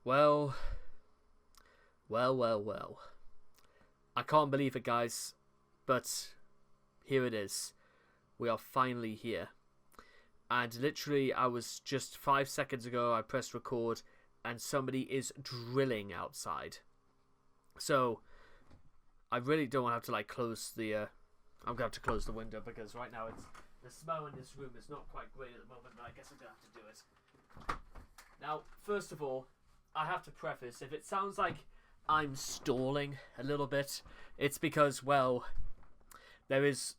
Well, well. I can't believe it, guys, but here it is. We are finally here. And literally, I was just 5 seconds ago, I pressed record, and somebody is drilling outside. So, I really don't have to, close the, I'm going to have to close the window, because right now the smell in this room is not quite great at the moment, but I guess I'm going to have to do it. Now, first of all, I have to preface, if it sounds like I'm stalling a little bit, it's because, well, there is,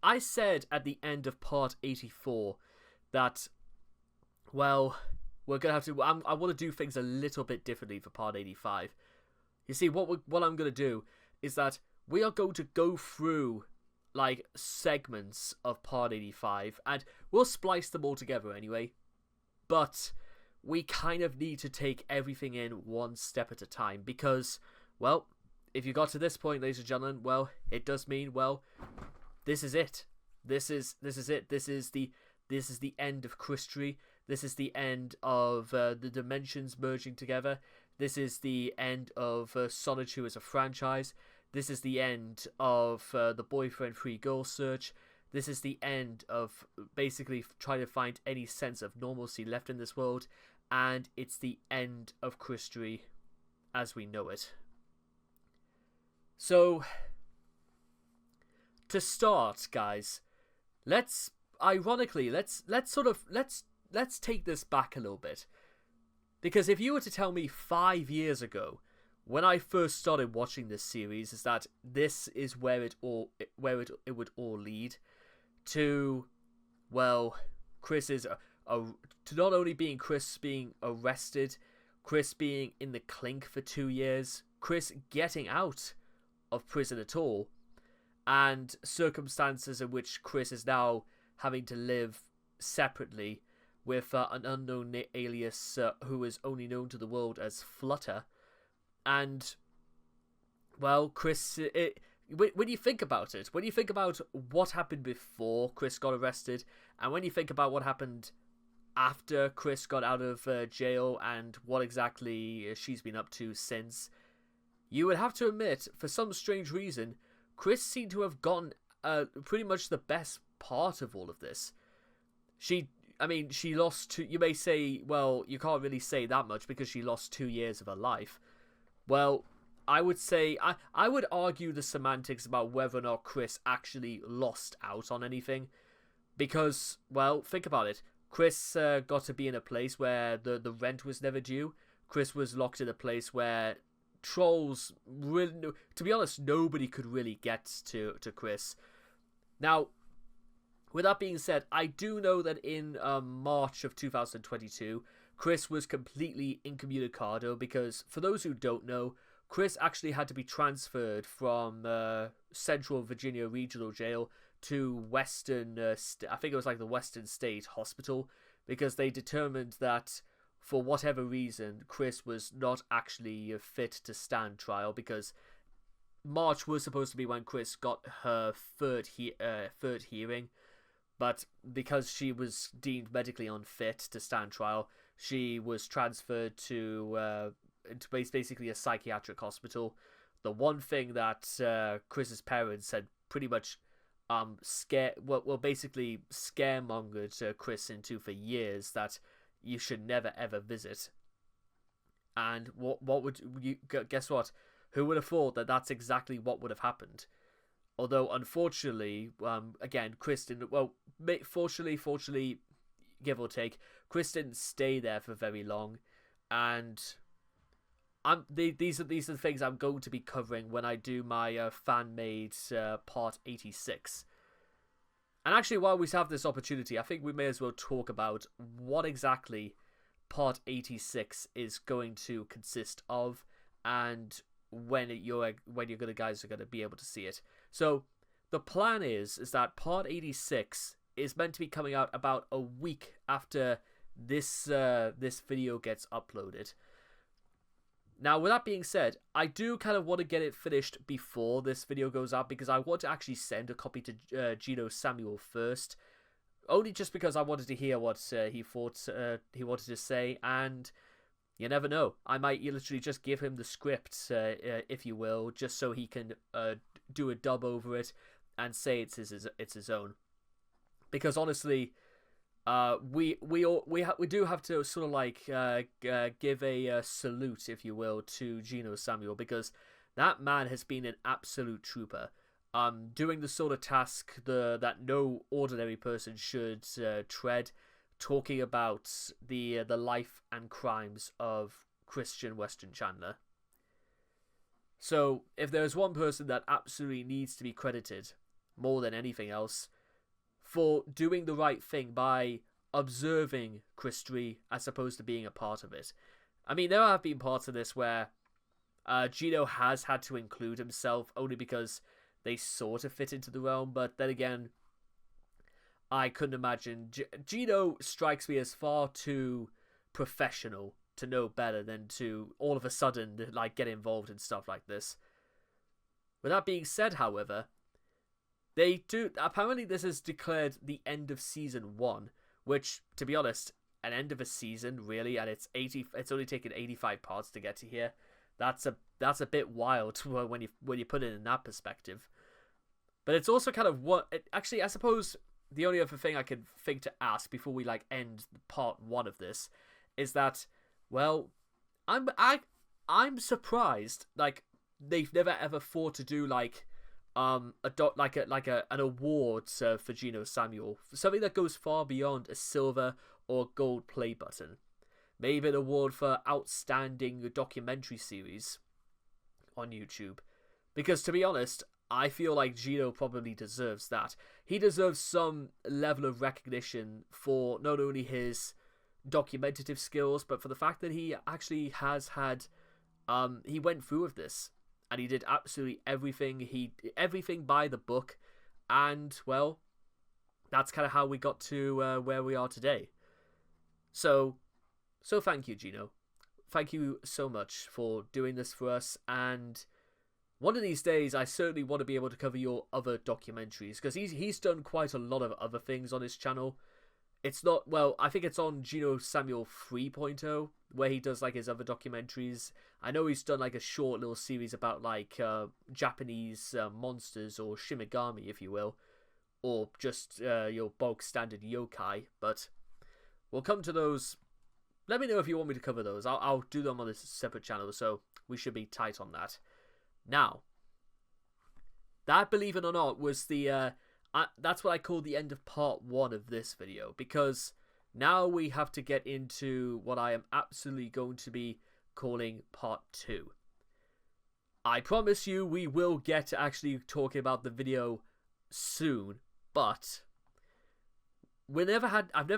I said at the end of part 84 that, well, we're going to have to, I want to do things a little bit differently for part 85. You see, what I'm going to do is that we are going to go through, segments of part 85, and we'll splice them all together anyway, but we kind of need to take everything in one step at a time, because, well, if you got to this point, ladies and gentlemen, well, it does mean, well, this is it. This is it. This is the end of Christory. This is the end of the dimensions merging together. This is the end of Sonic 2 as a franchise. This is the end of the boyfriend-free girl search. This is the end of basically trying to find any sense of normalcy left in this world. And it's the end of Christory as we know it. So, to start, guys, let's take this back a little bit. Because if you were to tell me 5 years ago, when I first started watching this series, is that this is where it would all lead to, well, Chris is to not only being Chris being arrested, Chris being in the clink for 2 years, Chris getting out of prison at all, and circumstances in which Chris is now having to live separately with an unknown alias who is only known to the world as Flutter. And, well, Chris, when you think about it, when you think about what happened before Chris got arrested, and when you think about what happened after Chris got out of jail and what exactly she's been up to since, you would have to admit, for some strange reason, Chris seemed to have gotten pretty much the best part of all of this. She lost two. You may say, well, you can't really say that much because she lost 2 years of her life. Well, I would say, I would argue the semantics about whether or not Chris actually lost out on anything. Because, well, think about it. Chris got to be in a place where the rent was never due. Chris was locked in a place where trolls, really, to be honest, nobody could really get to Chris. Now, with that being said, I do know that in March of 2022, Chris was completely incommunicado because, for those who don't know, Chris actually had to be transferred from Central Virginia Regional Jail to Western, I think it was the Western State Hospital, because they determined that for whatever reason, Chris was not actually fit to stand trial, because March was supposed to be when Chris got her third hearing, but because she was deemed medically unfit to stand trial, she was transferred to basically a psychiatric hospital. The one thing that Chris's parents had pretty much basically scaremongered Chris into for years, that you should never ever visit. And what would you guess? What? Who would have thought that that's exactly what would have happened? Although, unfortunately, again, Chris didn't. Well, fortunately, give or take, Chris didn't stay there for very long, and these are the things I'm going to be covering when I do my fan-made part 86. And actually, while we have this opportunity, I think we may as well talk about what exactly part 86 is going to consist of, and when guys are going to be able to see it. So the plan is that part 86 is meant to be coming out about a week after this video gets uploaded. Now, with that being said, I do kind of want to get it finished before this video goes out, because I want to actually send a copy to Gino Samuel first, only just because I wanted to hear what he thought he wanted to say, and You never know. I might literally just give him the script, if you will, just so he can do a dub over it and say it's his own. Because honestly, we do have to sort of like give a salute, if you will, to Gino Samuel, because that man has been an absolute trooper. Doing the sort of task that no ordinary person should tread, talking about the life and crimes of Christian Weston Chandler. So, if there's one person that absolutely needs to be credited more than anything else for doing the right thing by observing Christory as opposed to being a part of it. I mean, there have been parts of this where Gino has had to include himself only because they sort of fit into the realm, but then again, I couldn't imagine. Gino strikes me as far too professional to know better than to all of a sudden like get involved in stuff like this. With that being said, however, apparently this is declared the end of season 1, which, to be honest, an end of a season, really, and it's only taken 85 parts to get to here. That's a bit wild when you put it in that perspective. But it's also kind of actually, I suppose the only other thing I could think to ask before we like end part 1 of this is that, well, I'm surprised like they've never ever thought to do like an award for Gino Samuel, something that goes far beyond a silver or gold play button. Maybe an award for outstanding documentary series on YouTube, because to be honest, I feel like Gino probably deserves that. He deserves some level of recognition for not only his documentative skills, but for the fact that he actually has had he went through with this. And he did absolutely everything by the book. And, well, that's kind of how we got to where we are today. So thank you, Gino. Thank you so much for doing this for us. And one of these days, I certainly want to be able to cover your other documentaries, because he's done quite a lot of other things on his channel. It's not, well, I think it's on Gino Samuel 3.0, where he does like his other documentaries. I know he's done like a short little series about like Japanese monsters, or Shimigami, if you will, or just your bog standard yokai. But we'll come to those. Let me know if you want me to cover those. I'll do them on this separate channel, so we should be tight on that. Now, that, believe it or not, was the that's what I call the end of part 1 of this video, because now we have to get into what I am absolutely going to be calling part 2. I promise you we will get to actually talking about the video soon, but I've never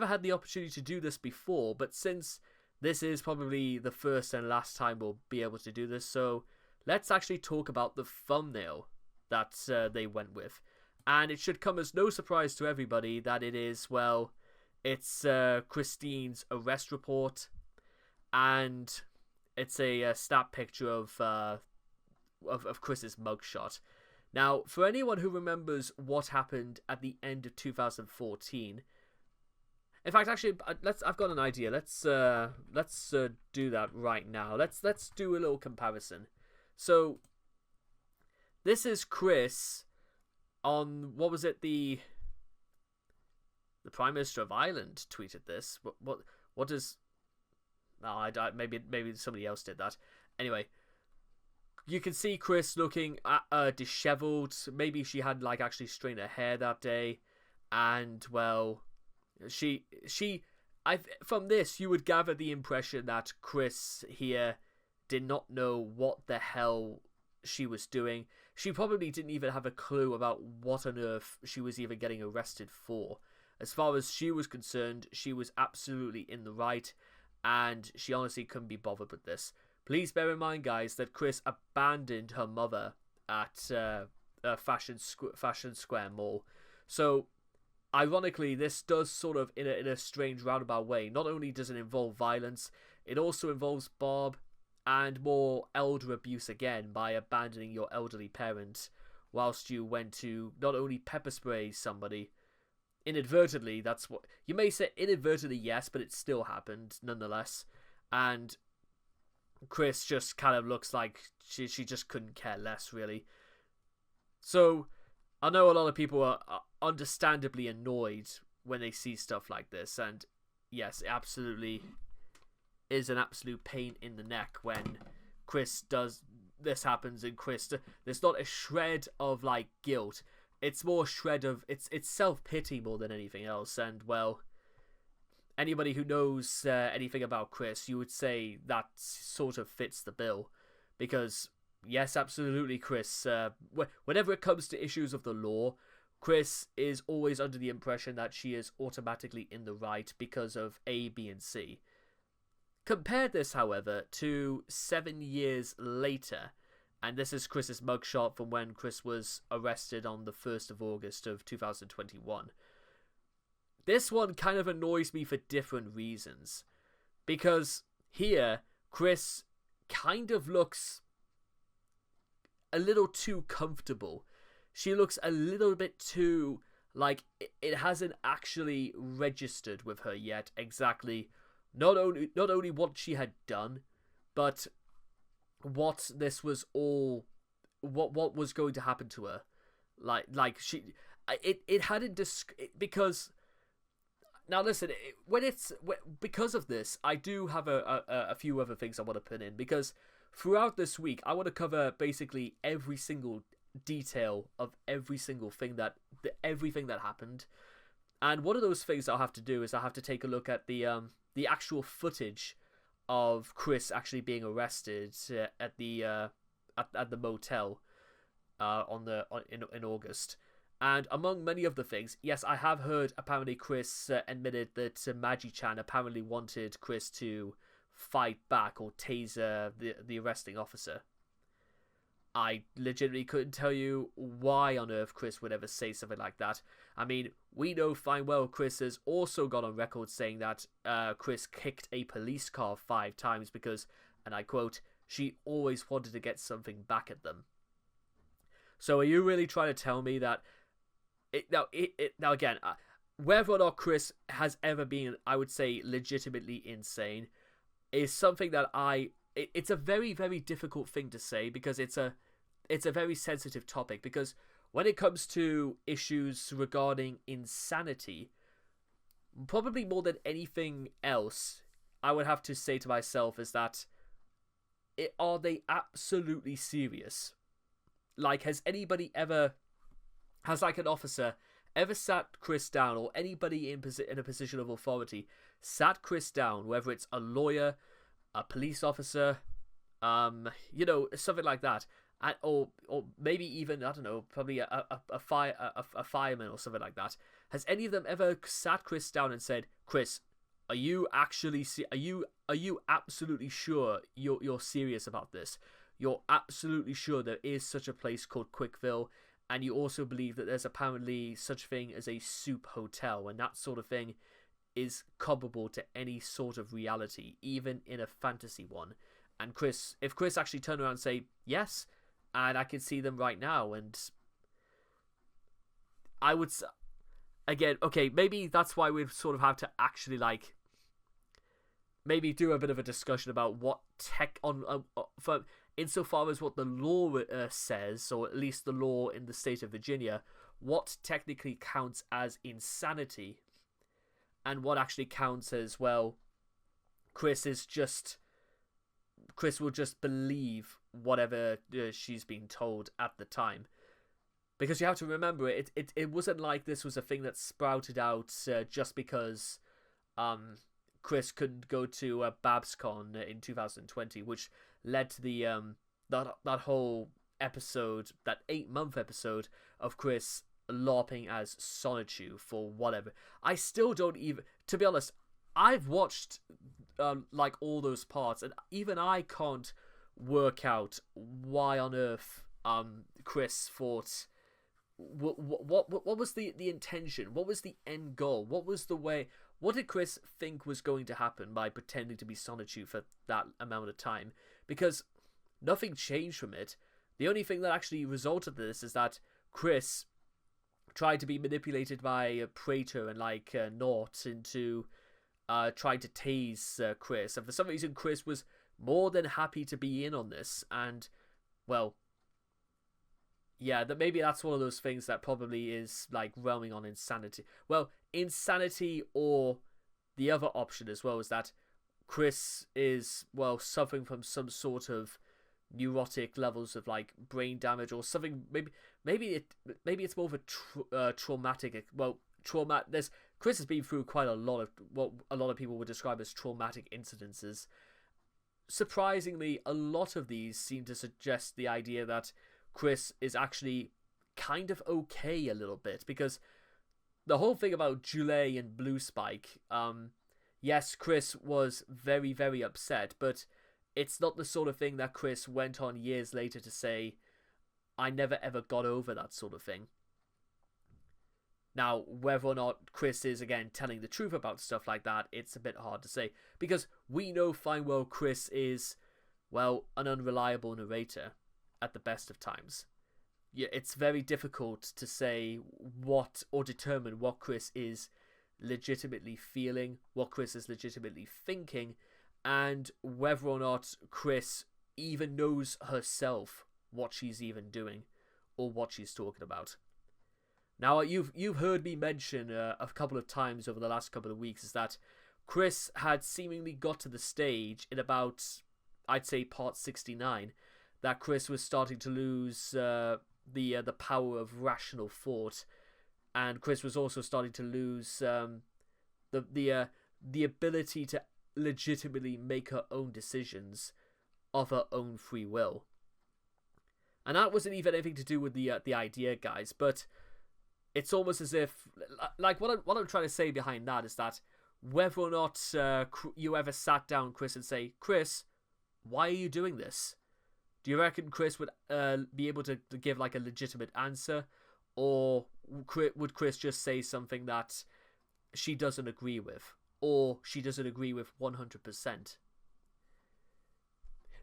had the opportunity to do this before, but since this is probably the first and last time we'll be able to do this, so let's actually talk about the thumbnail that they went with. And it should come as no surprise to everybody that it is, well, it's Christine's arrest report, and it's a snap picture of Chris's mugshot. Now, for anyone who remembers what happened at the end of 2014, in fact, actually, I've got an idea. Let's do that right now. Let's do a little comparison. So, this is Chris on, what was it, the Prime Minister of Ireland tweeted this. What does... No, maybe somebody else did that. Anyway, you can see Chris looking disheveled. Maybe she had like actually straightened her hair that day, and well, from this you would gather the impression that Chris here did not know what the hell she was doing. She probably didn't even have a clue about what on earth she was even getting arrested for. As far as she was concerned, she was absolutely in the right, and she honestly couldn't be bothered with this. Please bear in mind, guys, that Chris abandoned her mother at Fashion Square Mall. So, ironically, this does sort of, in a strange roundabout way, not only does it involve violence, it also involves Bob and more elder abuse again by abandoning your elderly parent whilst you went to not only pepper spray somebody inadvertently, that's what you may say, inadvertently, yes, but it still happened nonetheless. And Chris just kind of looks like she just couldn't care less, really. So I know a lot of people are understandably annoyed when they see stuff like this, and yes, it absolutely is an absolute pain in the neck when this happens, and there's not a shred of like guilt. It's more a shred of it's self-pity more than anything else. And well, anybody who knows anything about Chris, you would say that sort of fits the bill, because yes, absolutely, Chris, whenever it comes to issues of the law, Chris is always under the impression that she is automatically in the right because of A, B, and C. Compare this, however, to 7 years later, and this is Chris's mugshot from when Chris was arrested on the 1st of August of 2021. This one kind of annoys me for different reasons, because here, Chris kind of looks a little too comfortable. She looks a little bit too, like, it hasn't actually registered with her yet exactly not only what she had done, but what this was all, what was going to happen to her. It hadn't because now listen, because of this, I do have a few other things I want to put in, because throughout this week I want to cover basically every single detail of everything that happened. And one of those things I'll have to do is I have to take a look at the actual footage of Chris actually being arrested at the motel in August. And among many of the things, yes, I have heard apparently Chris admitted that Maggie-chan apparently wanted Chris to fight back or taser the arresting officer. I legitimately couldn't tell you why on earth Chris would ever say something like that. I mean, we know fine well Chris has also gone on record saying that Chris kicked a police car 5 times because, and I quote, she always wanted to get something back at them. So are you really trying to tell me that now again, whether or not Chris has ever been, I would say, legitimately insane, is something that it's a very, very difficult thing to say, because it's a very sensitive topic, because when it comes to issues regarding insanity, probably more than anything else, I would have to say to myself is that, are they absolutely serious? Like, has like an officer ever sat Chris down, or anybody in a position of authority sat Chris down, whether it's a lawyer, a police officer, something like that, or maybe even, I don't know, probably a fireman or something like that. Has any of them ever sat Chris down and said, "Chris, are you absolutely sure you're serious about this? You're absolutely sure there is such a place called Quickville, and you also believe that there's apparently such a thing as a soup hotel, and that sort of thing is comparable to any sort of reality, even in a fantasy one." And if Chris actually turned around and say, "Yes, and I can see them right now," and I would, again, okay, maybe that's why we sort of have to actually, like, maybe do a bit of a discussion about what for insofar as what the law says, or at least the law in the state of Virginia, what technically counts as insanity, and what actually counts as, well, Chris will just believe whatever she's being told at the time. Because you have to remember, it wasn't like this was a thing that sprouted out just because Chris couldn't go to BabsCon in 2020, which led to the that whole episode, that 8-month episode of Chris LARPing as Sonichu for whatever. I still don't even, to be honest, I've watched like all those parts, and even I can't work out why on earth Chris thought, what was the intention, what was the end goal, what was the way, what did Chris think was going to happen by pretending to be Sonichu for that amount of time? Because nothing changed from it. The only thing that actually resulted in this is that Chris tried to be manipulated by Prater and like Nort into trying to tase Chris, and for some reason Chris was more than happy to be in on this. And, well, yeah, that maybe that's one of those things that probably is like realming on insanity. Well, insanity, or the other option as well is that Chris is, well, suffering from some sort of neurotic levels of like brain damage or something. Maybe it's more of a traumatic. Well, There's Chris has been through quite a lot of what a lot of people would describe as traumatic incidences. Surprisingly, a lot of these seem to suggest the idea that Chris is actually kind of okay a little bit, because the whole thing about Julie and Blue Spike, yes, Chris was very, very upset, but it's not the sort of thing that Chris went on years later to say, I never ever got over that sort of thing. Now, whether or not Chris is, again, telling the truth about stuff like that, it's a bit hard to say, because we know fine well Chris is, well, an unreliable narrator at the best of times. Yeah, it's very difficult to say what, or determine what Chris is legitimately feeling, what Chris is legitimately thinking, and whether or not Chris even knows herself what she's even doing or what she's talking about. Now, you've heard me mention a couple of times over the last couple of weeks is that Chris had seemingly got to the stage in about, I'd say, part 69, that Chris was starting to lose the power of rational thought, and Chris was also starting to lose the ability to legitimately make her own decisions of her own free will. And that wasn't even anything to do with the idea, guys, but it's almost as if, like, what I'm trying to say behind that is that whether or not you ever sat down Chris and say, Chris, why are you doing this? Do you reckon Chris would be able to give like a legitimate answer, or would Chris just say something that she doesn't agree with, or she doesn't agree with 100%?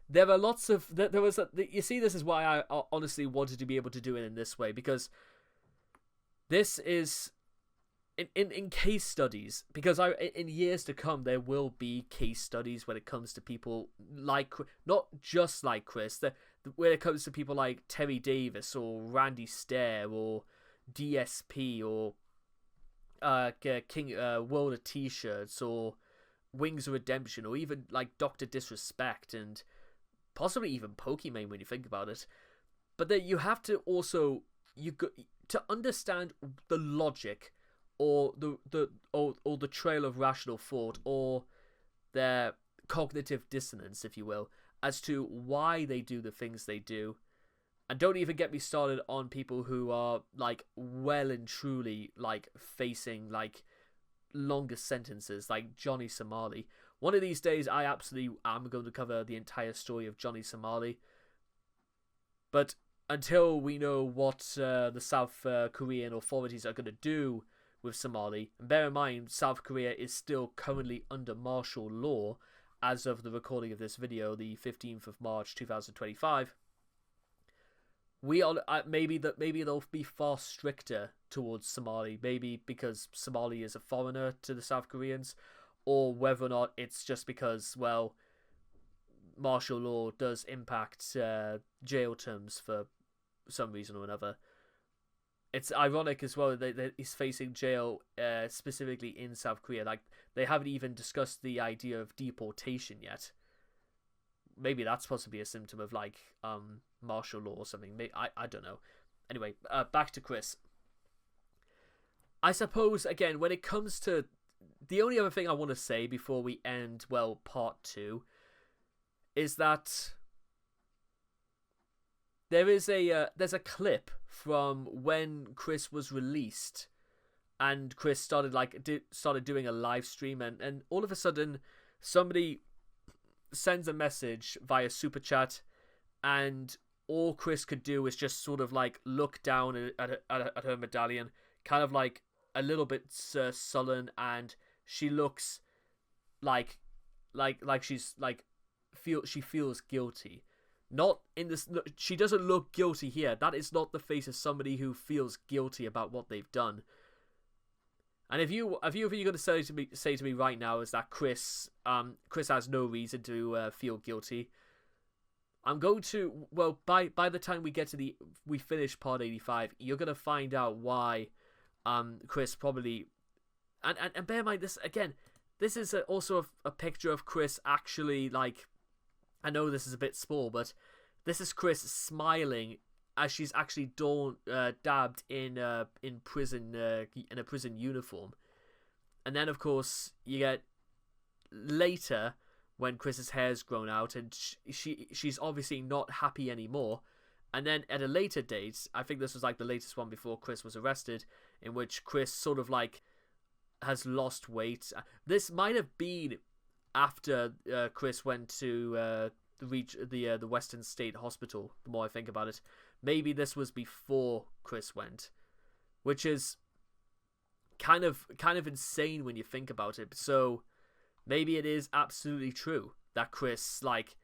There are lots of you see, this is why I honestly wanted to be able to do it in this way, because this is in case studies, because in years to come there will be case studies when it comes to people like, not just like Chris, when it comes to people like Terry Davis or Randy Stair or DSP or King World of T-Shirts or Wings of Redemption, or even like Dr. Disrespect and possibly even Pokimane when you think about it. But then you have to also to understand the logic or the trail of rational thought, or their cognitive dissonance, if you will, as to why they do the things they do. And don't even get me started on people who are like well and truly like facing like longer sentences, like Johnny Somali. One of these days I absolutely am going to cover the entire story of Johnny Somali. But until we know what the South Korean authorities are going to do with Somali, and bear in mind South Korea is still currently under martial law as of the recording of this video, the 15th of March 2025. We are maybe they'll be far stricter towards Somali, maybe because Somali is a foreigner to the South Koreans, or whether or not it's just because, well, martial law does impact jail terms for some reason or another. It's ironic as well that he's facing jail specifically in South Korea. Like, they haven't even discussed the idea of deportation yet. Maybe that's possibly a symptom of like martial law or something. I don't know. Anyway, back to Chris. I suppose, again, when it comes to the only other thing I want to say before we end, well, part 2, is that there's a clip from when Chris was released, and Chris started doing a live stream, and all of a sudden somebody sends a message via super chat, and all Chris could do is just sort of like look down at her medallion, kind of like a little bit sullen, and she looks like she's like she feels guilty. Not in this. She doesn't look guilty here. That is not the face of somebody who feels guilty about what they've done. And if you're going to say to me right now is that Chris has no reason to feel guilty, I'm going to, well, by the time we finish part 85, you're going to find out why Chris probably, and bear in mind this again, this is also a picture of Chris actually, like, I know this is a bit small, but this is Chris smiling as she's actually dabbed in prison in a prison uniform. And then of course you get later when Chris's hair's grown out and she's obviously not happy anymore. And then at a later date, I think this was like the latest one before Chris was arrested, in which Chris sort of like has lost weight. This might have been after Chris went to reach the Western State Hospital. The more I think about it, maybe this was before Chris went, which is kind of insane when you think about it. So maybe it is absolutely true that Chris, like,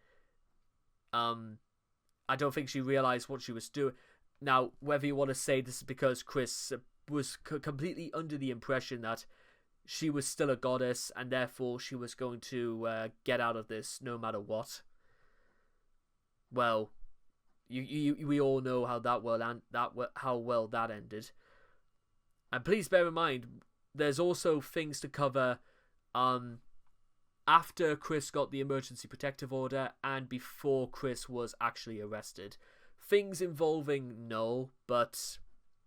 I don't think she realized what she was doing. Now, whether you want to say this is because Chris was completely under the impression that she was still a goddess and therefore she was going to get out of this no matter what. Well, we all know how how well that ended. And please bear in mind, there's also things to cover after Chris got the emergency protective order and before Chris was actually arrested. Things involving Noel, but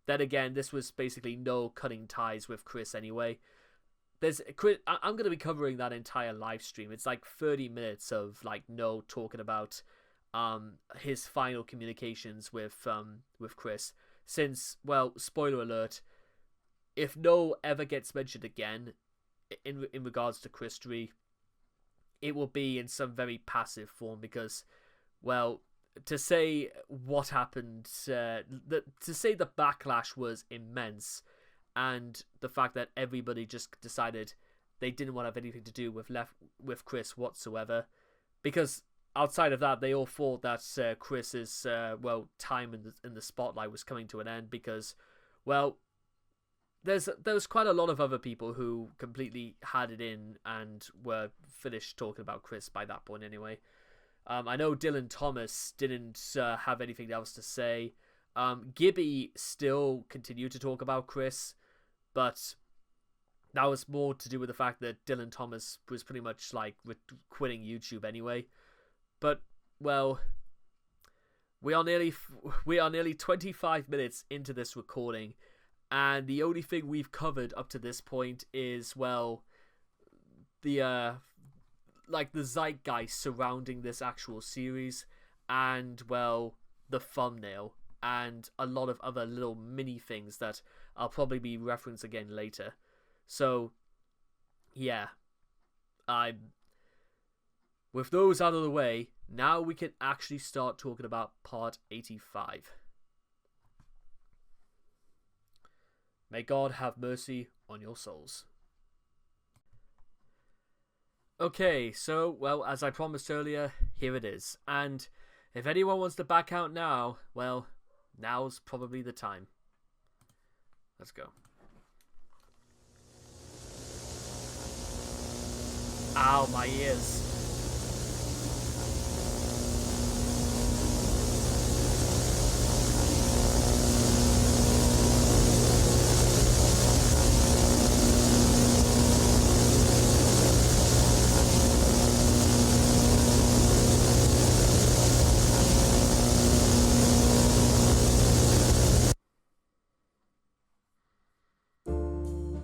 then again, this was basically Noel cutting ties with Chris anyway. I'm going to be covering that entire live stream. It's like 30 minutes of like Noel talking about his final communications with Chris. Since, well, spoiler alert, if Noel ever gets mentioned again in regards to Christory, it will be in some very passive form because, well, to say what happened, to say the backlash was immense, and the fact that everybody just decided they didn't want to have anything to do with Chris whatsoever, because outside of that, they all thought that Chris's time in the spotlight was coming to an end because, well, there was quite a lot of other people who completely had it in and were finished talking about Chris by that point anyway. I know Dylan Thomas didn't have anything else to say. Gibby still continued to talk about Chris, but that was more to do with the fact that Dylan Thomas was pretty much like quitting YouTube anyway. But, well, we are nearly 25 minutes into this recording, and the only thing we've covered up to this point is, well, the zeitgeist surrounding this actual series, and, well, the thumbnail, and a lot of other little mini things that I'll probably be referencing again later. So, yeah, with those out of the way, now we can actually start talking about part 85. May God have mercy on your souls. Okay, so, well, as I promised earlier, here it is. And if anyone wants to back out now, well, now's probably the time. Let's go. Ow, my ears.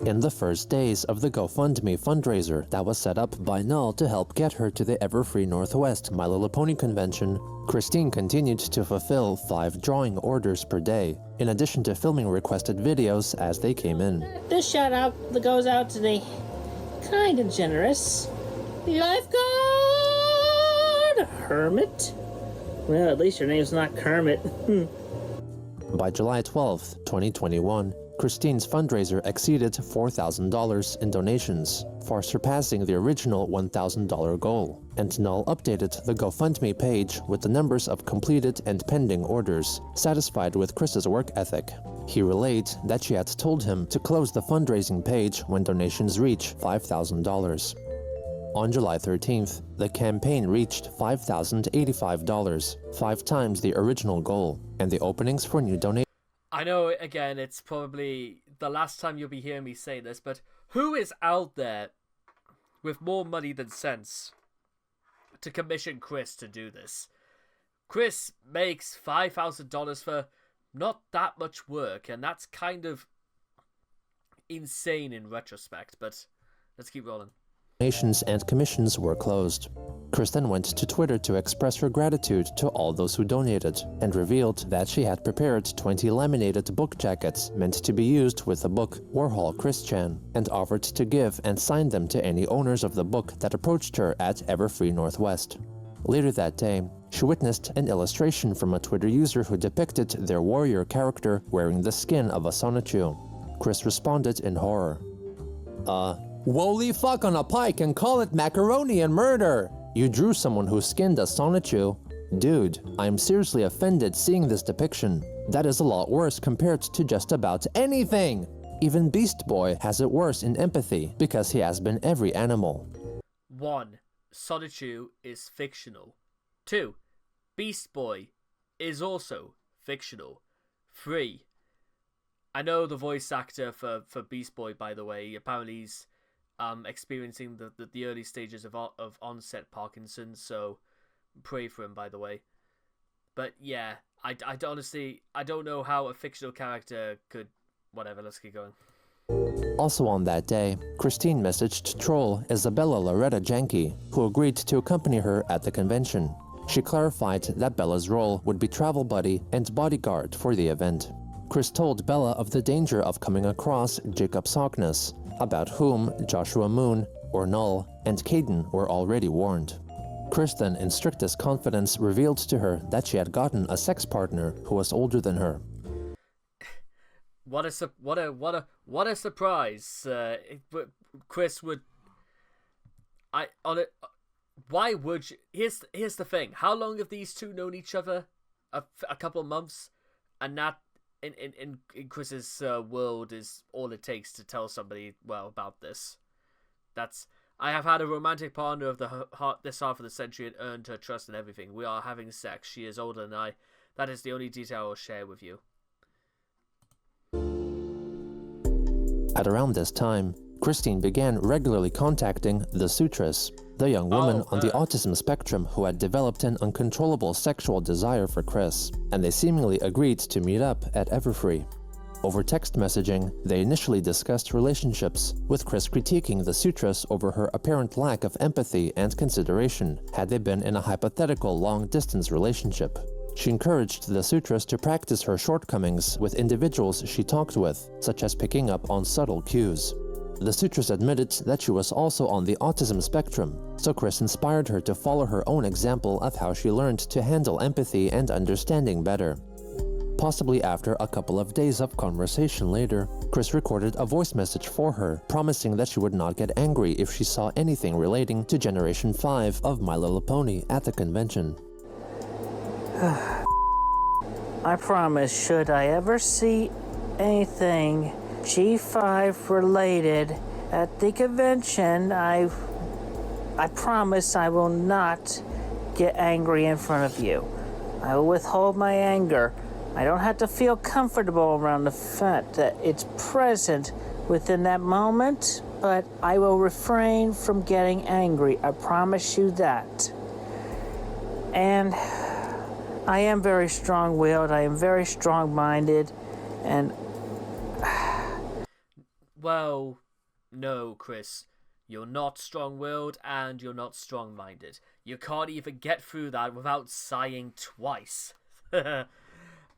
In the first days of the GoFundMe fundraiser that was set up by Null to help get her to the Everfree Northwest My Little Pony convention, Christine continued to fulfill 5 drawing orders per day, in addition to filming requested videos as they came in. This shout out goes out to the kind and generous lifeguard Hermit. Well, at least your name's not Kermit. By July 12th, 2021, Christine's fundraiser exceeded $4,000 in donations, far surpassing the original $1,000 goal, and Null updated the GoFundMe page with the numbers of completed and pending orders, satisfied with Chris's work ethic. He relayed that she had told him to close the fundraising page when donations reach $5,000. On July 13th, the campaign reached $5,085, 5 times the original goal, and the openings for new donations. I know, again, it's probably the last time you'll be hearing me say this, but who is out there with more money than sense to commission Chris to do this? Chris makes $5,000 for not that much work, and that's kind of insane in retrospect, but let's keep rolling. Donations and commissions were closed. Chris then went to Twitter to express her gratitude to all those who donated, and revealed that she had prepared 20 laminated book jackets meant to be used with the book Warhol Christian, and offered to give and sign them to any owners of the book that approached her at Everfree Northwest. Later that day, she witnessed an illustration from a Twitter user who depicted their warrior character wearing the skin of a Sonichu. Chris responded in horror. Woly fuck on a pike and call it macaroni and murder! You drew someone who skinned a Sonichu? Dude, I'm seriously offended seeing this depiction. That is a lot worse compared to just about anything! Even Beast Boy has it worse in empathy because he has been every animal. 1. Sonichu is fictional. 2. Beast Boy is also fictional. 3. I know the voice actor for Beast Boy, by the way. Apparently he's experiencing the early stages of onset Parkinson's, so pray for him, by the way. But yeah, I honestly don't know how a fictional character could... Whatever, let's keep going. Also on that day, Christine messaged troll Isabella Loretta Janke, who agreed to accompany her at the convention. She clarified that Bella's role would be travel buddy and bodyguard for the event. Chris told Bella of the danger of coming across Jacob Sockness, about whom Joshua Moon, or Null, and Caden were already warned. Chris then, in strictest confidence, revealed to her that she had gotten a sex partner who was older than her. What a surprise! Chris would... Why would you... Here's the thing. How long have these two known each other? A couple of months, and that in Chris's world is all it takes to tell somebody about this. I have had a romantic partner of this half of the century and earned her trust and everything. We are having sex. She is older than I. That is the only detail I will share with you. At around this time, Christine began regularly contacting the Sutras, the young woman on the autism spectrum who had developed an uncontrollable sexual desire for Chris, and they seemingly agreed to meet up at Everfree. Over text messaging, they initially discussed relationships, with Chris critiquing the Sutras over her apparent lack of empathy and consideration had they been in a hypothetical long-distance relationship. She encouraged the Sutras to practice her shortcomings with individuals she talked with, such as picking up on subtle cues. The Sutras admitted that she was also on the autism spectrum, so Chris inspired her to follow her own example of how she learned to handle empathy and understanding better. Possibly after a couple of days of conversation later, Chris recorded a voice message for her, promising that she would not get angry if she saw anything relating to Generation 5 of My Little Pony at the convention. I promise, should I ever see anything G5 related at the convention, I promise I will not get angry in front of you. I will withhold my anger. I don't have to feel comfortable around the fact that it's present within that moment, but I will refrain from getting angry. I promise you that. And I am very strong-willed, I am very strong-minded, and... Well, no, Chris. You're not strong-willed, and you're not strong-minded. You can't even get through that without sighing twice.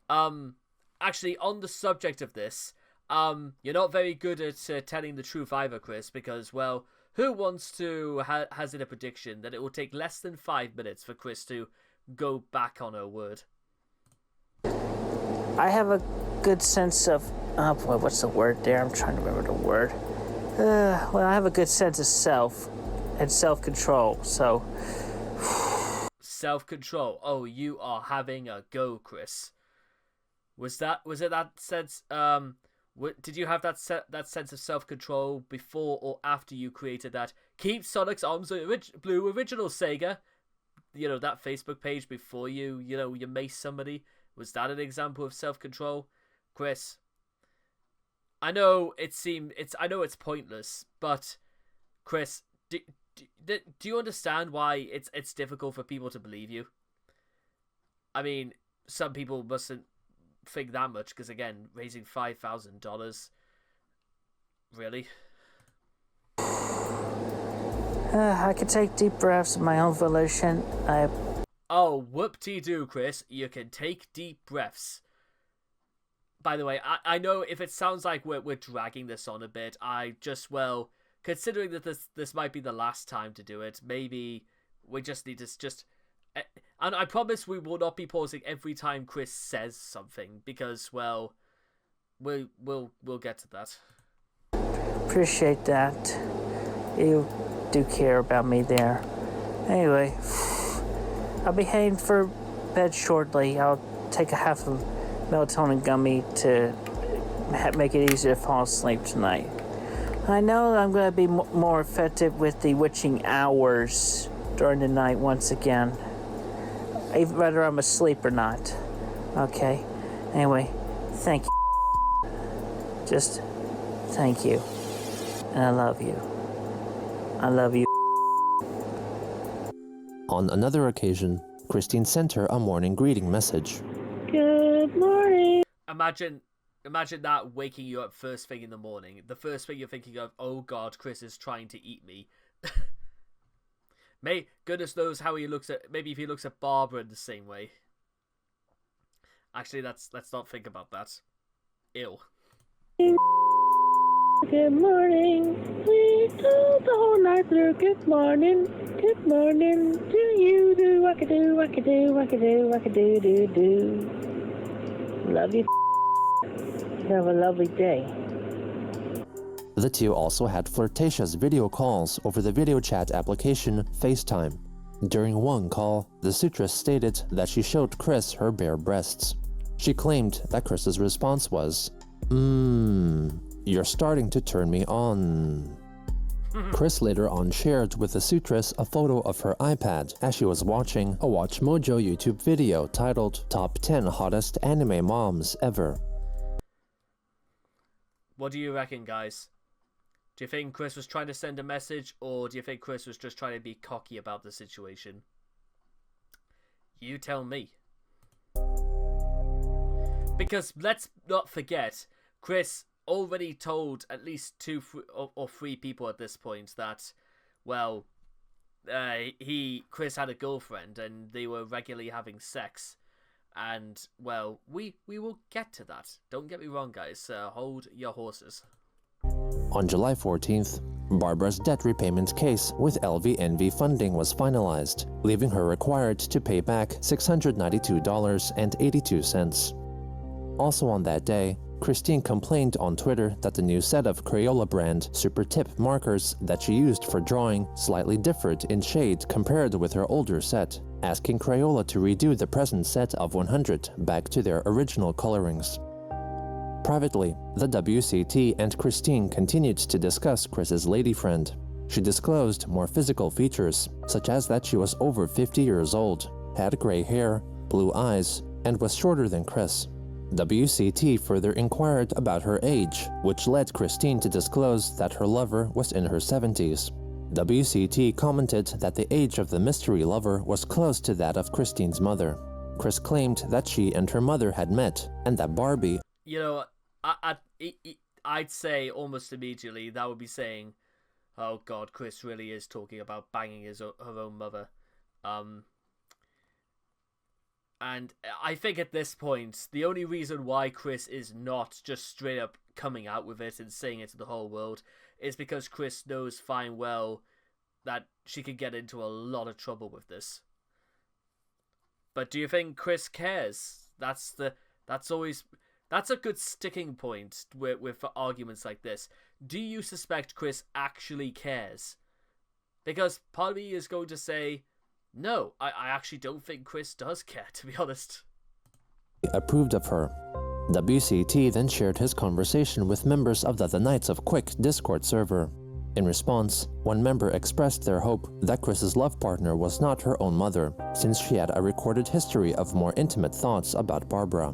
Actually, on the subject of this, you're not very good at telling the truth either, Chris, because, well, who wants to hazard a prediction that it will take less than 5 minutes for Chris to go back on her word? I have a good sense of... Oh boy, what's the word there? I'm trying to remember the word. Well, I have a good sense of self and self-control, so... Self-control. Oh, you are having a go, Chris. Was it that sense? Did you have that sense of self-control before or after you created that Keep Sonic's Arms Blue original Sega? You know, that Facebook page before you mace somebody. Was that an example of self-control, Chris? I know it's pointless, but Chris, do you understand why it's difficult for people to believe you? I mean, some people mustn't think that much because, again, raising $5,000, really. I could take deep breaths of my own volition. Oh, whoop-de-doo, Chris. You can take deep breaths. By the way, I know if it sounds like we're dragging this on a bit, considering that this might be the last time to do it, maybe we just need to and I promise we will not be pausing every time Chris says something, because, well, we'll get to that. Appreciate that. You do care about me there. Anyway, I'll be heading for bed shortly. I'll take a half of melatonin gummy to make it easier to fall asleep tonight. I know I'm going to be more effective with the witching hours during the night once again. Whether I'm asleep or not. Okay. Anyway, thank you. Just thank you. And I love you. I love you. On another occasion, Christine sent her a morning greeting message. Good morning. Imagine that waking you up first thing in the morning. The first thing you're thinking of, oh God, Chris is trying to eat me. Goodness knows how he looks at. Maybe if he looks at Barbara in the same way. Actually, let's not think about that. Ew. Good morning. We told the whole night through. Good morning. Good morning. Do you do wackadoo, wackadoo, wackadoo, wackadoo, doo, doo. Love you. Have a lovely day. The two also had flirtatious video calls over the video chat application FaceTime. During one call, the suitress stated that she showed Chris her bare breasts. She claimed that Chris's response was, you're starting to turn me on. Chris later on shared with the suitress a photo of her iPad as she was watching a Watch Mojo YouTube video titled Top 10 Hottest Anime Moms Ever. What do you reckon, guys? Do you think Chris was trying to send a message, or do you think Chris was just trying to be cocky about the situation? You tell me. Because let's not forget, Chris already told at least 2 or 3 people at this point that, well, Chris had a girlfriend and they were regularly having sex. And, well, we will get to that. Don't get me wrong, guys. Hold your horses. On July 14th, Barbara's debt repayment case with LVNV funding was finalized, leaving her required to pay back $692.82. Also on that day, Christine complained on Twitter that the new set of Crayola brand Super Tip markers that she used for drawing slightly differed in shade compared with her older set, asking Crayola to redo the present set of 100 back to their original colorings. Privately, the WCT and Christine continued to discuss Chris's lady friend. She disclosed more physical features, such as that she was over 50 years old, had gray hair, blue eyes, and was shorter than Chris. WCT further inquired about her age, which led Christine to disclose that her lover was in her 70s. WCT commented that the age of the mystery lover was close to that of Christine's mother. Chris claimed that she and her mother had met, and that Barbie... You know, I'd say almost immediately that would be saying, oh God, Chris really is talking about banging her own mother. And I think at this point, the only reason why Chris is not just straight up coming out with it and saying it to the whole world is because Chris knows fine well that she could get into a lot of trouble with this. But do you think Chris cares? That's a good sticking point with arguments like this. Do you suspect Chris actually cares? Because part of me is going to say, no, I actually don't think Chris does care, to be honest. Approved of her. WCT then shared his conversation with members of the Knights of Quick Discord server. In response, one member expressed their hope that Chris's love partner was not her own mother, since she had a recorded history of more intimate thoughts about Barbara.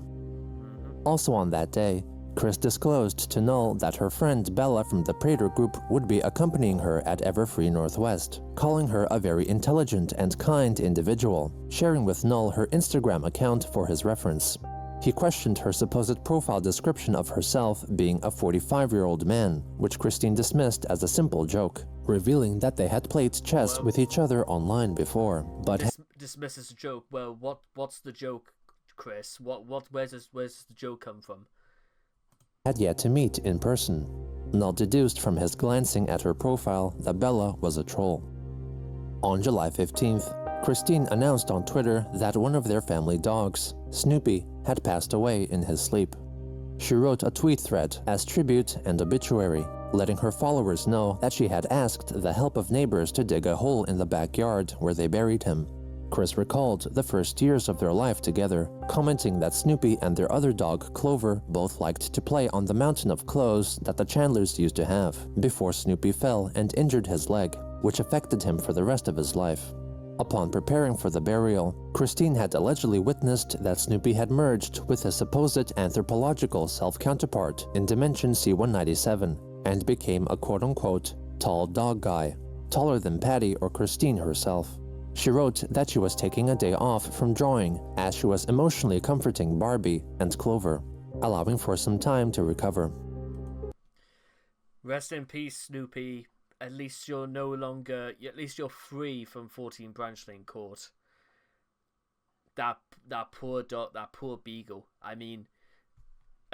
Also on that day, Chris disclosed to Null that her friend Bella from the Prater group would be accompanying her at Everfree Northwest, calling her a very intelligent and kind individual, sharing with Null her Instagram account for his reference. He questioned her supposed profile description of herself being a 45-year-old man, which Christine dismissed as a simple joke, revealing that they had played chess with each other online before, but dismisses a joke. Well, what's the joke, Chris? Where's the joke come from? Had yet to meet in person. Null deduced from his glancing at her profile that Bella was a troll. On July 15th, Christine announced on Twitter that one of their family dogs, Snoopy, had passed away in his sleep. She wrote a tweet thread as tribute and obituary, letting her followers know that she had asked the help of neighbors to dig a hole in the backyard where they buried him. Chris recalled the first years of their life together, commenting that Snoopy and their other dog, Clover, both liked to play on the mountain of clothes that the Chandlers used to have, before Snoopy fell and injured his leg, which affected him for the rest of his life. Upon preparing for the burial, Christine had allegedly witnessed that Snoopy had merged with his supposed anthropological self-counterpart in Dimension C-197 and became a quote-unquote tall dog guy, taller than Patty or Christine herself. She wrote that she was taking a day off from drawing as she was emotionally comforting Barbie and Clover, allowing for some time to recover. Rest in peace, Snoopy. At least you're no longer, at least you're free from 14 Branch Lane Court. That poor dog, that poor beagle. I mean,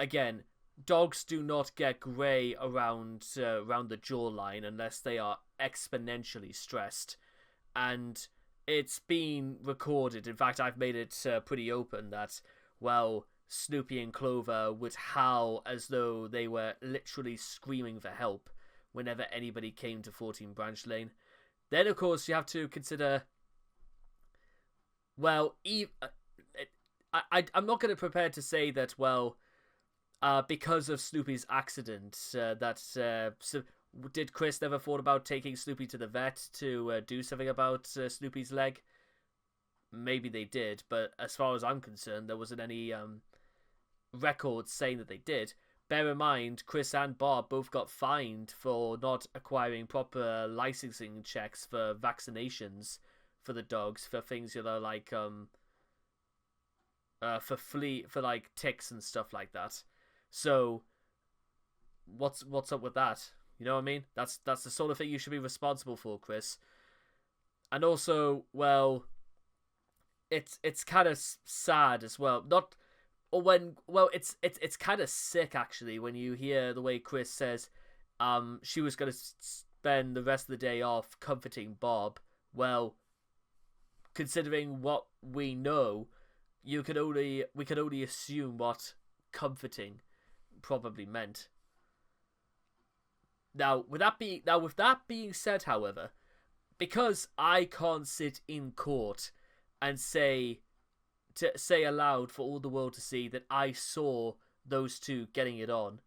again, dogs do not get grey around the jawline unless they are exponentially stressed. And it's been recorded. In fact, I've made it pretty open that, well, Snoopy and Clover would howl as though they were literally screaming for help whenever anybody came to 14 Branch Lane. Then, of course, you have to consider, well, I'm not going to prepare to say that, well, because of Snoopy's accident, did Chris never thought about taking Snoopy to the vet to do something about Snoopy's leg? Maybe they did, but as far as I'm concerned, there wasn't any records saying that they did. Bear in mind, Chris and Bob both got fined for not acquiring proper licensing checks for vaccinations for the dogs, for things, you know, like for like ticks and stuff like that. So what's up with that? You know what I mean? That's the sort of thing you should be responsible for, Chris. And also, well, it's kind of sad as well. It's kind of sick actually when you hear the way Chris says she was going to spend the rest of the day off comforting Bob. Well, considering what we know, we could only assume what comforting probably meant. Now, with that being said, however, because I can't sit in court and say aloud for all the world to see that I saw those two getting it on,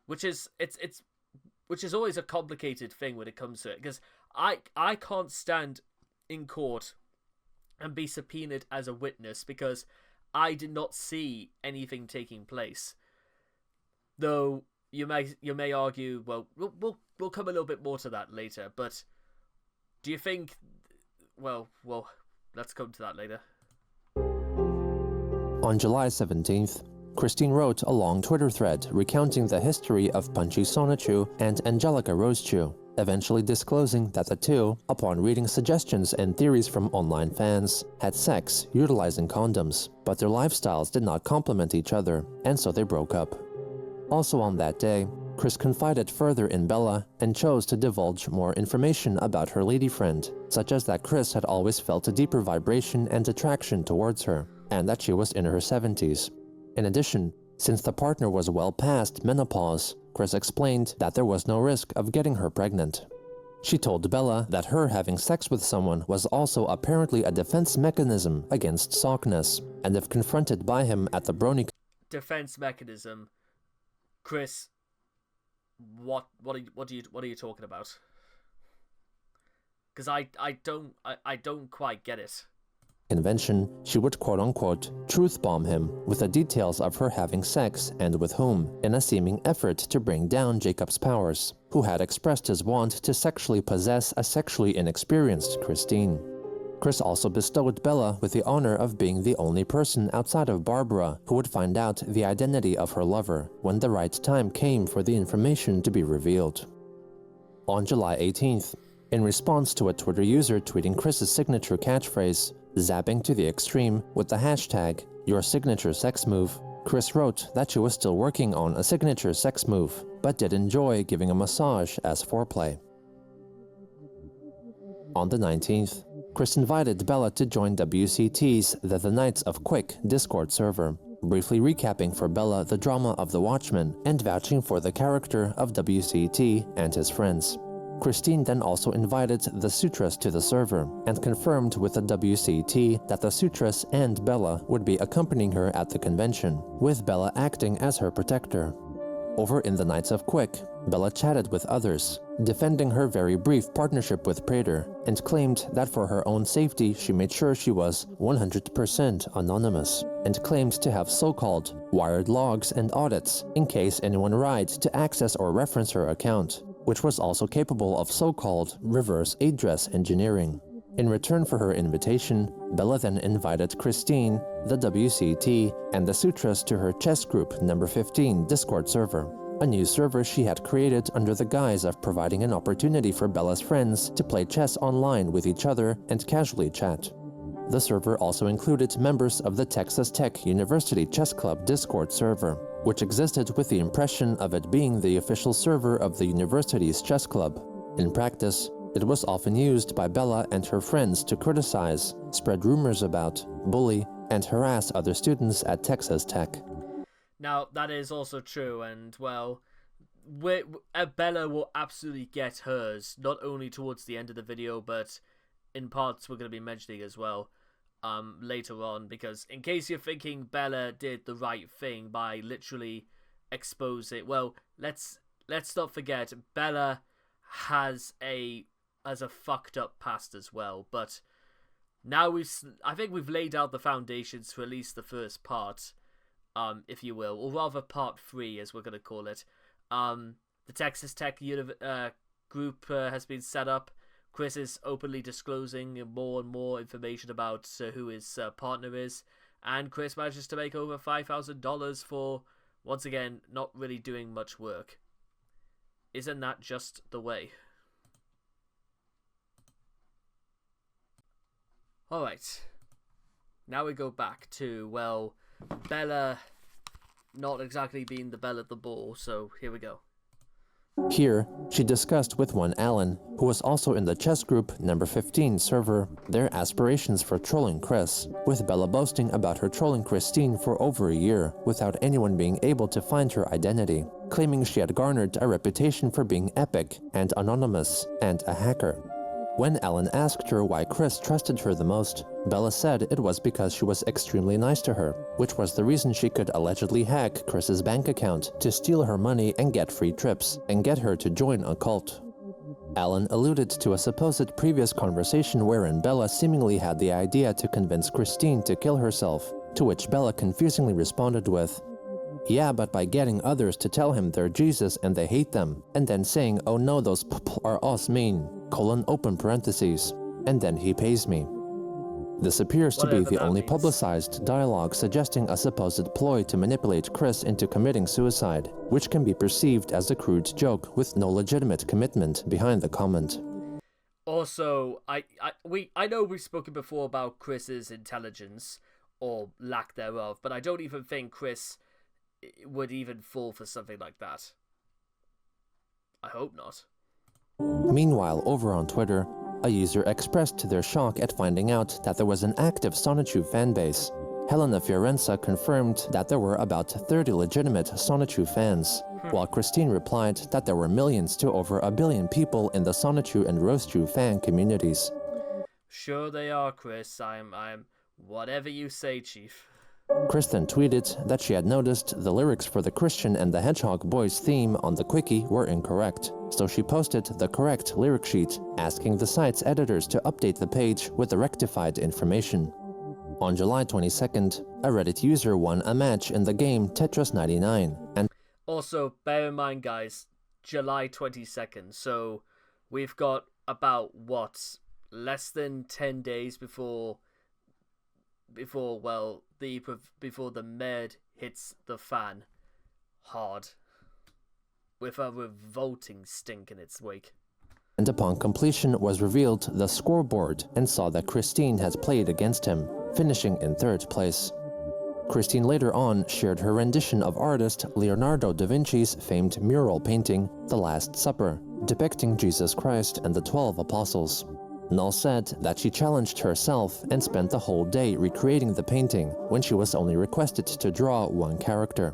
which is always a complicated thing when it comes to it, because I can't stand in court and be subpoenaed as a witness because I did not see anything taking place. Though you may argue, well, we'll come a little bit more to that later, but do you think, well, let's come to that later. On July 17th, Christine wrote a long Twitter thread recounting the history of Punchy Sonichu and Angelica Rosechu, eventually disclosing that the two, upon reading suggestions and theories from online fans, had sex utilizing condoms, but their lifestyles did not complement each other, and so they broke up. Also on that day, Chris confided further in Bella and chose to divulge more information about her lady friend, such as that Chris had always felt a deeper vibration and attraction towards her, and that she was in her 70s. In addition, since the partner was well past menopause, Chris explained that there was no risk of getting her pregnant. She told Bella that her having sex with someone was also apparently a defense mechanism against sockness, and if confronted by him at the brony defense mechanism, Chris, what are you talking about? Because I don't quite get it. Convention, she would quote-unquote truth bomb him with the details of her having sex and with whom, in a seeming effort to bring down Jacob's powers, who had expressed his want to sexually possess a sexually inexperienced Christine. Chris also bestowed Bella with the honor of being the only person outside of Barbara who would find out the identity of her lover when the right time came for the information to be revealed. On July 18th, in response to a Twitter user tweeting Chris's signature catchphrase, zapping to the extreme with the hashtag #YourSignatureSexMove, Chris wrote that she was still working on a signature sex move, but did enjoy giving a massage as foreplay. On the 19th, Chris invited Bella to join WCT's The Knights of Quick Discord server, briefly recapping for Bella the drama of the Watchmen and vouching for the character of WCT and his friends. Christine then also invited the Sutras to the server and confirmed with the WCT that the Sutras and Bella would be accompanying her at the convention, with Bella acting as her protector. Over in the Knights of Quick, Bella chatted with others, defending her very brief partnership with Praetor, and claimed that for her own safety she made sure she was 100% anonymous, and claimed to have so-called wired logs and audits in case anyone tried to access or reference her account, which was also capable of so-called reverse address engineering. In return for her invitation, Bella then invited Christine, the WCT, and the Sutras to her chess group number 15 Discord server, a new server she had created under the guise of providing an opportunity for Bella's friends to play chess online with each other and casually chat. The server also included members of the Texas Tech University Chess Club Discord server, which existed with the impression of it being the official server of the university's chess club. In practice, it was often used by Bella and her friends to criticize, spread rumors about, bully, and harass other students at Texas Tech. Now, that is also true, and, well, Bella will absolutely get hers, not only towards the end of the video, but in parts we're going to be mentioning as well later on, because in case you're thinking Bella did the right thing by literally exposing, well, let's not forget, Bella has a fucked up past as well, but now I think we've laid out the foundations for at least the first part, if you will, or rather part 3 as we're going to call it. The Texas Tech group has been set up. Chris is openly disclosing more and more information about who his partner is, and Chris manages to make over $5,000 for, once again, not really doing much work. Isn't that just the way? Alright, now we go back to, well, Bella not exactly being the belle at the ball, so here we go. Here, she discussed with one Alan, who was also in the chess group number 15 server, their aspirations for trolling Chris, with Bella boasting about her trolling Christine for over a year without anyone being able to find her identity, claiming she had garnered a reputation for being epic and anonymous and a hacker. When Alan asked her why Chris trusted her the most, Bella said it was because she was extremely nice to her, which was the reason she could allegedly hack Chris's bank account to steal her money and get free trips, and get her to join a cult. Alan alluded to a supposed previous conversation wherein Bella seemingly had the idea to convince Christine to kill herself, to which Bella confusingly responded with, "Yeah, but by getting others to tell him they're Jesus and they hate them, and then saying, oh no, those people are us mean, open parentheses, and then he pays me." This appears to be the only publicized dialogue suggesting a supposed ploy to manipulate Chris into committing suicide, which can be perceived as a crude joke with no legitimate commitment behind the comment. Also, I know we've spoken before about Chris's intelligence, or lack thereof, but I don't even think Chris would even fall for something like that. I hope not. Meanwhile, over on Twitter, a user expressed their shock at finding out that there was an active Sonichu fanbase. Helena Fiorenza confirmed that there were about 30 legitimate Sonichu fans, while Christine replied that there were millions to over 1 billion people in the Sonichu and Roastu fan communities. Sure they are, Chris. I'm whatever you say, Chief. Chris then tweeted that she had noticed the lyrics for the Christian and the Hedgehog Boys theme on the Quickie were incorrect, so she posted the correct lyric sheet, asking the site's editors to update the page with the rectified information. On July 22nd, a Reddit user won a match in the game Tetris 99, and Also, bear in mind, guys, July 22nd, so we've got about, what, less than 10 days before the med hits the fan hard, with a revolting stink in its wake. And upon completion was revealed the scoreboard and saw that Christine had played against him, finishing in 3rd place. Christine later on shared her rendition of artist Leonardo da Vinci's famed mural painting, The Last Supper, depicting Jesus Christ and the 12 apostles. Null said that she challenged herself and spent the whole day recreating the painting when she was only requested to draw one character.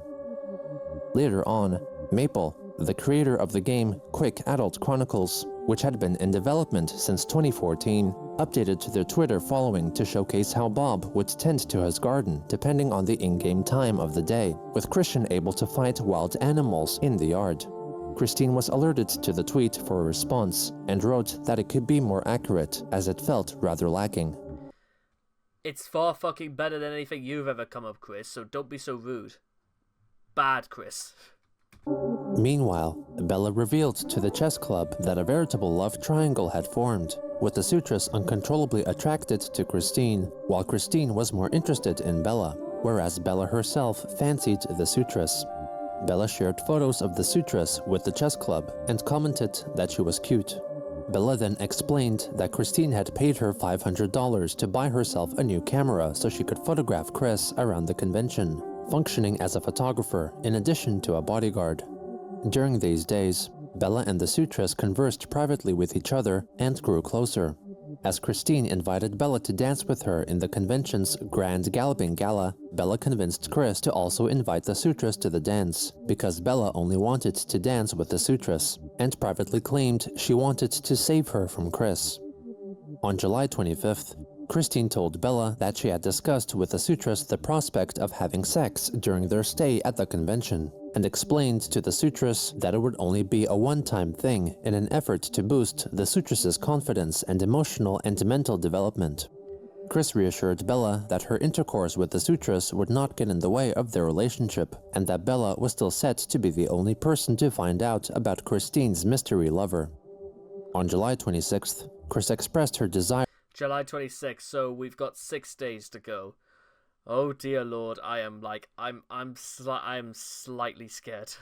Later on, Maple, the creator of the game Quick Adult Chronicles, which had been in development since 2014, updated their Twitter following to showcase how Bob would tend to his garden depending on the in-game time of the day, with Christian able to fight wild animals in the yard. Christine was alerted to the tweet for a response and wrote that it could be more accurate as it felt rather lacking. It's far fucking better than anything you've ever come up, Chris, so don't be so rude. Bad, Chris. Meanwhile, Bella revealed to the chess club that a veritable love triangle had formed, with the Sutras uncontrollably attracted to Christine, while Christine was more interested in Bella, whereas Bella herself fancied the Sutras. Bella shared photos of the Sutras with the chess club and commented that she was cute. Bella then explained that Christine had paid her $500 to buy herself a new camera so she could photograph Chris around the convention, functioning as a photographer in addition to a bodyguard. During these days, Bella and the Sutras conversed privately with each other and grew closer. As Christine invited Bella to dance with her in the convention's Grand Galloping Gala, Bella convinced Chris to also invite the Sutras to the dance, because Bella only wanted to dance with the Sutras, and privately claimed she wanted to save her from Chris. On July 25th, Christine told Bella that she had discussed with the Sutras the prospect of having sex during their stay at the convention, and explained to the Sutras that it would only be a one-time thing in an effort to boost the Sutras' confidence and emotional and mental development. Chris reassured Bella that her intercourse with the Sutras would not get in the way of their relationship, and that Bella was still set to be the only person to find out about Christine's mystery lover. On July 26th, Chris expressed her desire July 26th, so we've got 6 days to go. Oh dear Lord, I'm slightly scared.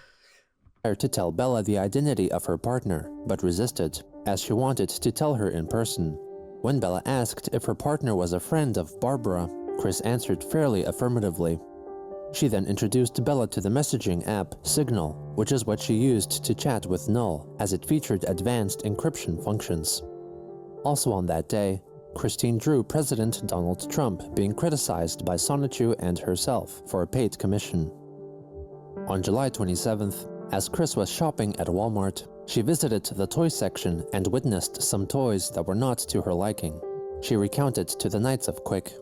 to tell Bella the identity of her partner, but resisted, as she wanted to tell her in person. When Bella asked if her partner was a friend of Barbara, Chris answered fairly affirmatively. She then introduced Bella to the messaging app Signal, which is what she used to chat with Null, as it featured advanced encryption functions. Also on that day, Christine drew President Donald Trump being criticized by Sonichu and herself for a paid commission. On July 27th, as Chris was shopping at Walmart, she visited the toy section and witnessed some toys that were not to her liking. She recounted to the Knights of Quick.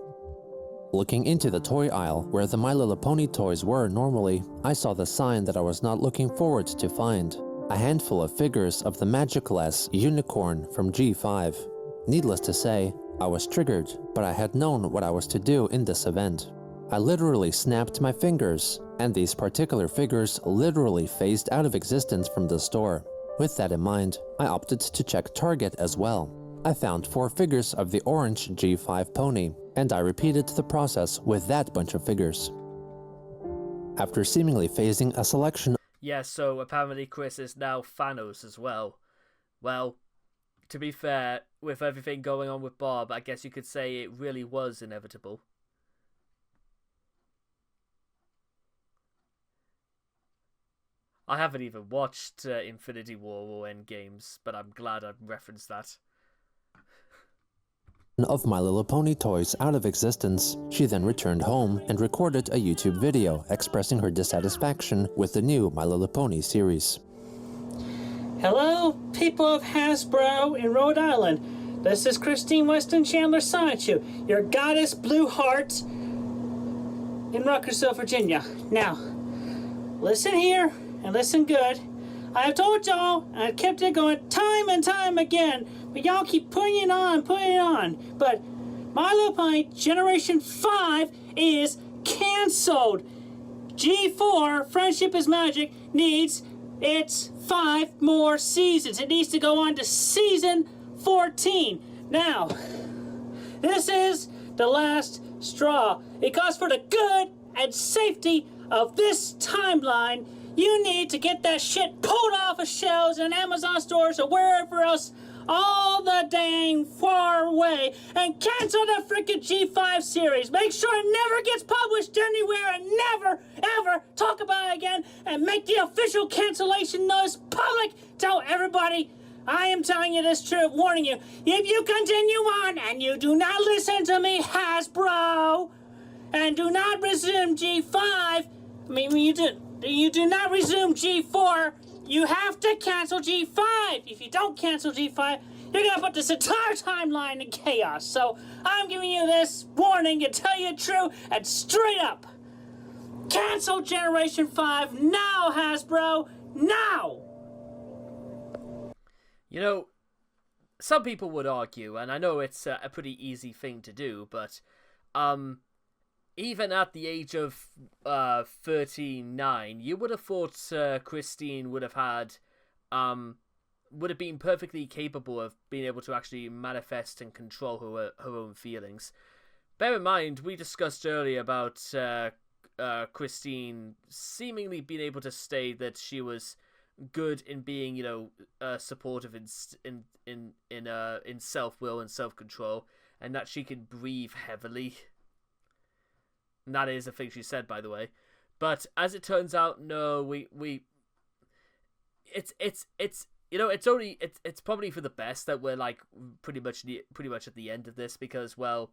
Looking into the toy aisle where the My Little Pony toys were normally, I saw the sign that I was not looking forward to find. A handful of figures of the Magicless unicorn from G5. Needless to say, I was triggered, but I had known what I was to do in this event. I literally snapped my fingers, and these particular figures literally phased out of existence from the store. With that in mind, I opted to check Target as well. I found 4 figures of the orange G5 pony, and I repeated the process with that bunch of figures. After seemingly phasing a selection. Yeah, so apparently Chris is now Thanos as well. Well, to be fair, with everything going on with Bob, I guess you could say it really was inevitable. I haven't even watched Infinity War or Endgames, but I'm glad I've referenced that. Of My Little Pony toys out of existence, she then returned home and recorded a YouTube video expressing her dissatisfaction with the new My Little Pony series. Hello, people of Hasbro in Rhode Island. This is Christine Weston Chandler Sonichu, your goddess blue heart in Ruckersville, Virginia. Now, listen here and listen good. I have told y'all, and I've kept it going time and time again, but y'all keep putting it on. But My Little Pony Generation 5 is canceled. G4, Friendship is Magic, needs its 5 more seasons. It needs to go on to season 14. Now, this is the last straw. Because for the good and safety of this timeline, you need to get that shit pulled off of shelves in Amazon stores or wherever else all the dang far away and cancel the frickin' G5 series. Make sure it never gets published anywhere and never, ever talk about it again and make the official cancellation notice public. Tell everybody I am telling you this truth, warning you. If you continue on and you do not listen to me, Hasbro, and do not resume G5, you do not resume G4, you have to cancel G5. If you don't cancel G5, you're gonna put this entire timeline in chaos. So I'm giving you this warning to tell you the truth and straight up. Cancel Generation 5 now, Hasbro, now! You know, some people would argue, and I know it's a pretty easy thing to do, but even at the age of 39, you would have thought Christine would have been perfectly capable of being able to actually manifest and control her own feelings. Bear in mind, we discussed earlier about Christine seemingly being able to state that she was good in being, supportive in self-will and self-control, and that she can breathe heavily. And that is a thing she said, by the way. But as it turns out, no, it's probably for the best that we're like pretty much at the end of this, because, well,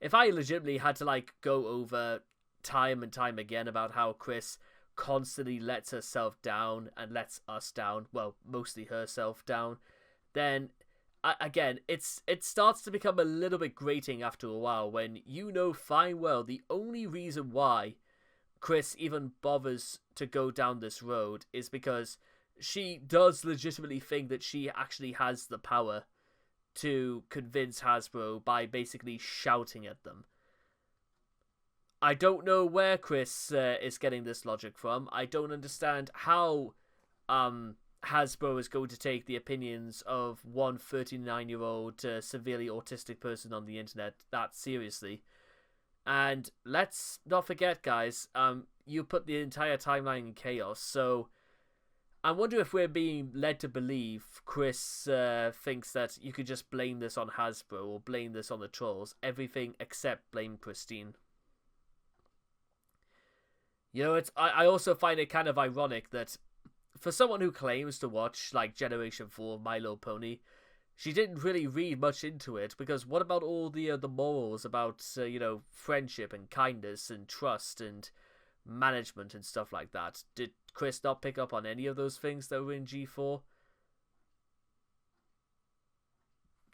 if I legitimately had to like go over time and time again about how Chris constantly lets herself down and lets us down, well, mostly herself down, then again, it starts to become a little bit grating after a while, when you know fine well the only reason why Chris even bothers to go down this road is because she does legitimately think that she actually has the power to convince Hasbro by basically shouting at them. I don't know where Chris is getting this logic from. I don't understand how Hasbro is going to take the opinions of one 39-year-old severely autistic person on the internet that seriously. And let's not forget, guys, you put the entire timeline in chaos, so I wonder if we're being led to believe Chris thinks that you could just blame this on Hasbro or blame this on the trolls, everything except blame Christine. You know, I also find it kind of ironic that for someone who claims to watch like Generation 4 of My Little Pony, she didn't really read much into it, because what about all the morals about friendship and kindness and trust and management and stuff like that? Did Chris not pick up on any of those things that were in G4?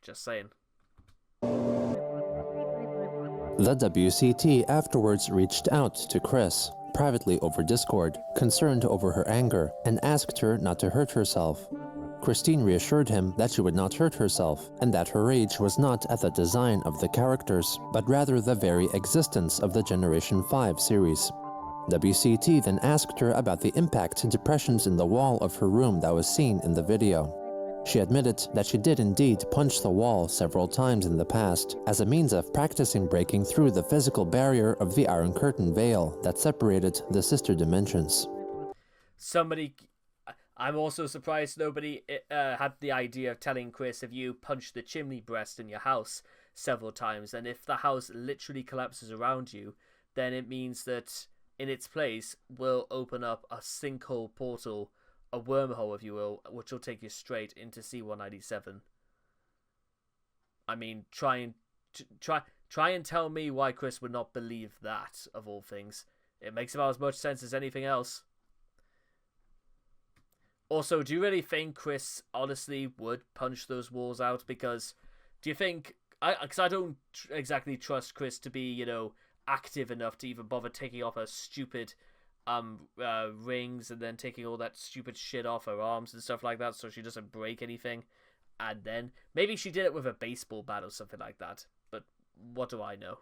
Just saying. The WCT afterwards reached out to Chris, privately over Discord, concerned over her anger, and asked her not to hurt herself. Christine reassured him that she would not hurt herself, and that her rage was not at the design of the characters, but rather the very existence of the Generation 5 series. WCT then asked her about the impact and depressions in the wall of her room that was seen in the video. She admitted that she did indeed punch the wall several times in the past, as a means of practicing breaking through the physical barrier of the Iron Curtain veil that separated the sister dimensions. I'm also surprised nobody had the idea of telling Chris, if you punch the chimney breast in your house several times, and if the house literally collapses around you, then it means that in its place will open up a sinkhole portal, a wormhole, if you will, which will take you straight into C-197. I mean, try and tell me why Chris would not believe that, of all things. It makes about as much sense as anything else. Also, do you really think Chris honestly would punch those walls out? Because do you think... Because I don't exactly trust Chris to be, active enough to even bother taking off her stupid rings and then taking all that stupid shit off her arms and stuff like that so she doesn't break anything. And then maybe she did it with a baseball bat or something like that. But what do I know?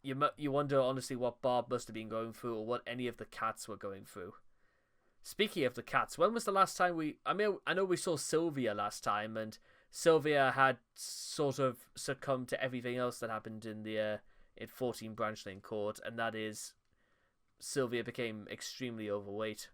You wonder honestly what Barb must have been going through, or what any of the cats were going through. Speaking of the cats, when was the last time I know we saw Sylvia last time, and Sylvia had sort of succumbed to everything else that happened in 14 Branch Lane Court, and that is Sylvia became extremely overweight.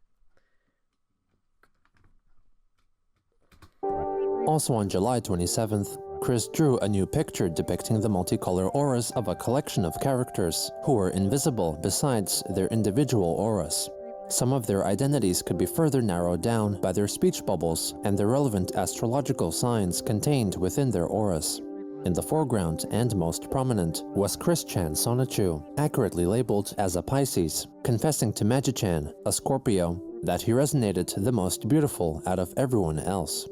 Also on July 27th, Chris drew a new picture depicting the multicolor auras of a collection of characters who were invisible besides their individual auras. Some of their identities could be further narrowed down by their speech bubbles and the relevant astrological signs contained within their auras. In the foreground and most prominent was Chris-chan Sonachu, accurately labeled as a Pisces, confessing to Magi-chan, a Scorpio, that he resonated the most beautiful out of everyone else.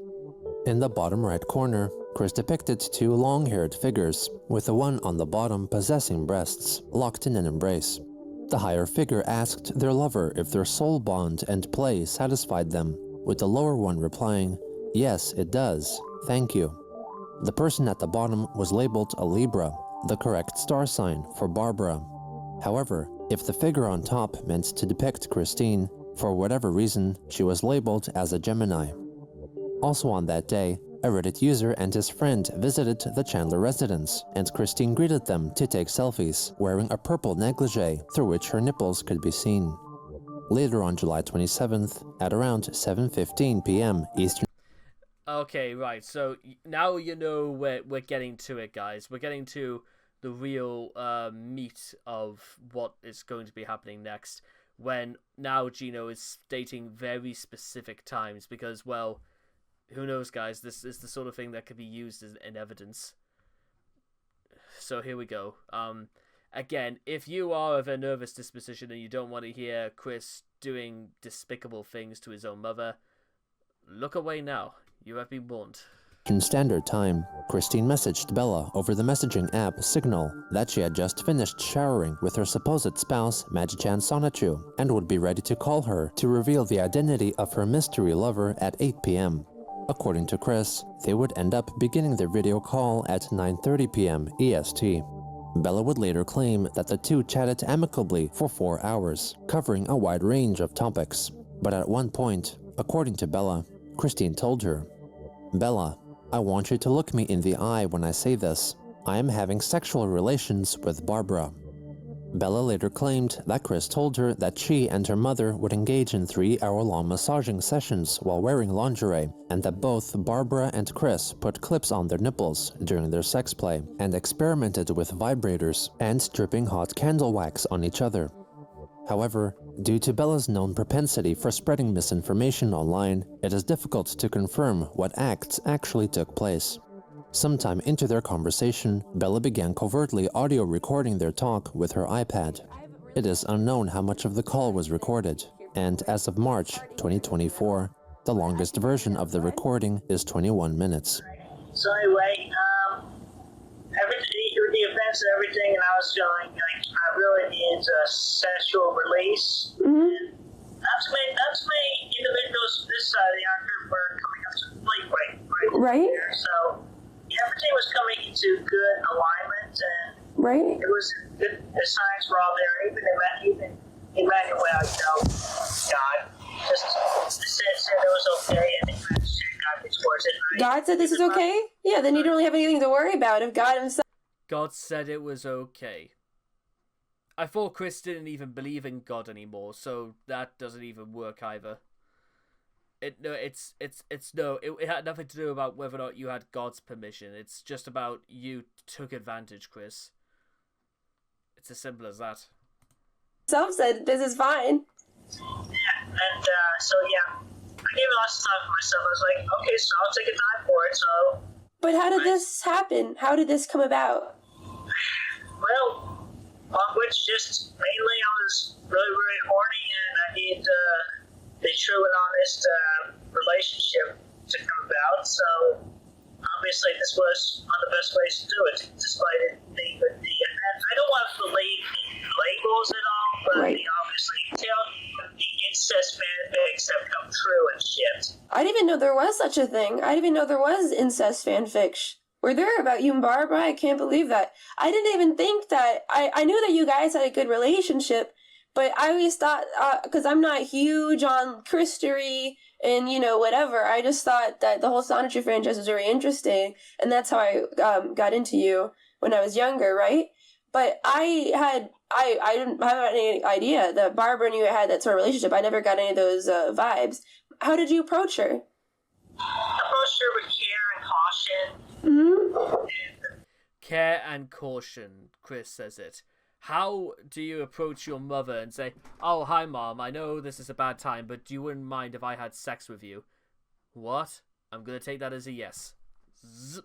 In the bottom right corner, Chris depicted two long-haired figures, with the one on the bottom possessing breasts, locked in an embrace. The higher figure asked their lover if their soul bond and play satisfied them, with the lower one replying, "Yes, it does. Thank you." The person at the bottom was labeled a Libra, the correct star sign for Barbara. However, if the figure on top meant to depict Christine, for whatever reason, she was labeled as a Gemini. Also on that day, a Reddit user and his friend visited the Chandler residence, and Christine greeted them to take selfies, wearing a purple negligee through which her nipples could be seen. Later on July 27th, at around 7:15 p.m. Eastern. Okay, right, so now you know we're getting to it, guys. We're getting to the real meat of what is going to be happening next, when now Gino is stating very specific times, because, well, who knows, guys? This is the sort of thing that could be used as in evidence. So here we go. Again, if you are of a nervous disposition and you don't want to hear Chris doing despicable things to his own mother, look away now. You have been warned. Standard Time, Christine messaged Bella over the messaging app Signal that she had just finished showering with her supposed spouse, Magi-chan Sonachu, and would be ready to call her to reveal the identity of her mystery lover at 8 p.m. According to Chris, they would end up beginning their video call at 9:30 p.m. EST. Bella would later claim that the two chatted amicably for 4 hours, covering a wide range of topics. But at one point, according to Bella, Christine told her, "Bella, I want you to look me in the eye when I say this. I am having sexual relations with Barbara." Bella later claimed that Chris told her that she and her mother would engage in 3-hour-long massaging sessions while wearing lingerie, and that both Barbara and Chris put clips on their nipples during their sex play, and experimented with vibrators and dripping hot candle wax on each other. However, due to Bella's known propensity for spreading misinformation online, it is difficult to confirm what acts actually took place. Sometime into their conversation, Bella began covertly audio recording their talk with her iPad. It is unknown how much of the call was recorded, and as of March 2024, the longest version of the recording is 21 minutes. So anyway, everything, with the events and everything, and I was feeling like I really need a sensual release. Mm-hmm. That's many individuals this side of the arc were coming up to the plate right there. So everything was coming into good alignment, and it was good. The signs were all there. Even Emmanuel, God just said it was okay, and he got me towards it. Right? God said this is okay? Yeah, then you don't really have anything to worry about if God himself. God said it was okay. I thought Chris didn't even believe in God anymore, so that doesn't even work either. It had nothing to do about whether or not you had God's permission. It's just about you took advantage, Chris. It's as simple as that. Self said this is fine. Yeah, and I gave lots of time for myself. I was like, okay, so I'll take a time for it. So. But how did this happen? How did this come about? Well, which just mainly I was really, really horny, and I need the true and honest relationship to come about. So I'm obviously this was one of the best ways to do it, despite it being with the. I don't want to believe in labels at all, but Right. the obviously the incest fanfics have come true and shit. I didn't even know there was such a thing. I didn't even know there was incest fanfics. Were there about you and Barbara? I can't believe that. I didn't even think that. I knew that you guys had a good relationship, but I always thought, because I'm not huge on Christory and, whatever, I just thought that the whole Sonetry franchise was very interesting, and that's how I got into you when I was younger, right? But I didn't have any idea that Barbara and you had that sort of relationship. I never got any of those vibes. How did you approach her? Approach her with care and caution. Mm-hmm. Care and caution, Chris says it. How do you approach your mother and say, "Oh, hi, Mom, I know this is a bad time, but you wouldn't mind if I had sex with you?" What? I'm going to take that as a yes. Zzz.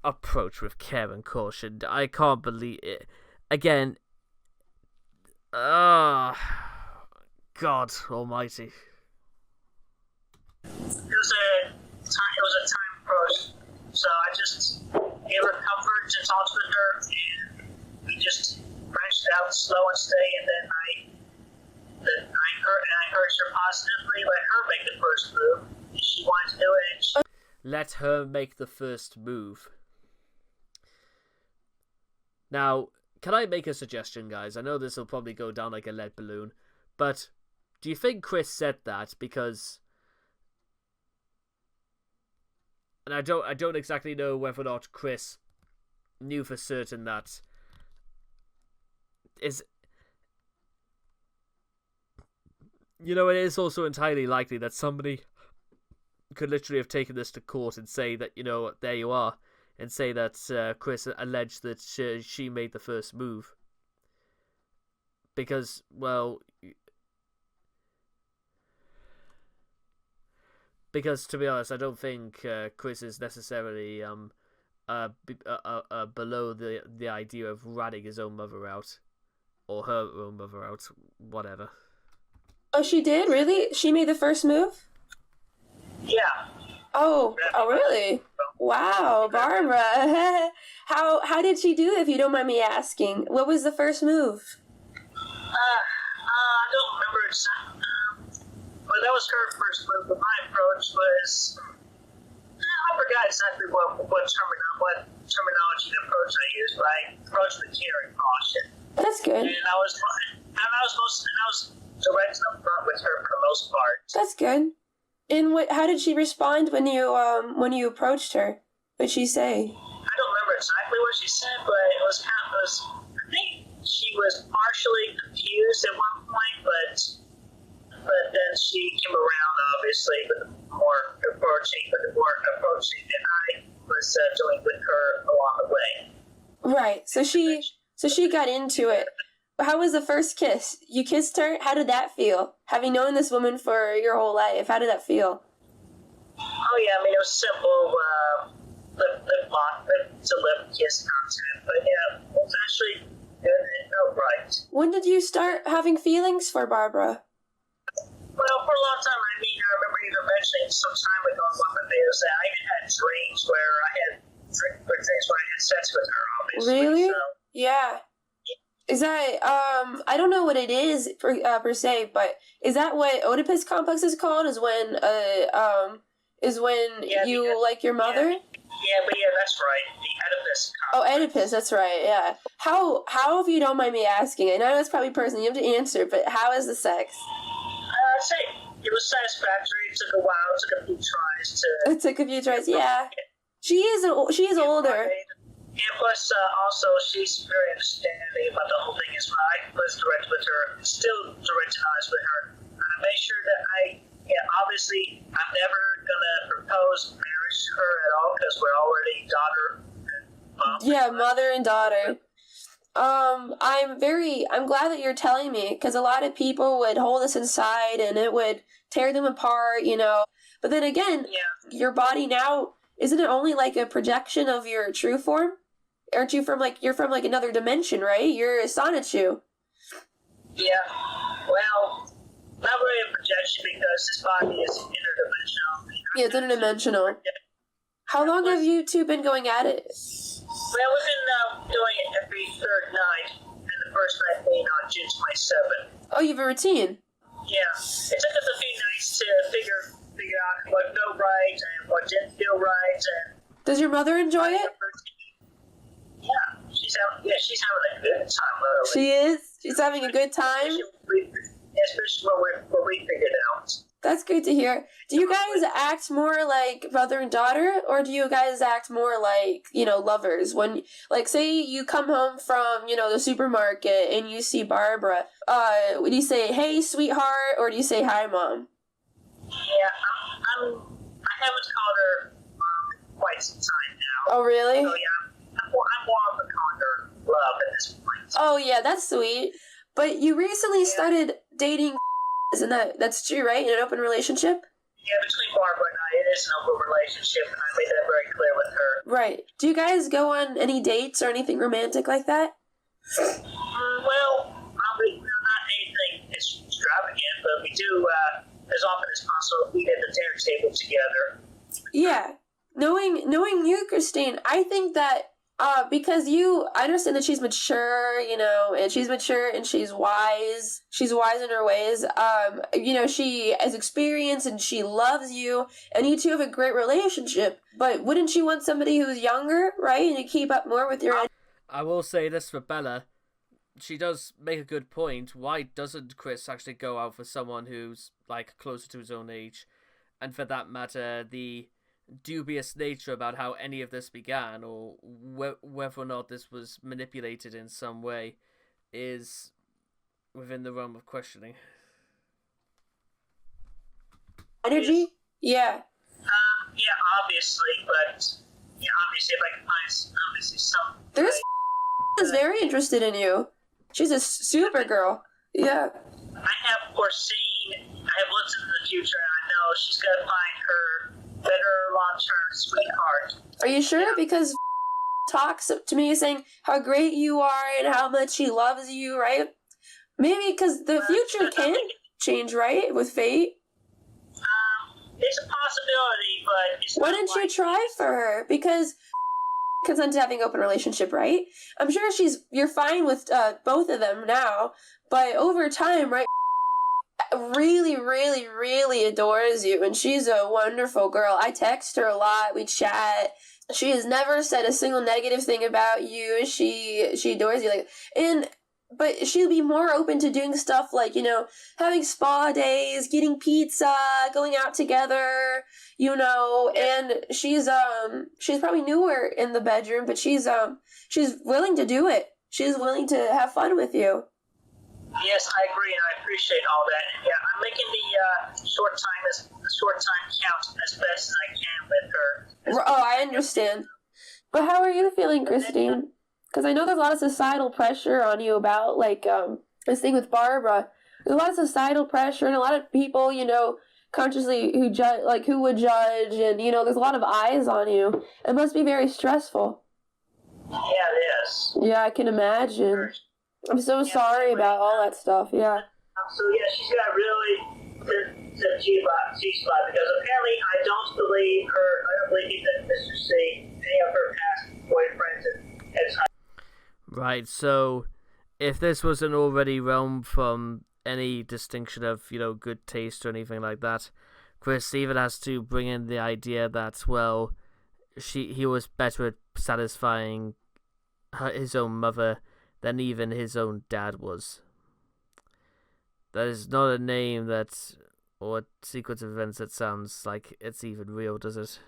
Approach with care and caution. I can't believe it. Again. God almighty. It was a time approach, so I just gave her comfort and talked with her, and we just branched out slow and steady, and then I encouraged her positively, let her make the first move. If she wanted to do it. Let her make the first move. Now, can I make a suggestion, guys? I know this will probably go down like a lead balloon, but do you think Chris said that because... And I don't exactly know whether or not Chris knew for certain that is... it is also entirely likely that somebody could literally have taken this to court and say that, there you are, and say that Chris alleged that she made the first move. Because, well... Because, to be honest, I don't think Chris is necessarily below the idea of ratting his own mother out. Or her own mother out. Whatever. Oh, she did? Really? She made the first move? Yeah. Oh, really? Wow, Barbara. How did she do it, if you don't mind me asking? What was the first move? I don't remember exactly. Well, that was her first move, but my approach was... I forgot exactly what terminology and approach I used, but I approached with care and caution. That's good. And I was direct and upfront with her for the most part. That's good. And how did she respond when you approached her? What did she say? I don't remember exactly what she said, but I think she was partially confused at one point, but then she came around, obviously, with more approaching than I was doing with her along the way. Right. So she got into it. How was the first kiss? You kissed her? How did that feel? Having known this woman for your whole life, how did that feel? Oh yeah, it was simple, lip kiss content, but yeah, it was actually good and felt right. When did you start having feelings for Barbara? Well, for a long time, I remember even mentioning some time ago in one of the videos that I even had dreams where I had sex with her, obviously. Really? So. Yeah. Is that, I don't know what it is per se, but is that what Oedipus complex is called? Is when you like your mother? Yeah, that's right. The Oedipus complex. Oh, Oedipus, that's right, yeah. How, if you don't mind me asking, I know it's probably personal, you have to answer, but how is the sex? I'd say it was satisfactory. It took a while. It took a few tries to... It took a few tries, yeah. She is older. And plus, also, she's very understanding about the whole thing as well. I was direct with her, still direct and honest with her. I made sure that obviously, I'm never going to propose marriage to her at all because we're already daughter and mom. Yeah, mother and daughter. I'm glad that you're telling me, because a lot of people would hold this inside and it would tear them apart, But then again, your body now, isn't it only like a projection of your true form? Aren't you you're from another dimension, right? You're a Sonichu. Yeah, well, not really a projection because this body is interdimensional. Yeah, it's interdimensional. How long have you two been going at it? Well, we've been doing it every third night, and the first night being on June 27th. Oh, you have a routine. Yeah, it took us a few nights to figure out what felt right and what didn't feel right, and Does your mother enjoy it? yeah, she's having a good time. Literally. She is? She's having a good time? Especially when we figured it out. That's great to hear. Do you guys act more like brother and daughter, or do you guys act more like, lovers? When, like, say you come home from, the supermarket and you see Barbara, would you say, hey, sweetheart, or do you say, hi, Mom? Yeah, I haven't called her in quite some time now. Oh, really? So, yeah, I'm more of a calling her love at this point. Oh, yeah, that's sweet. But you recently started dating, isn't that's true, right? In an open relationship? Yeah, between Barbara and I, it is an open relationship, and I made that very clear with her. Right. Do you guys go on any dates or anything romantic like that? Well, probably not anything extravagant, but we do, as often as possible, eat at the dinner table together. Yeah. Knowing you, Christine, I think that because I understand that she's mature, and she's mature and she's wise. She's wise in her ways. She has experience and she loves you, and you two have a great relationship. But wouldn't you want somebody who's younger, right? And you keep up more with your... I will say this for Bella. She does make a good point. Why doesn't Chris actually go out for someone who's, like, closer to his own age? And for that matter, the dubious nature about how any of this began, or whether or not this was manipulated in some way, is within the realm of questioning. Energy? Yeah. Yeah, obviously, but obviously if I can find some... This is very interested in you. She's a super girl. Yeah. I have foreseen, I have looked into the future, and I know she's going to find her better long-term sweetheart. Are you sure? Because talks to me saying how great you are and how much he loves you, right? Maybe because the future can change, right? With fate. It's a possibility, but it's Why didn't you try for her? Because consent to having an open relationship, right? I'm sure you're fine with both of them now, but over time, right? Really, really, really adores you, and she's a wonderful girl. I text her a lot, we chat. She has never said a single negative thing about you. She adores you, but she'll be more open to doing stuff like, having spa days, getting pizza, going out together, and she's probably newer in the bedroom, but she's willing to do it. She's willing to have fun with you. Yes, I agree, and I appreciate all that. Yeah, I'm making the short time count as best as I can with her. Oh, I understand. But how are you feeling, Christine? Because I know there's a lot of societal pressure on you about, this thing with Barbara. There's a lot of societal pressure and a lot of people, consciously who judge, who would judge, and, there's a lot of eyes on you. It must be very stressful. Yeah, it is. Yeah, I can imagine. I'm so sorry about all that stuff, yeah. So, yeah, she's got really the G-spot, because apparently I don't believe that Mr. C, any of her past boyfriends has... Right, so if this was an already realm from any distinction of, good taste or anything like that, Chris even has to bring in the idea that, well, he was better at satisfying his own mother than even his own dad was. That is not a name or a sequence of events that sounds like it's even real, does it?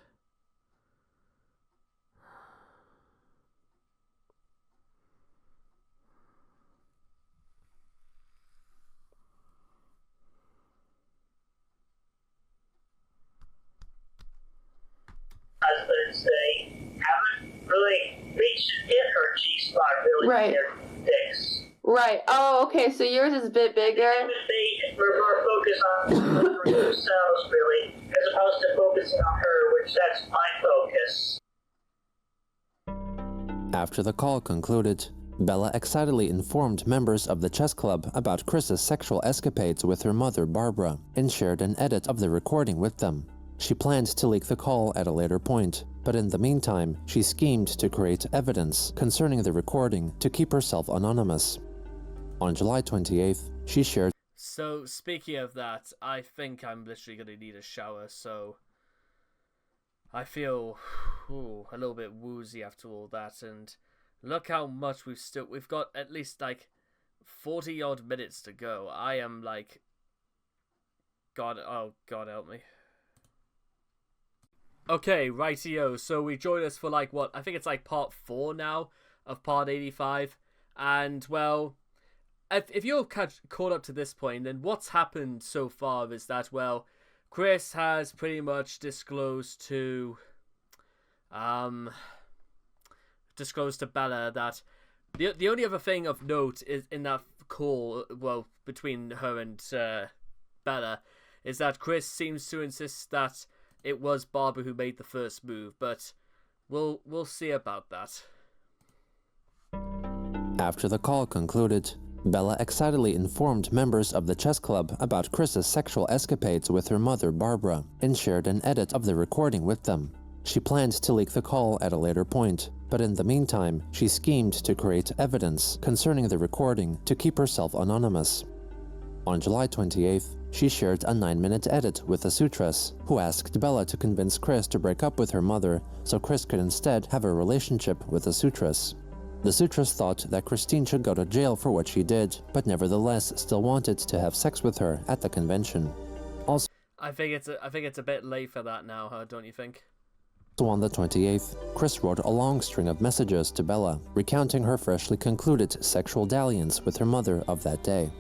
Husbands, they haven't really reached hit her G-spot really Right. in their dicks. Right. Oh, okay, so yours is a bit bigger. They were more focused on themselves, really, as opposed to focusing on her, which that's my focus. After the call concluded, Bella excitedly informed members of the chess club about Chris's sexual escapades with her mother, Barbara, and shared an edit of the recording with them. She planned to leak the call at a later point, but in the meantime, she schemed to create evidence concerning the recording to keep herself anonymous. On July 28th, she shared. So, speaking of that, I think I'm literally going to need a shower, so I feel a little bit woozy after all that, and look how much we've got at least like 40 odd minutes to go. I am like, God help me. Okay, rightio, so we joined us for like what, I think it's like part 4 now of part 85, and well, if you're caught up to this point, then what's happened so far is that, well, Chris has pretty much disclosed to Bella that the only other thing of note is in that call, well, between her and Bella, is that Chris seems to insist that it was Barbara who made the first move, but we'll see about that. After the call concluded, Bella excitedly informed members of the chess club about Chris's sexual escapades with her mother, Barbara, and shared an edit of the recording with them. She planned to leak the call at a later point, but in the meantime, she schemed to create evidence concerning the recording to keep herself anonymous. On July 28th, she shared a 9-minute edit with a suitress, who asked Bella to convince Chris to break up with her mother so Chris could instead have a relationship with the suitress. The suitress thought that Christine should go to jail for what she did, but nevertheless still wanted to have sex with her at the convention. Also, I think it's a bit late for that now, huh? Don't you think? on the 28th, Chris wrote a long string of messages to Bella, recounting her freshly concluded sexual dalliance with her mother of that day.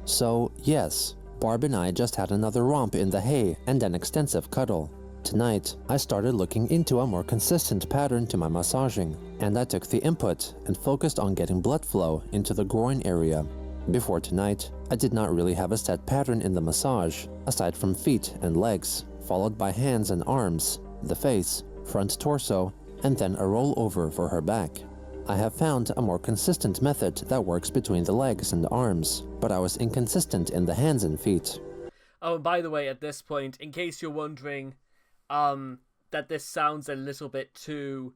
So, yes, Barb and I just had another romp in the hay and an extensive cuddle. Tonight, I started looking into a more consistent pattern to my massaging, and I took the input and focused on getting blood flow into the groin area. Before tonight, I did not really have a set pattern in the massage, aside from feet and legs, followed by hands and arms, the face, front torso, and then a rollover for her back. I have found a more consistent method that works between the legs and arms, but I was inconsistent in the hands and feet. Oh, and by the way, at this point, in case you're wondering, that this sounds a little bit too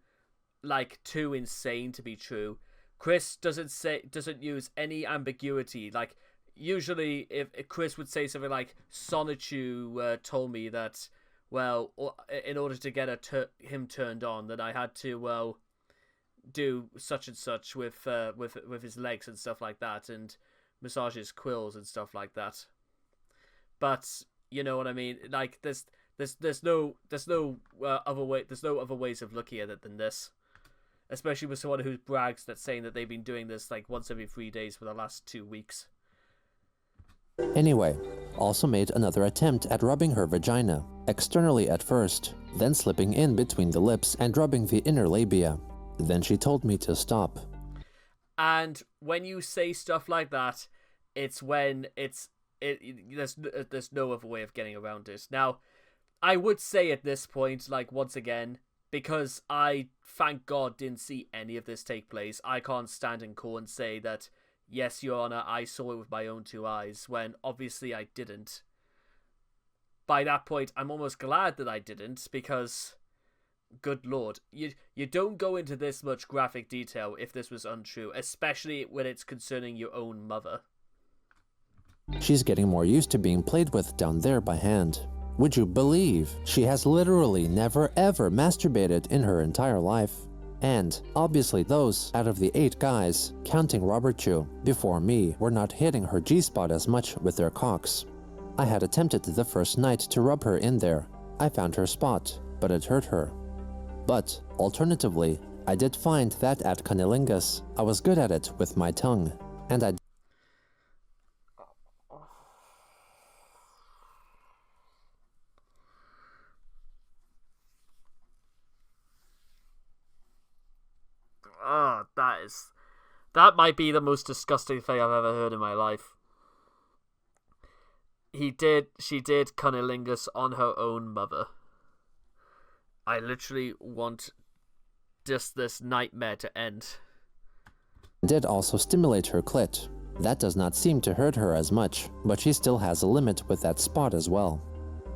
insane to be true, Chris doesn't use any ambiguity. Like, usually if Chris would say something like, Sonichu told me that, well, in order to get him turned on, that I had to, well, do such and such with his legs and stuff like that, and massage his quills and stuff like that. But you know what I mean? Like, there's no other ways of looking at it than this, especially with someone who brags that saying that they've been doing this like once every 3 days for the last 2 weeks. Anyway, also made another attempt at rubbing her vagina, externally at first, then slipping in between the lips and rubbing the inner labia. Then she told me to stop. And when you say stuff like that, it's when there's no other way of getting around it. Now, I would say at this point, like, once again, because I, thank God, didn't see any of this take place, I can't stand in court and say that, yes, Your Honor, I saw it with my own 2 eyes, when obviously I didn't. By that point, I'm almost glad that I didn't, because, good Lord, you don't go into this much graphic detail if this was untrue, especially when it's concerning your own mother. She's getting more used to being played with down there by hand. Would you believe she has literally never ever masturbated in her entire life? And obviously those out of the 8 guys, counting Robert Chu, before me were not hitting her G-spot as much with their cocks. I had attempted the first night to rub her in there. I found her spot, but it hurt her. But, alternatively, I did find that at cunnilingus, I was good at it with my tongue, and I that might be the most disgusting thing I've ever heard in my life. She did cunnilingus on her own mother. I literally want just this nightmare to end. did also stimulate her clit. That does not seem to hurt her as much, but she still has a limit with that spot as well.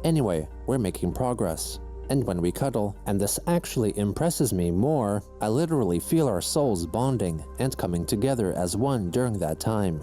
Anyway, we're making progress. And when we cuddle, and this actually impresses me more, I literally feel our souls bonding and coming together as one during that time.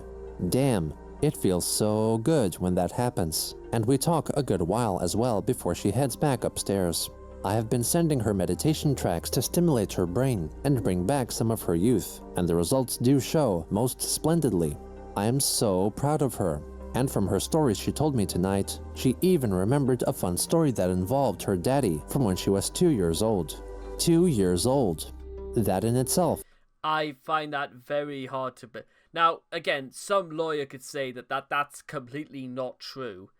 Damn, it feels so good when that happens. And we talk a good while as well before she heads back upstairs. I have been sending her meditation tracks to stimulate her brain and bring back some of her youth, and the results do show most splendidly. I am so proud of her. And from her stories she told me tonight, she even remembered a fun story that involved her daddy from when she was 2 years old. 2 years old. That in itself. I find that very hard to believe. Now, again, some lawyer could say that's completely not true,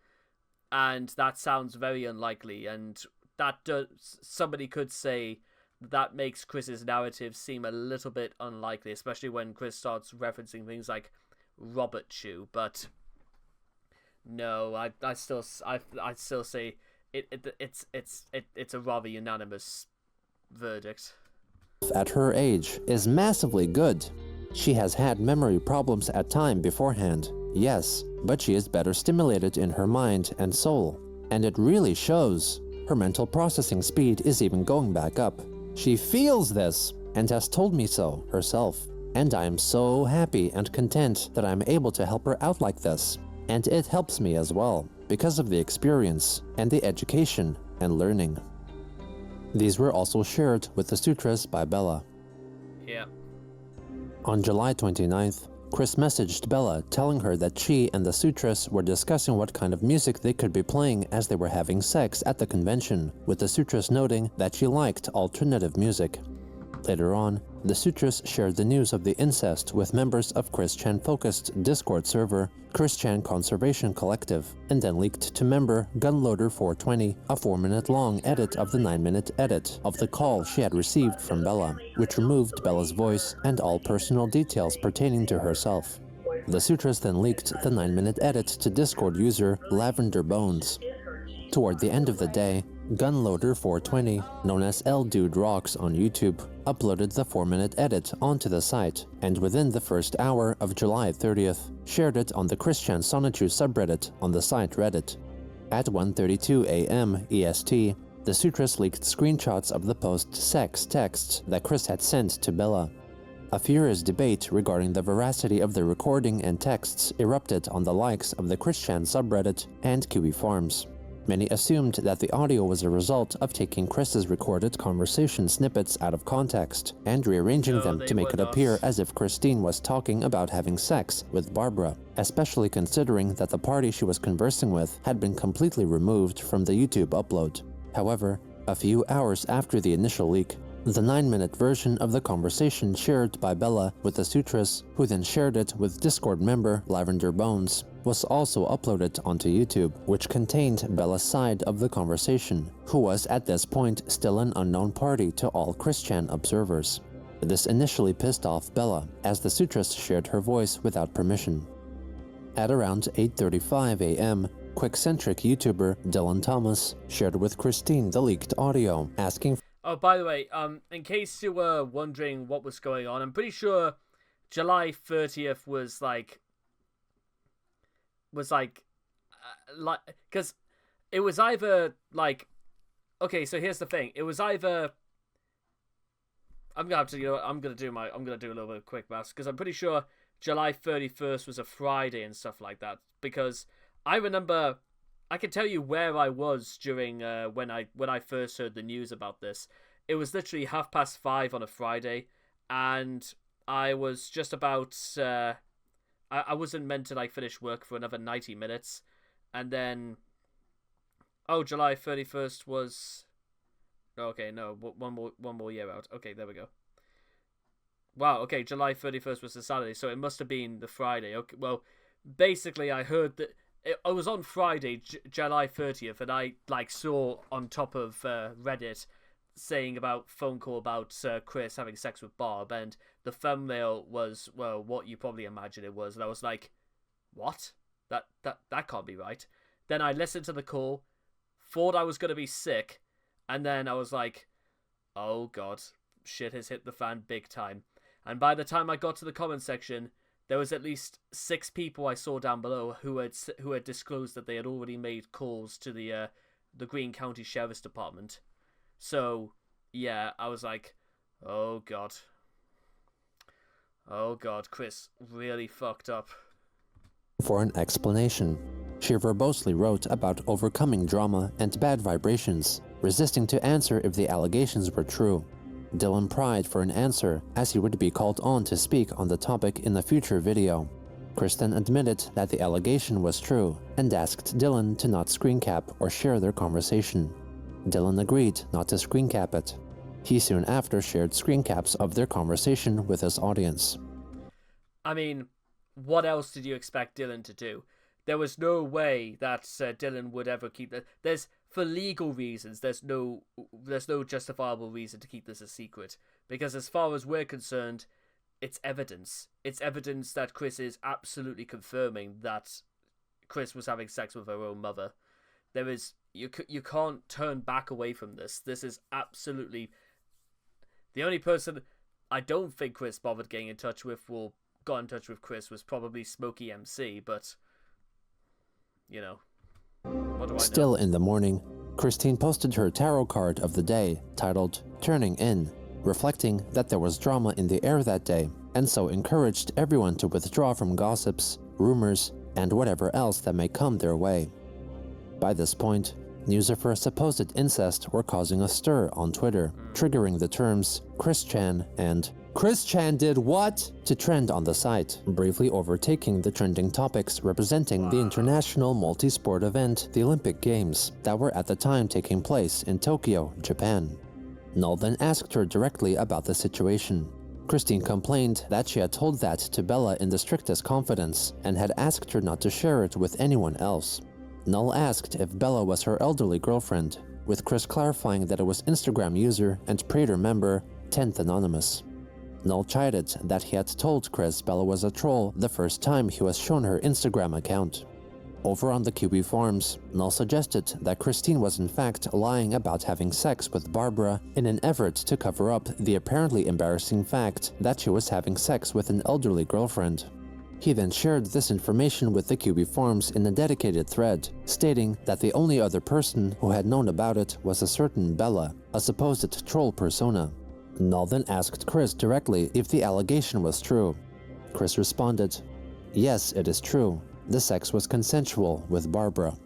and that sounds very unlikely, and somebody could say that makes Chris's narrative seem a little bit unlikely, especially when Chris starts referencing things like Robert Chew, but no, I still say it's a rather unanimous verdict. At her age is massively good. She has had memory problems at time beforehand, yes, but she is better stimulated in her mind and soul, and it really shows. Her mental processing speed is even going back up. She feels this and has told me so herself, and I am so happy and content that I am able to help her out like this. And it helps me as well, because of the experience and the education and learning. These were also shared with the sutras by Bella. Yeah. On July 29th, Chris messaged Bella telling her that she and the sutras were discussing what kind of music they could be playing as they were having sex at the convention, with the sutras noting that she liked alternative music. Later on, the sutras shared the news of the incest with members of Christian-focused Discord server Christian Conservation Collective, and then leaked to member Gunloader420 a 4-minute-long edit of the 9-minute edit of the call she had received from Bella, which removed Bella's voice and all personal details pertaining to herself. The sutras then leaked the 9-minute edit to Discord user Lavender Bones. Toward the end of the day, Gunloader420, known as L Dude Rocks on YouTube, uploaded the 4-minute edit onto the site, and within the first hour of July 30th, shared it on the Christian Sonichu subreddit on the site Reddit. At 1:32 a.m. EST, the sutras leaked screenshots of the post-sex texts that Chris had sent to Bella. A furious debate regarding the veracity of the recording and texts erupted on the likes of the Christian subreddit and Kiwi Farms. Many assumed that the audio was a result of taking Chris's recorded conversation snippets out of context and rearranging them to make it appear as if Christine was talking about having sex with Barbara, especially considering that the party she was conversing with had been completely removed from the YouTube upload. However, a few hours after the initial leak, the 9-minute version of the conversation shared by Bella with the sutras, who then shared it with Discord member Lavender Bones, was also uploaded onto YouTube, which contained Bella's side of the conversation, who was at this point still an unknown party to all Christian observers. This initially pissed off Bella, as the sutras shared her voice without permission. At around 8:35 a.m., Quick-centric YouTuber Dylan Thomas shared with Christine the leaked audio, asking Oh, by the way, in case you were wondering what was going on, I'm pretty sure July 30th was like, because it was either like, okay, so here's the thing, it was either, I'm gonna do a little bit of quick maths, because I'm pretty sure July 31st was a Friday and stuff like that, because I remember, I can tell you where I was during when I first heard the news about this. It was literally 5:30 on a Friday, and I was just about I wasn't meant to like finish work for another 90 minutes, and then July 31st was one more year out. Okay, there we go. Wow, okay, July 31st was the Saturday, so it must have been the Friday. Okay, well, basically I heard that I was on Friday, July 30th, and I like saw on top of Reddit saying about phone call about Chris having sex with Barb, and the thumbnail was, well, what you probably imagine it was, and I was like, what? That can't be right. Then I listened to the call, thought I was going to be sick, and then I was like, oh god, shit has hit the fan big time. And by the time I got to the comment section, there was at least 6 people I saw down below who had disclosed that they had already made calls to the the Greene County Sheriff's Department. So, yeah, I was like, oh god. Oh god, Chris really fucked up. For an explanation. She verbosely wrote about overcoming drama and bad vibrations, resisting to answer if the allegations were true. Dylan pried for an answer, as he would be called on to speak on the topic in a future video. Chris then admitted that the allegation was true, and asked Dylan to not screen cap or share their conversation. Dylan agreed not to screen cap it. He soon after shared screen caps of their conversation with his audience. I mean, what else did you expect Dylan to do? There was no way that Dylan would ever keep that. For legal reasons, there's no justifiable reason to keep this a secret. Because as far as we're concerned, it's evidence. It's evidence that Chris is absolutely confirming that Chris was having sex with her own mother. There is you can't turn back away from this. This is absolutely the only person I don't think Chris bothered getting in touch with. Got in touch with Chris was probably Smokey MC, but you know, what do I know? Still in the morning, Christine posted her tarot card of the day, titled Turning In, reflecting that there was drama in the air that day, and so encouraged everyone to withdraw from gossips, rumors, and whatever else that may come their way. By this point, news of her supposed incest were causing a stir on Twitter, triggering the terms Chris Chan and Chris Chan did what? To trend on the site, briefly overtaking the trending topics representing the international multi-sport event, the Olympic Games, that were at the time taking place in Tokyo, Japan. Null then asked her directly about the situation. Christine complained that she had told that to Bella in the strictest confidence and had asked her not to share it with anyone else. Null asked if Bella was her elderly girlfriend, with Chris clarifying that it was Instagram user and Prater member 10th Anonymous. Null chided that he had told Chris Bella was a troll the first time he was shown her Instagram account. Over on the QB forums, Null suggested that Christine was in fact lying about having sex with Barbara in an effort to cover up the apparently embarrassing fact that she was having sex with an elderly girlfriend. He then shared this information with the QB forums in a dedicated thread, stating that the only other person who had known about it was a certain Bella, a supposed troll persona. Null then asked Chris directly if the allegation was true. Chris responded, "Yes, it is true. The sex was consensual with Barbara."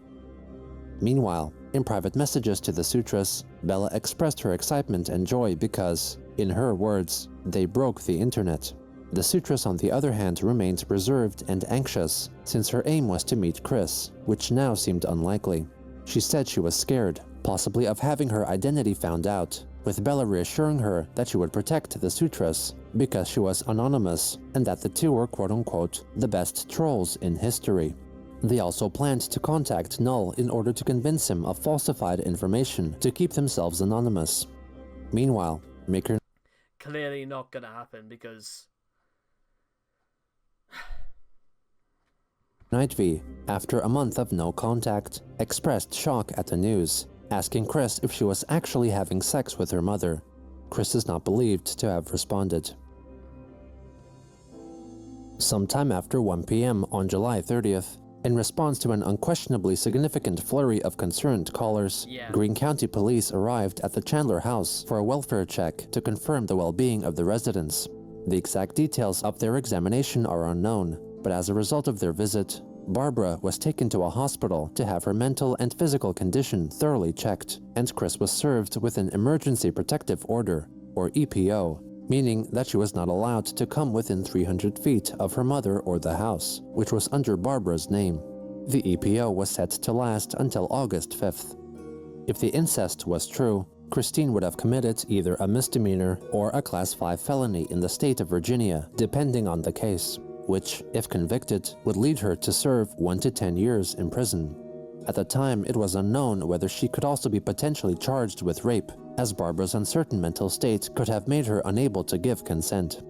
Meanwhile, in private messages to the Sutras, Bella expressed her excitement and joy because, in her words, they broke the internet. The Sutras, on the other hand, remained reserved and anxious, since her aim was to meet Chris, which now seemed unlikely. She said she was scared, possibly of having her identity found out, with Bella reassuring her that she would protect the Sutras because she was anonymous and that the two were quote-unquote the best trolls in history. They also planned to contact Null in order to convince him of falsified information to keep themselves anonymous. Meanwhile, Maker Clearly not gonna happen because Night V, after a month of no contact, expressed shock at the news, asking Chris if she was actually having sex with her mother. Chris is not believed to have responded. Sometime after 1 p.m. on July 30th, in response to an unquestionably significant flurry of concerned callers, Greene County Police arrived at the Chandler house for a welfare check to confirm the well-being of the residents. The exact details of their examination are unknown, but as a result of their visit, Barbara was taken to a hospital to have her mental and physical condition thoroughly checked, and Chris was served with an Emergency Protective Order, or EPO, meaning that she was not allowed to come within 300 feet of her mother or the house, which was under Barbara's name. The EPO was set to last until August 5th. If the incest was true, Christine would have committed either a misdemeanor or a Class 5 felony in the state of Virginia, depending on the case, which, if convicted, would lead her to serve 1 to 10 years in prison. At the time, it was unknown whether she could also be potentially charged with rape, as Barbara's uncertain mental state could have made her unable to give consent.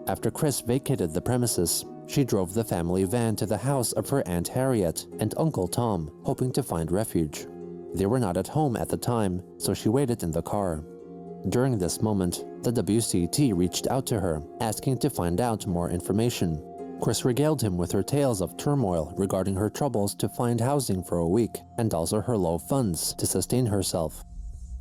After Chris vacated the premises, she drove the family van to the house of her Aunt Harriet and Uncle Tom, hoping to find refuge. They were not at home at the time, so she waited in the car. During this moment, the WCT reached out to her, asking to find out more information. Chris regaled him with her tales of turmoil regarding her troubles to find housing for a week, and also her low funds to sustain herself.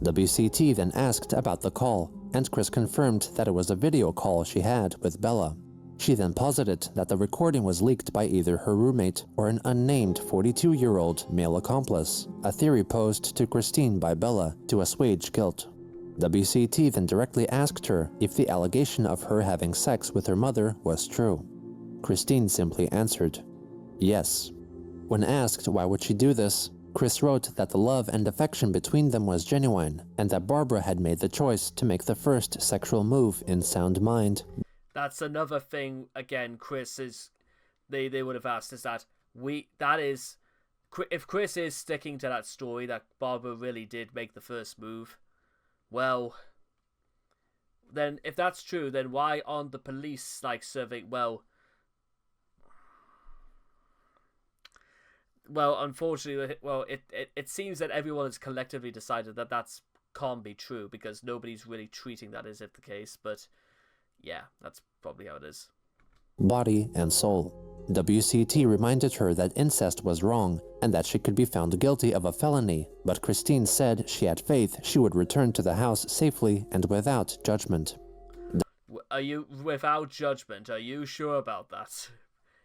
WCT then asked about the call, and Chris confirmed that it was a video call she had with Bella. She then posited that the recording was leaked by either her roommate or an unnamed 42-year-old male accomplice, a theory posed to Christine by Bella to assuage guilt. WCT then directly asked her if the allegation of her having sex with her mother was true. Christine simply answered, yes. When asked why would she do this, Chris wrote that the love and affection between them was genuine, and that Barbara had made the choice to make the first sexual move in sound mind. That's another thing, again, Chris is... They would have asked, is that if Chris is sticking to that story that Barbara really did make the first move, well, then if that's true, then why aren't the police, like, serving, well, unfortunately, it seems that everyone has collectively decided that that's can't be true because nobody's really treating that as if the case, but yeah, that's probably how it is. Body and soul. WCT reminded her that incest was wrong and that she could be found guilty of a felony, but Christine said she had faith she would return to the house safely and without judgment. Are you without judgment? Are you sure about that?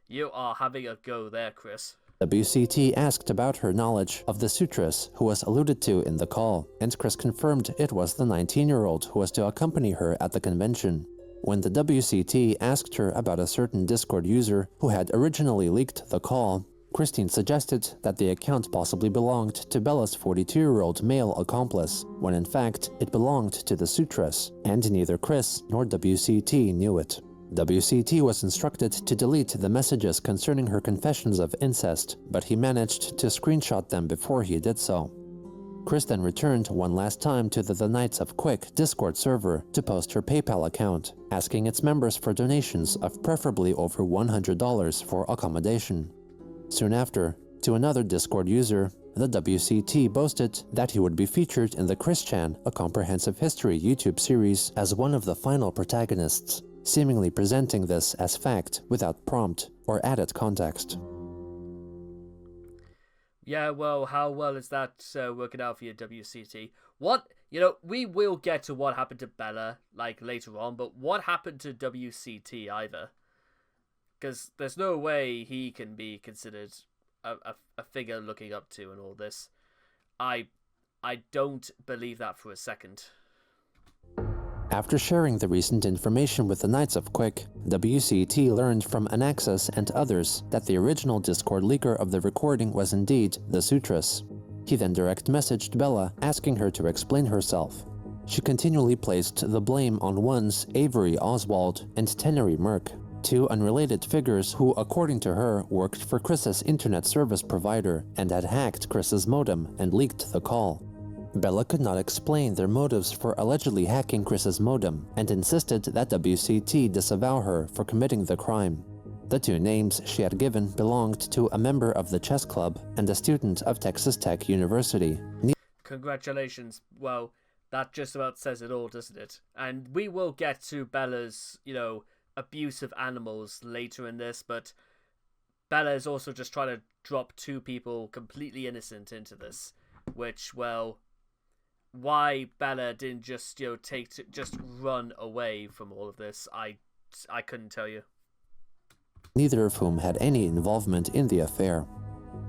You are having a go there, Chris. WCT asked about her knowledge of the suitress who was alluded to in the call, and Chris confirmed it was the 19-year-old who was to accompany her at the convention. When the WCT asked her about a certain Discord user who had originally leaked the call, Christine suggested that the account possibly belonged to Bella's 42-year-old male accomplice, when in fact it belonged to the suitress, and neither Chris nor WCT knew it. WCT was instructed to delete the messages concerning her confessions of incest, but he managed to screenshot them before he did so. Chris then returned one last time to the Knights of Quick Discord server to post her PayPal account, asking its members for donations of preferably over $100 for accommodation. Soon after, to another Discord user, the WCT boasted that he would be featured in the Chris Chan, a comprehensive history YouTube series, as one of the final protagonists, seemingly presenting this as fact without prompt or added context. Yeah, well, how well is that working out for your WCT? We will get to what happened to Bella, like, later on, but what happened to WCT either? Because there's no way he can be considered a figure looking up to and all this. I don't believe that for a second. After sharing the recent information with the Knights of Quick, WCT learned from Anaxis and others that the original Discord leaker of the recording was indeed the suitress. He then direct messaged Bella, asking her to explain herself. She continually placed the blame on ones Avery Oswald and Tenery Merck, two unrelated figures who, according to her, worked for Chris's internet service provider and had hacked Chris's modem and leaked the call. Bella could not explain their motives for allegedly hacking Chris's modem and insisted that WCT disavow her for committing the crime. The two names she had given belonged to a member of the chess club and a student of Texas Tech University. Congratulations. Well, that just about says it all, doesn't it? And we will get to Bella's, abuse of animals later in this, but Bella is also just trying to drop two people completely innocent into this, which, well, why Bella didn't just just run away from all of this, I couldn't tell you. Neither of whom had any involvement in the affair.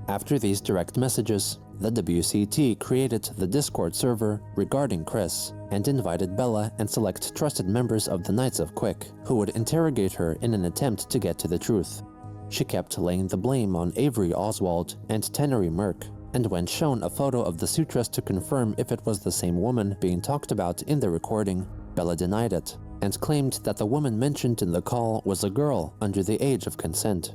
After these direct messages, the WCT created the Discord server regarding Chris and invited Bella and select trusted members of the Knights of Quick, who would interrogate her in an attempt to get to the truth. She kept laying the blame on Avery Oswald and Tenery Merck, and when shown a photo of the suitress to confirm if it was the same woman being talked about in the recording, Bella denied it, and claimed that the woman mentioned in the call was a girl under the age of consent.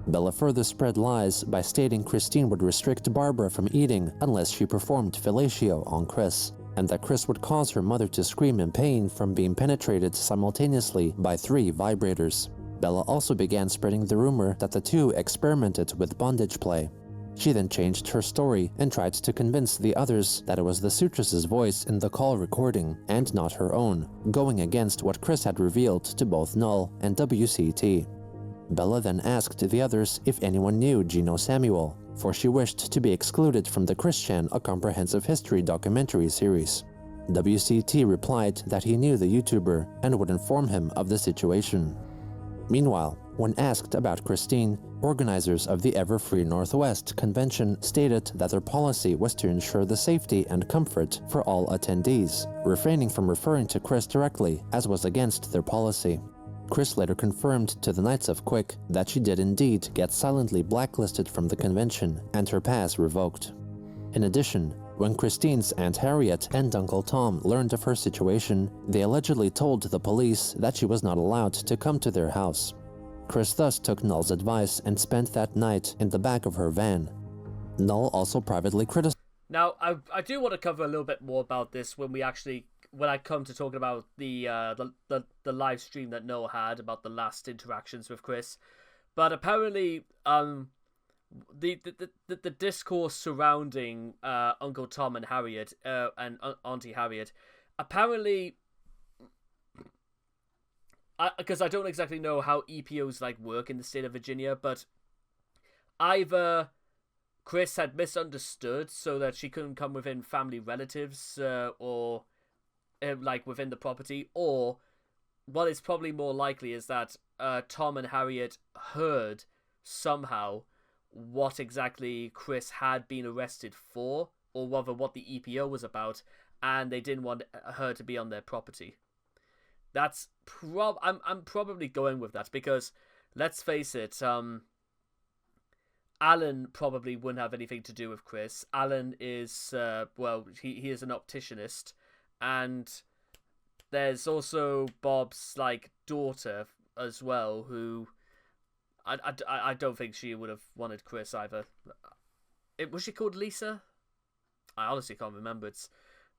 Bella further spread lies by stating Christine would restrict Barbara from eating unless she performed fellatio on Chris, and that Chris would cause her mother to scream in pain from being penetrated simultaneously by 3 vibrators. Bella also began spreading the rumor that the two experimented with bondage play. She then changed her story and tried to convince the others that it was the suitress's voice in the call recording and not her own, going against what Chris had revealed to both Null and WCT. Bella then asked the others if anyone knew Gino Samuel, for she wished to be excluded from the Christian, a comprehensive history documentary series. WCT replied that he knew the YouTuber and would inform him of the situation. Meanwhile, when asked about Christine, organizers of the Ever Free Northwest convention stated that their policy was to ensure the safety and comfort for all attendees, refraining from referring to Chris directly, as was against their policy. Chris later confirmed to the Knights of Quick that she did indeed get silently blacklisted from the convention and her pass revoked. In addition, when Christine's Aunt Harriet and Uncle Tom learned of her situation, they allegedly told the police that she was not allowed to come to their house. Chris thus took Null's advice and spent that night in the back of her van. Null also privately criticized. Now, I do want to cover a little bit more about this when I come to talking about the live stream that Null had about the last interactions with Chris. But apparently, the discourse surrounding Uncle Tom and Harriet and Auntie Harriet, apparently, because I don't exactly know how EPOs work in the state of Virginia, but either Chris had misunderstood so that she couldn't come within family relatives or within the property, or what is probably more likely is that Tom and Harriet heard somehow what exactly Chris had been arrested for, or rather what the EPO was about, and they didn't want her to be on their property. That's I'm probably going with that because, let's face it, Alan probably wouldn't have anything to do with Chris. Alan is he is an opticianist, and there's also Bob's daughter as well, who I don't think she would have wanted Chris either. Was she called Lisa? I honestly can't remember. It's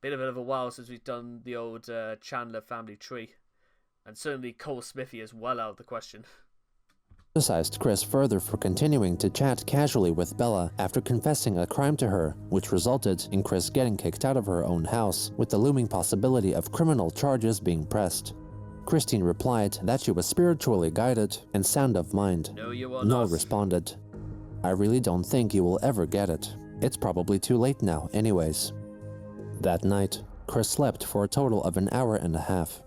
been a bit of a while since we've done the old Chandler family tree. And certainly Cole Smithy is well out of the question. Criticized Chris further for continuing to chat casually with Bella after confessing a crime to her, which resulted in Chris getting kicked out of her own house, with the looming possibility of criminal charges being pressed. Christine replied that she was spiritually guided and sound of mind. No, you are Noel not. responded, "I really don't think you will ever get it. It's probably too late now anyways." That night, Chris slept for a total of an hour and a half.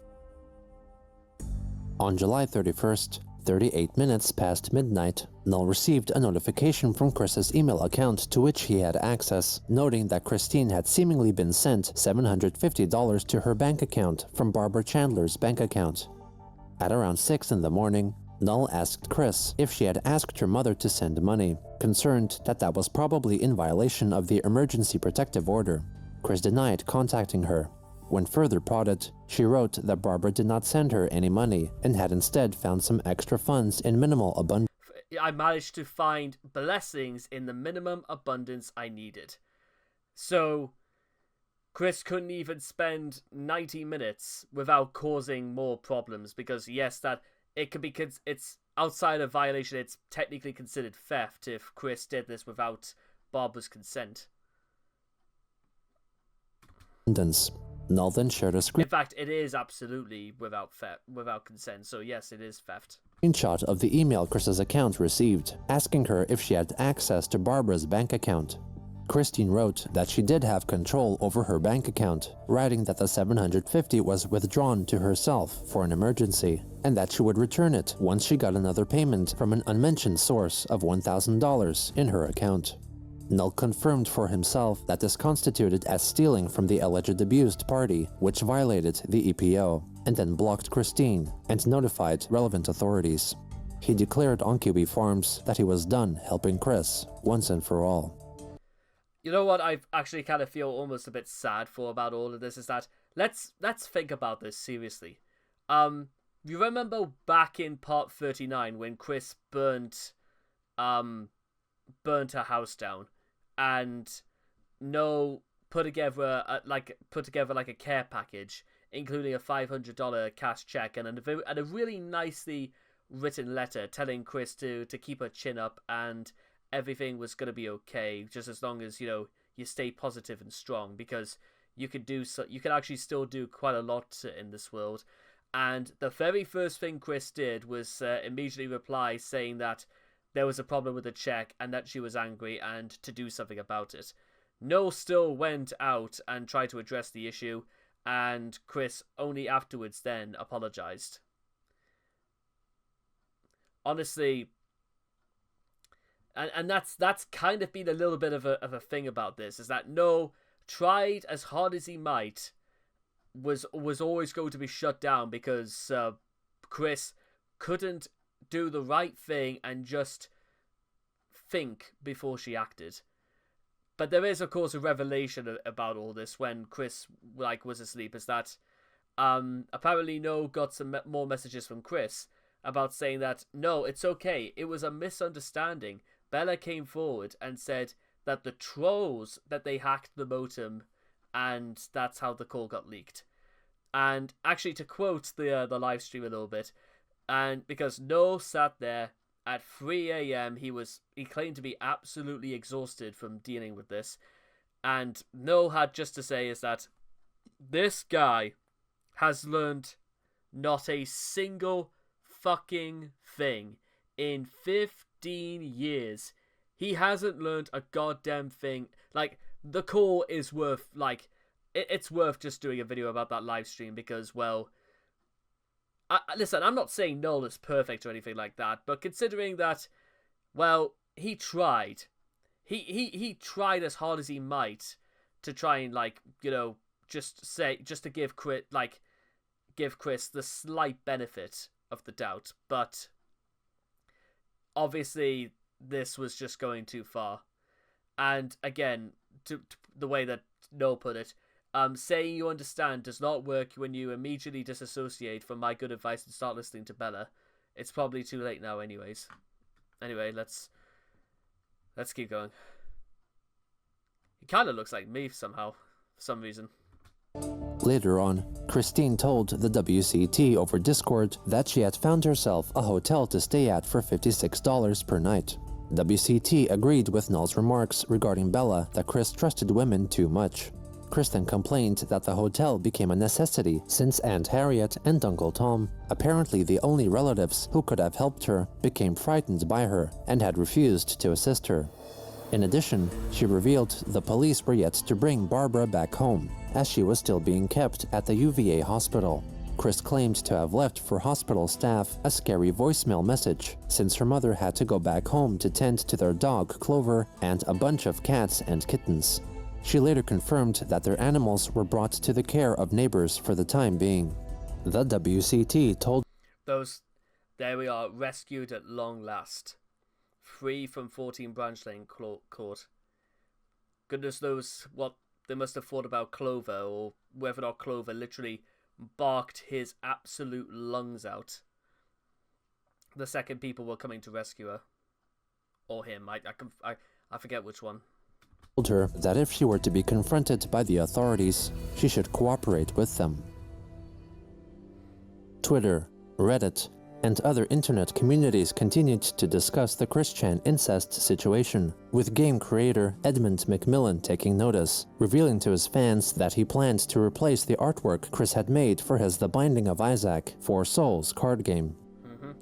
On July 31st, 38 minutes past midnight, Null received a notification from Chris's email account to which he had access, noting that Christine had seemingly been sent $750 to her bank account from Barbara Chandler's bank account. At around 6 in the morning, Null asked Chris if she had asked her mother to send money, concerned that that was probably in violation of the emergency protective order. Chris denied contacting her. When further prodded, she wrote that Barbara did not send her any money and had instead found some extra funds in minimal abundance. I managed to find blessings in the minimum abundance I needed. So, Chris couldn't even spend 90 minutes without causing more problems, because yes, that it could be, it's outside of violation, it's technically considered theft if Chris did this without Barbara's consent. Null then shared a In fact, it is absolutely without consent, so yes, it is theft. Screenshot of the email Chris's account received, asking her if she had access to Barbara's bank account. Christine wrote that she did have control over her bank account, writing that the $750 was withdrawn to herself for an emergency, and that she would return it once she got another payment from an unmentioned source of $1,000 in her account. Null confirmed for himself that this constituted as stealing from the alleged abused party, which violated the EPO, and then blocked Christine and notified relevant authorities. He declared on QB Farms that he was done helping Chris once and for all. You know what I actually kind of feel almost a bit sad for about all of this is that let's think about this seriously. You remember back in part 39 when Chris burnt her house down, and Noel put together a care package, including a $500 cash check and a really nicely written letter telling Chris to keep her chin up and everything was gonna be okay, just as long as you stay positive and strong, because you could actually still do quite a lot in this world. And the very first thing Chris did was immediately reply saying that there was a problem with the check and that she was angry and to do something about it. Noel still went out and tried to address the issue, and Chris only afterwards then apologized. Honestly, and that's kind of been a little bit of a thing about this, is that Noel tried as hard as he might, was always going to be shut down because Chris couldn't do the right thing and just think before she acted. But there is, of course, a revelation about all this when Chris was asleep, is that apparently Noel got some more messages from Chris about saying that, no, it's okay, it was a misunderstanding. Bella came forward and said that the trolls, that they hacked the modem, and that's how the call got leaked. And actually, to quote the live stream a little bit, and because Noel sat there at 3 a.m, he claimed to be absolutely exhausted from dealing with this, and Noel had just to say is that this guy has learned not a single fucking thing in 15 years. He hasn't learned a goddamn thing. Like, the call is worth, it's worth just doing a video about that live stream because, well, listen, I'm not saying Noel is perfect or anything like that, but considering that, well, he tried. He tried as hard as he might to try and, just to give Chris the slight benefit of the doubt, but obviously this was just going too far. And again, to the way that Noel put it, saying you understand does not work when you immediately disassociate from my good advice and start listening to Bella. It's probably too late now anyways. Anyway, let's keep going. He kind of looks like me somehow, for some reason. Later on, Christine told the WCT over Discord that she had found herself a hotel to stay at for $56 per night. WCT agreed with Noel's remarks regarding Bella that Chris trusted women too much. Chris then complained that the hotel became a necessity since Aunt Harriet and Uncle Tom, apparently the only relatives who could have helped her, became frightened by her and had refused to assist her. In addition, she revealed the police were yet to bring Barbara back home, as she was still being kept at the UVA hospital. Chris claimed to have left for hospital staff a scary voicemail message, since her mother had to go back home to tend to their dog Clover and a bunch of cats and kittens. She later confirmed that their animals were brought to the care of neighbors for the time being. The WCT told there we are, rescued at long last. Free from 14 Branch Lane Court. Goodness knows what they must have thought about Clover, or whether or not Clover literally barked his absolute lungs out the second people were coming to rescue her. Or him, I forget which one. Told her that if she were to be confronted by the authorities, she should cooperate with them. Twitter, Reddit, and other internet communities continued to discuss the Chris Chan incest situation, with game creator Edmund McMillan taking notice, revealing to his fans that he planned to replace the artwork Chris had made for his The Binding of Isaac 4 Souls card game.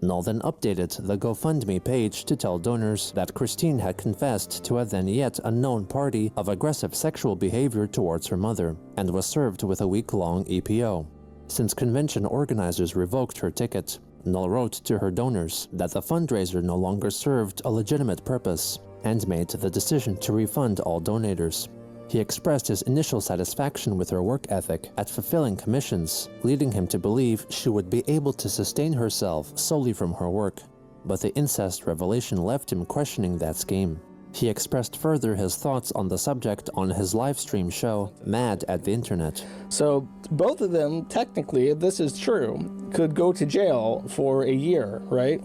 Noel then updated the GoFundMe page to tell donors that Christine had confessed to a then yet unknown party of aggressive sexual behavior towards her mother, and was served with a week-long EPO. Since convention organizers revoked her ticket, Noel wrote to her donors that the fundraiser no longer served a legitimate purpose, and made the decision to refund all donators. He expressed his initial satisfaction with her work ethic at fulfilling commissions, leading him to believe she would be able to sustain herself solely from her work. But the incest revelation left him questioning that scheme. He expressed further his thoughts on the subject on his live stream show, Mad at the Internet. So both of them, technically, if this is true, could go to jail for a year, right?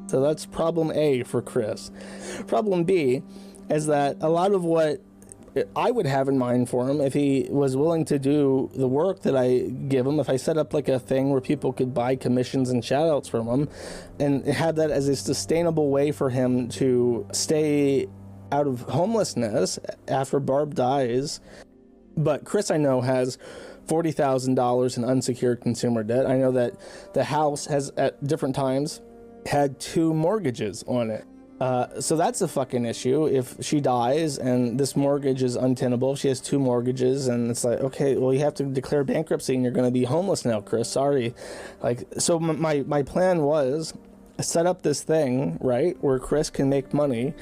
So that's problem A for Chris. Problem B is that a lot of what I would have in mind for him, if he was willing to do the work that I give him, if I set up like a thing where people could buy commissions and shout-outs from him, and have that as a sustainable way for him to stay out of homelessness after Barb dies. But Chris, I know, has $40,000 in unsecured consumer debt. I know that the house has at different times had 2 mortgages on it. So that's a fucking issue. If she dies and this mortgage is untenable, she has 2 mortgages, and it's like, okay, well, you have to declare bankruptcy and you're going to be homeless now, Chris. Sorry. Like, so my plan was set up this thing, right, where Chris can make money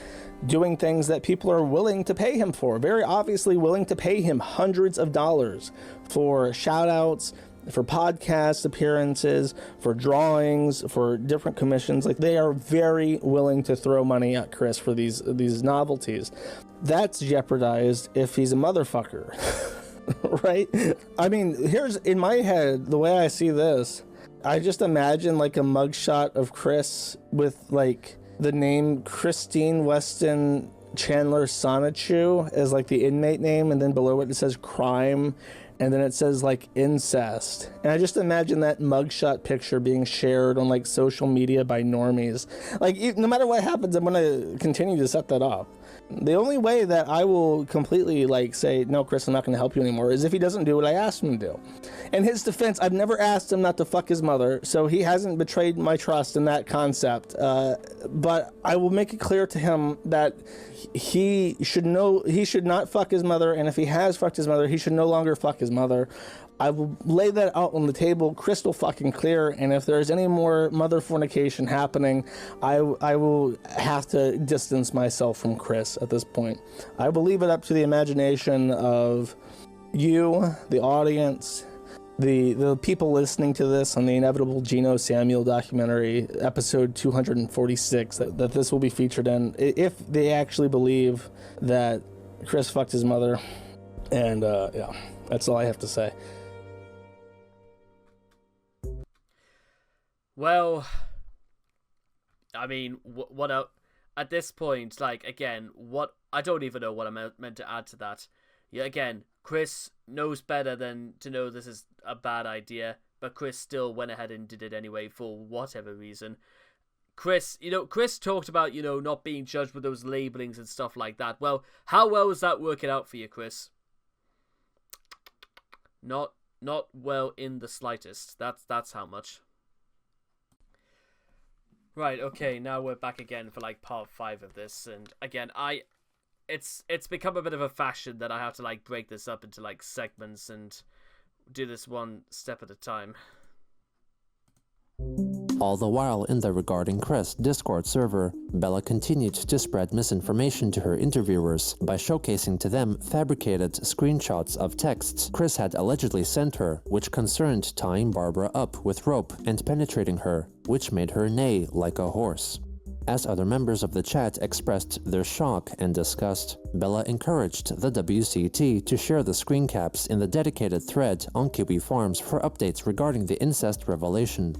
doing things that people are willing to pay him for. Very obviously willing to pay him hundreds of dollars for shout outs, for podcast appearances, for drawings, for different commissions. Like, they are very willing to throw money at Chris for these novelties. That's jeopardized if he's a motherfucker. Right? I mean, here's in my head, the way I see this, I just imagine like a mugshot of Chris with like the name Christine Weston Chandler Sonichu as like the inmate name, and then below it says crime, and then it says like incest. And I just imagine that mugshot picture being shared on like social media by normies. Like, no matter what happens, I'm gonna continue to set that up. The only way that I will completely like say, no, Chris, I'm not gonna help you anymore, is if he doesn't do what I asked him to do. In his defense, I've never asked him not to fuck his mother, so he hasn't betrayed my trust in that concept. But I will make it clear to him that he should not fuck his mother, and if he has fucked his mother, he should no longer fuck his mother. I will lay that out on the table crystal fucking clear, and if there's any more mother fornication happening, I will have to distance myself from Chris at this point. I will leave it up to the imagination of you, the audience, the people listening to this on the inevitable Geno Samuel documentary, episode 246, that this will be featured in, if they actually believe that Chris fucked his mother. And yeah, that's all I have to say. Well, I mean, what at this point, like, again, what I don't even know what I'm meant to add to that. Yeah, again, Chris knows better than to know this is a bad idea, but Chris still went ahead and did it anyway for whatever reason. Chris talked about, not being judged with those labelings and stuff like that. Well, how well is that working out for you, Chris? Not well in the slightest. That's how much. Right, okay, now we're back again for like part 5 of this, and again, it's become a bit of a fashion that I have to like break this up into like segments and do this one step at a time. All the while in the Regarding Chris Discord server, Bella continued to spread misinformation to her interviewers by showcasing to them fabricated screenshots of texts Chris had allegedly sent her, which concerned tying Barbara up with rope and penetrating her, which made her neigh like a horse. As other members of the chat expressed their shock and disgust, Bella encouraged the WCT to share the screen caps in the dedicated thread on Kiwi Farms for updates regarding the incest revelation.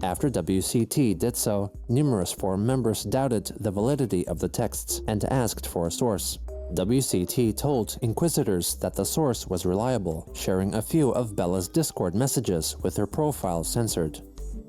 After WCT did so, numerous forum members doubted the validity of the texts and asked for a source. WCT told Inquisitors that the source was reliable, sharing a few of Bella's Discord messages with her profile censored.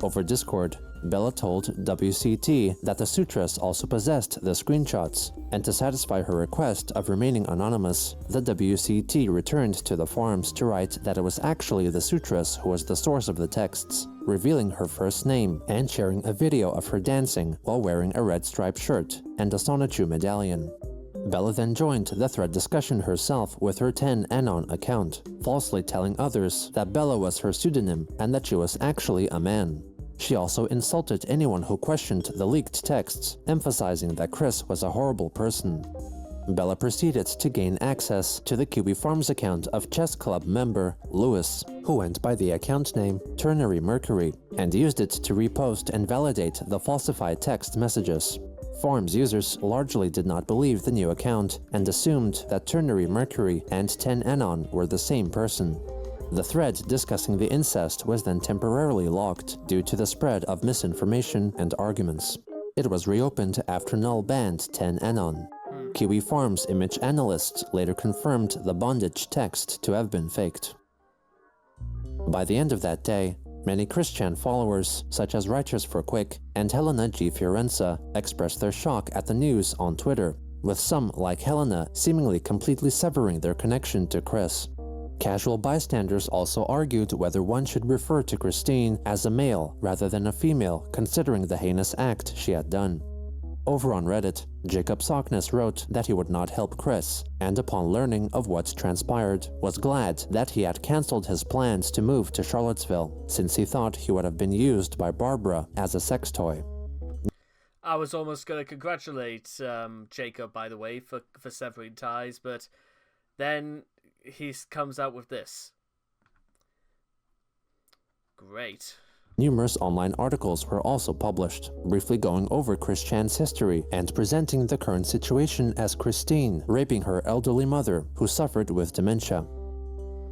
Over Discord, Bella told WCT that the Sutras also possessed the screenshots, and to satisfy her request of remaining anonymous, the WCT returned to the forums to write that it was actually the Sutras who was the source of the texts, revealing her first name and sharing a video of her dancing while wearing a red striped shirt and a Sonichu medallion. Bella then joined the thread discussion herself with her 10anon account, falsely telling others that Bella was her pseudonym and that she was actually a man. She also insulted anyone who questioned the leaked texts, emphasizing that Chris was a horrible person. Bella proceeded to gain access to the Kiwi Farms account of chess club member Lewis, who went by the account name Ternary Mercury, and used it to repost and validate the falsified text messages. Forums users largely did not believe the new account and assumed that Ternary Mercury and 10anon were the same person. The thread discussing the incest was then temporarily locked due to the spread of misinformation and arguments. It was reopened after Null banned 10anon. Kiwi Farms image analysts later confirmed the bondage text to have been faked. By the end of that day, many Christian followers, such as Writers for Quick and Helena G. Fiorenza, expressed their shock at the news on Twitter, with some, like Helena, seemingly completely severing their connection to Chris. Casual bystanders also argued whether one should refer to Christine as a male rather than a female, considering the heinous act she had done. Over on Reddit, Jacob Sockness wrote that he would not help Chris, and upon learning of what transpired, was glad that he had cancelled his plans to move to Charlottesville, since he thought he would have been used by Barbara as a sex toy. I was almost going to congratulate Jacob, by the way, for severing ties, but then he comes out with this. Great. Numerous online articles were also published, briefly going over Chris Chan's history and presenting the current situation as Christine raping her elderly mother, who suffered with dementia.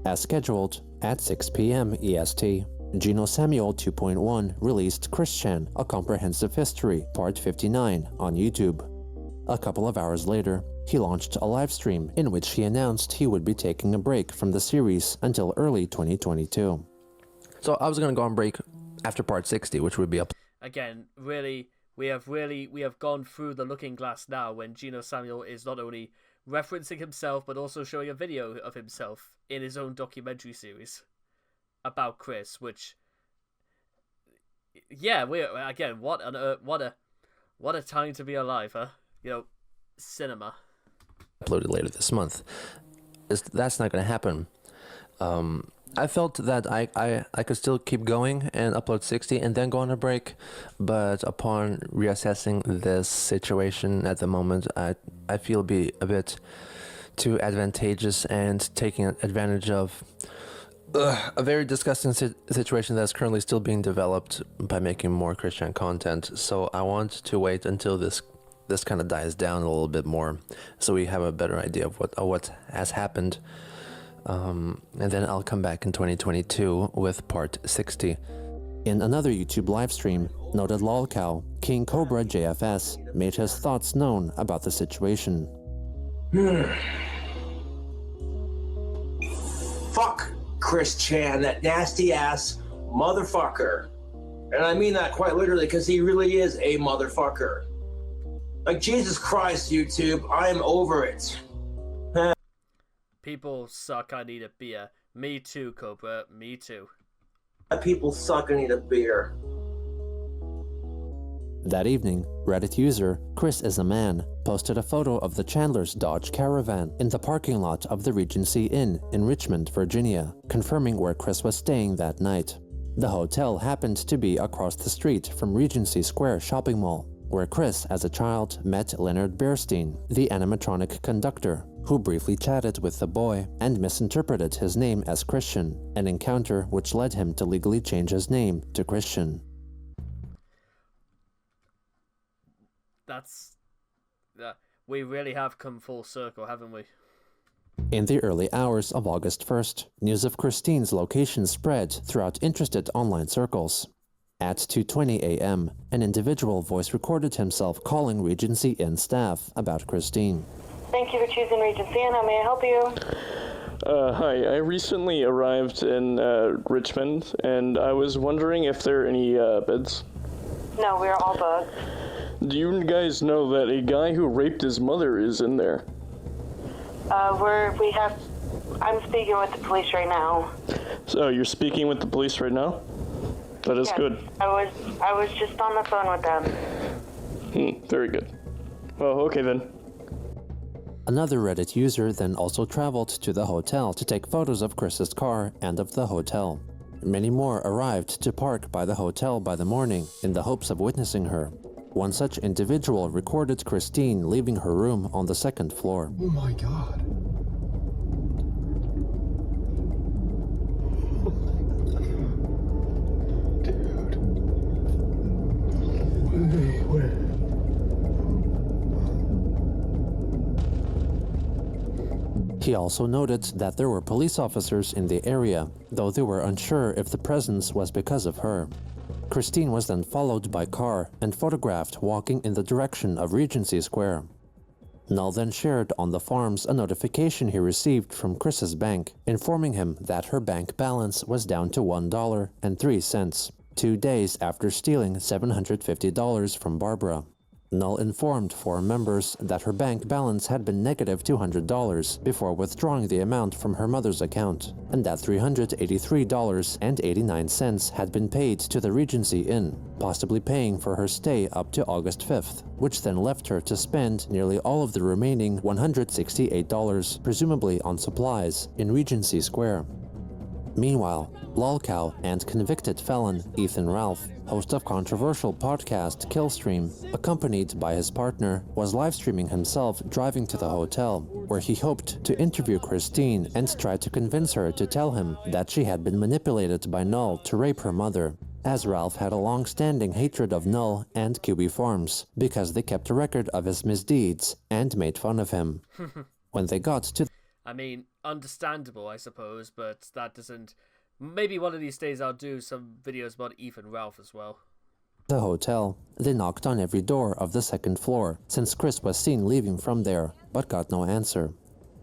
As scheduled, at 6 p.m. EST, Gino Samuel 2.1 released Chris Chan, A Comprehensive History, Part 59, on YouTube. A couple of hours later, he launched a livestream in which he announced he would be taking a break from the series until early 2022. So I was going to go on break after part 60, which would be up. Again, we have gone through the looking glass now when Gino Samuel is not only referencing himself but also showing a video of himself in his own documentary series about Chris, which, yeah, what a time to be alive, huh? You know, cinema. Uploaded later this month. That's not going to happen. I felt that I could still keep going and upload 60 and then go on a break, but upon reassessing this situation at the moment, I feel it'd be a bit too advantageous and taking advantage of a very disgusting situation that's currently still being developed by making more Christian content. So I want to wait until this kind of dies down a little bit more, so we have a better idea of what has happened. And then I'll come back in 2022 with part 60. In another YouTube livestream, noted lolcow King Cobra JFS made his thoughts known about the situation. Fuck Chris Chan, that nasty ass motherfucker. And I mean that quite literally, because he really is a motherfucker. Like, Jesus Christ, YouTube, I'm over it. People suck, I need a beer. Me too, Cobra, me too. People suck, I need a beer. That evening, Reddit user Chris is a Man posted a photo of the Chandler's Dodge Caravan in the parking lot of the Regency Inn in Richmond, Virginia, confirming where Chris was staying that night. The hotel happened to be across the street from Regency Square Shopping Mall, where Chris, as a child, met Leonard Beerstein, the animatronic conductor, who briefly chatted with the boy and misinterpreted his name as Christian, an encounter which led him to legally change his name to Christian. We really have come full circle, haven't we? In the early hours of August 1st, news of Christine's location spread throughout interested online circles. At 2:20 a.m., an individual voice recorded himself calling Regency Inn staff about Christine. Thank you for choosing Regency Inn. How may I help you? Hi, I recently arrived in Richmond, and I was wondering if there are any beds. No, we're all booked. Do you guys know that a guy who raped his mother is in there? I'm speaking with the police right now. So you're speaking with the police right now? That is good. I was just on the phone with them. Very good. Well, okay then. Another Reddit user then also traveled to the hotel to take photos of Chris's car and of the hotel. Many more arrived to park by the hotel by the morning in the hopes of witnessing her. One such individual recorded Christine leaving her room on the second floor. Oh my God. Dude. Wait. He also noted that there were police officers in the area, though they were unsure if the presence was because of her. Christine was then followed by car and photographed walking in the direction of Regency Square. Null then shared on the forums a notification he received from Chris's bank, informing him that her bank balance was down to $1.03, 2 days after stealing $750 from Barbara. Null informed four members that her bank balance had been negative $200 before withdrawing the amount from her mother's account, and that $383.89 had been paid to the Regency Inn, possibly paying for her stay up to August 5th, which then left her to spend nearly all of the remaining $168, presumably on supplies, in Regency Square. Meanwhile, lolcow and convicted felon Ethan Ralph, host of controversial podcast Killstream, accompanied by his partner, was livestreaming himself driving to the hotel, where he hoped to interview Christine and try to convince her to tell him that she had been manipulated by Null to rape her mother, as Ralph had a long-standing hatred of Null and Kiwi Farms because they kept a record of his misdeeds and made fun of him. When they got to I mean, understandable, I suppose, but that doesn't... Maybe one of these days I'll do some videos about Ethan Ralph as well. the hotel, they knocked on every door of the second floor, since Chris was seen leaving from there, but got no answer.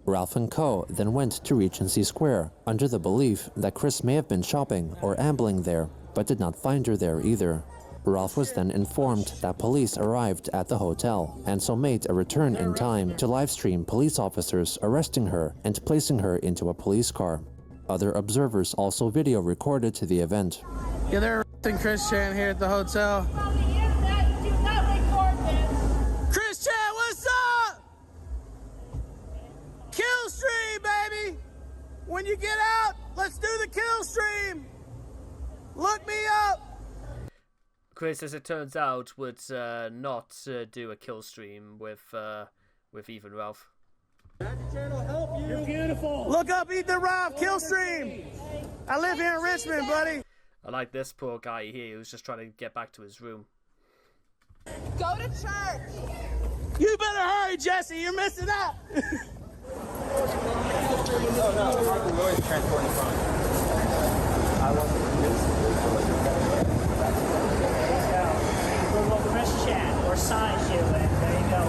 Ralph and Co. then went to Regency Square, under the belief that Chris may have been shopping or ambling there, but did not find her there either. Ralph was then informed that police arrived at the hotel, and so made a return in time to livestream police officers arresting her and placing her into a police car. Other observers also video recorded the event. Yeah, they're arresting Chris Chan here at the hotel. Chris Chan, what's up? Kill stream, baby! When you get out, let's do the kill stream! Look me up! Chris, as it turns out, would not do a kill stream with Ethan Ralph. You're beautiful. Look up Ethan Ralph, kill stream. I live here in Richmond, buddy. I like this poor guy here who's just trying to get back to his room. Go to church. You better hurry, Jesse. You're missing out. Christian or size you, and there you go.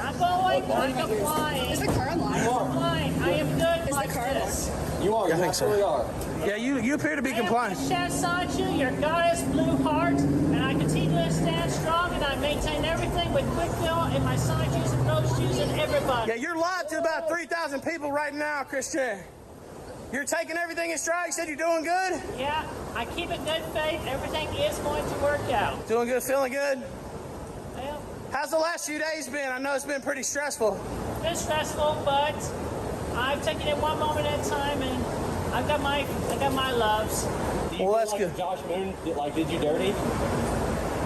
Not going, not flying. Is the car alive? Flying. I am good. Is the car alive? You are. I think so. Yeah, you appear to be compliant. I am beside you, your goddess blue heart, and I continue to stand strong, and I maintain everything with quick will in my side shoes and nose shoes and everybody. Yeah, you're live to about 3,000 people right now, Christian. You're taking everything in stride. You said you're doing good? Yeah, I keep it good faith. Everything is going to work out. Doing good, feeling good? Well, how's the last few days been? I know it's been pretty stressful. it's been stressful, but I've taken it one moment at a time, and I got my loves. Well, that's good. Josh Moon did you dirty?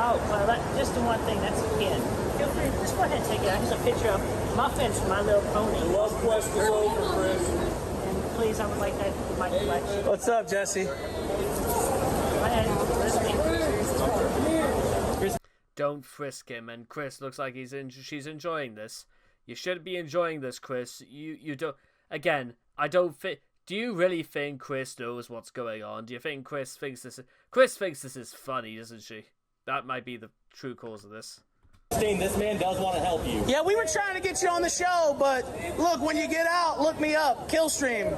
Oh, well, just the one thing. That's a kid. Feel free, just go ahead and take it. Here's a picture of Muffins from My Little Pony. Love quest is over, Chris. And please, I would like that in my collection. What's up, Jesse? Go ahead, Don't frisk him, and Chris looks like she's enjoying this. You should be enjoying this, Chris. You don't. Again, I don't think. Do you really think Chris knows what's going on? Do you think Chris thinks this is funny, doesn't she? That might be the true cause of this. Christine, this man does want to help you. Yeah, we were trying to get you on the show, but look, when you get out, look me up, Killstream.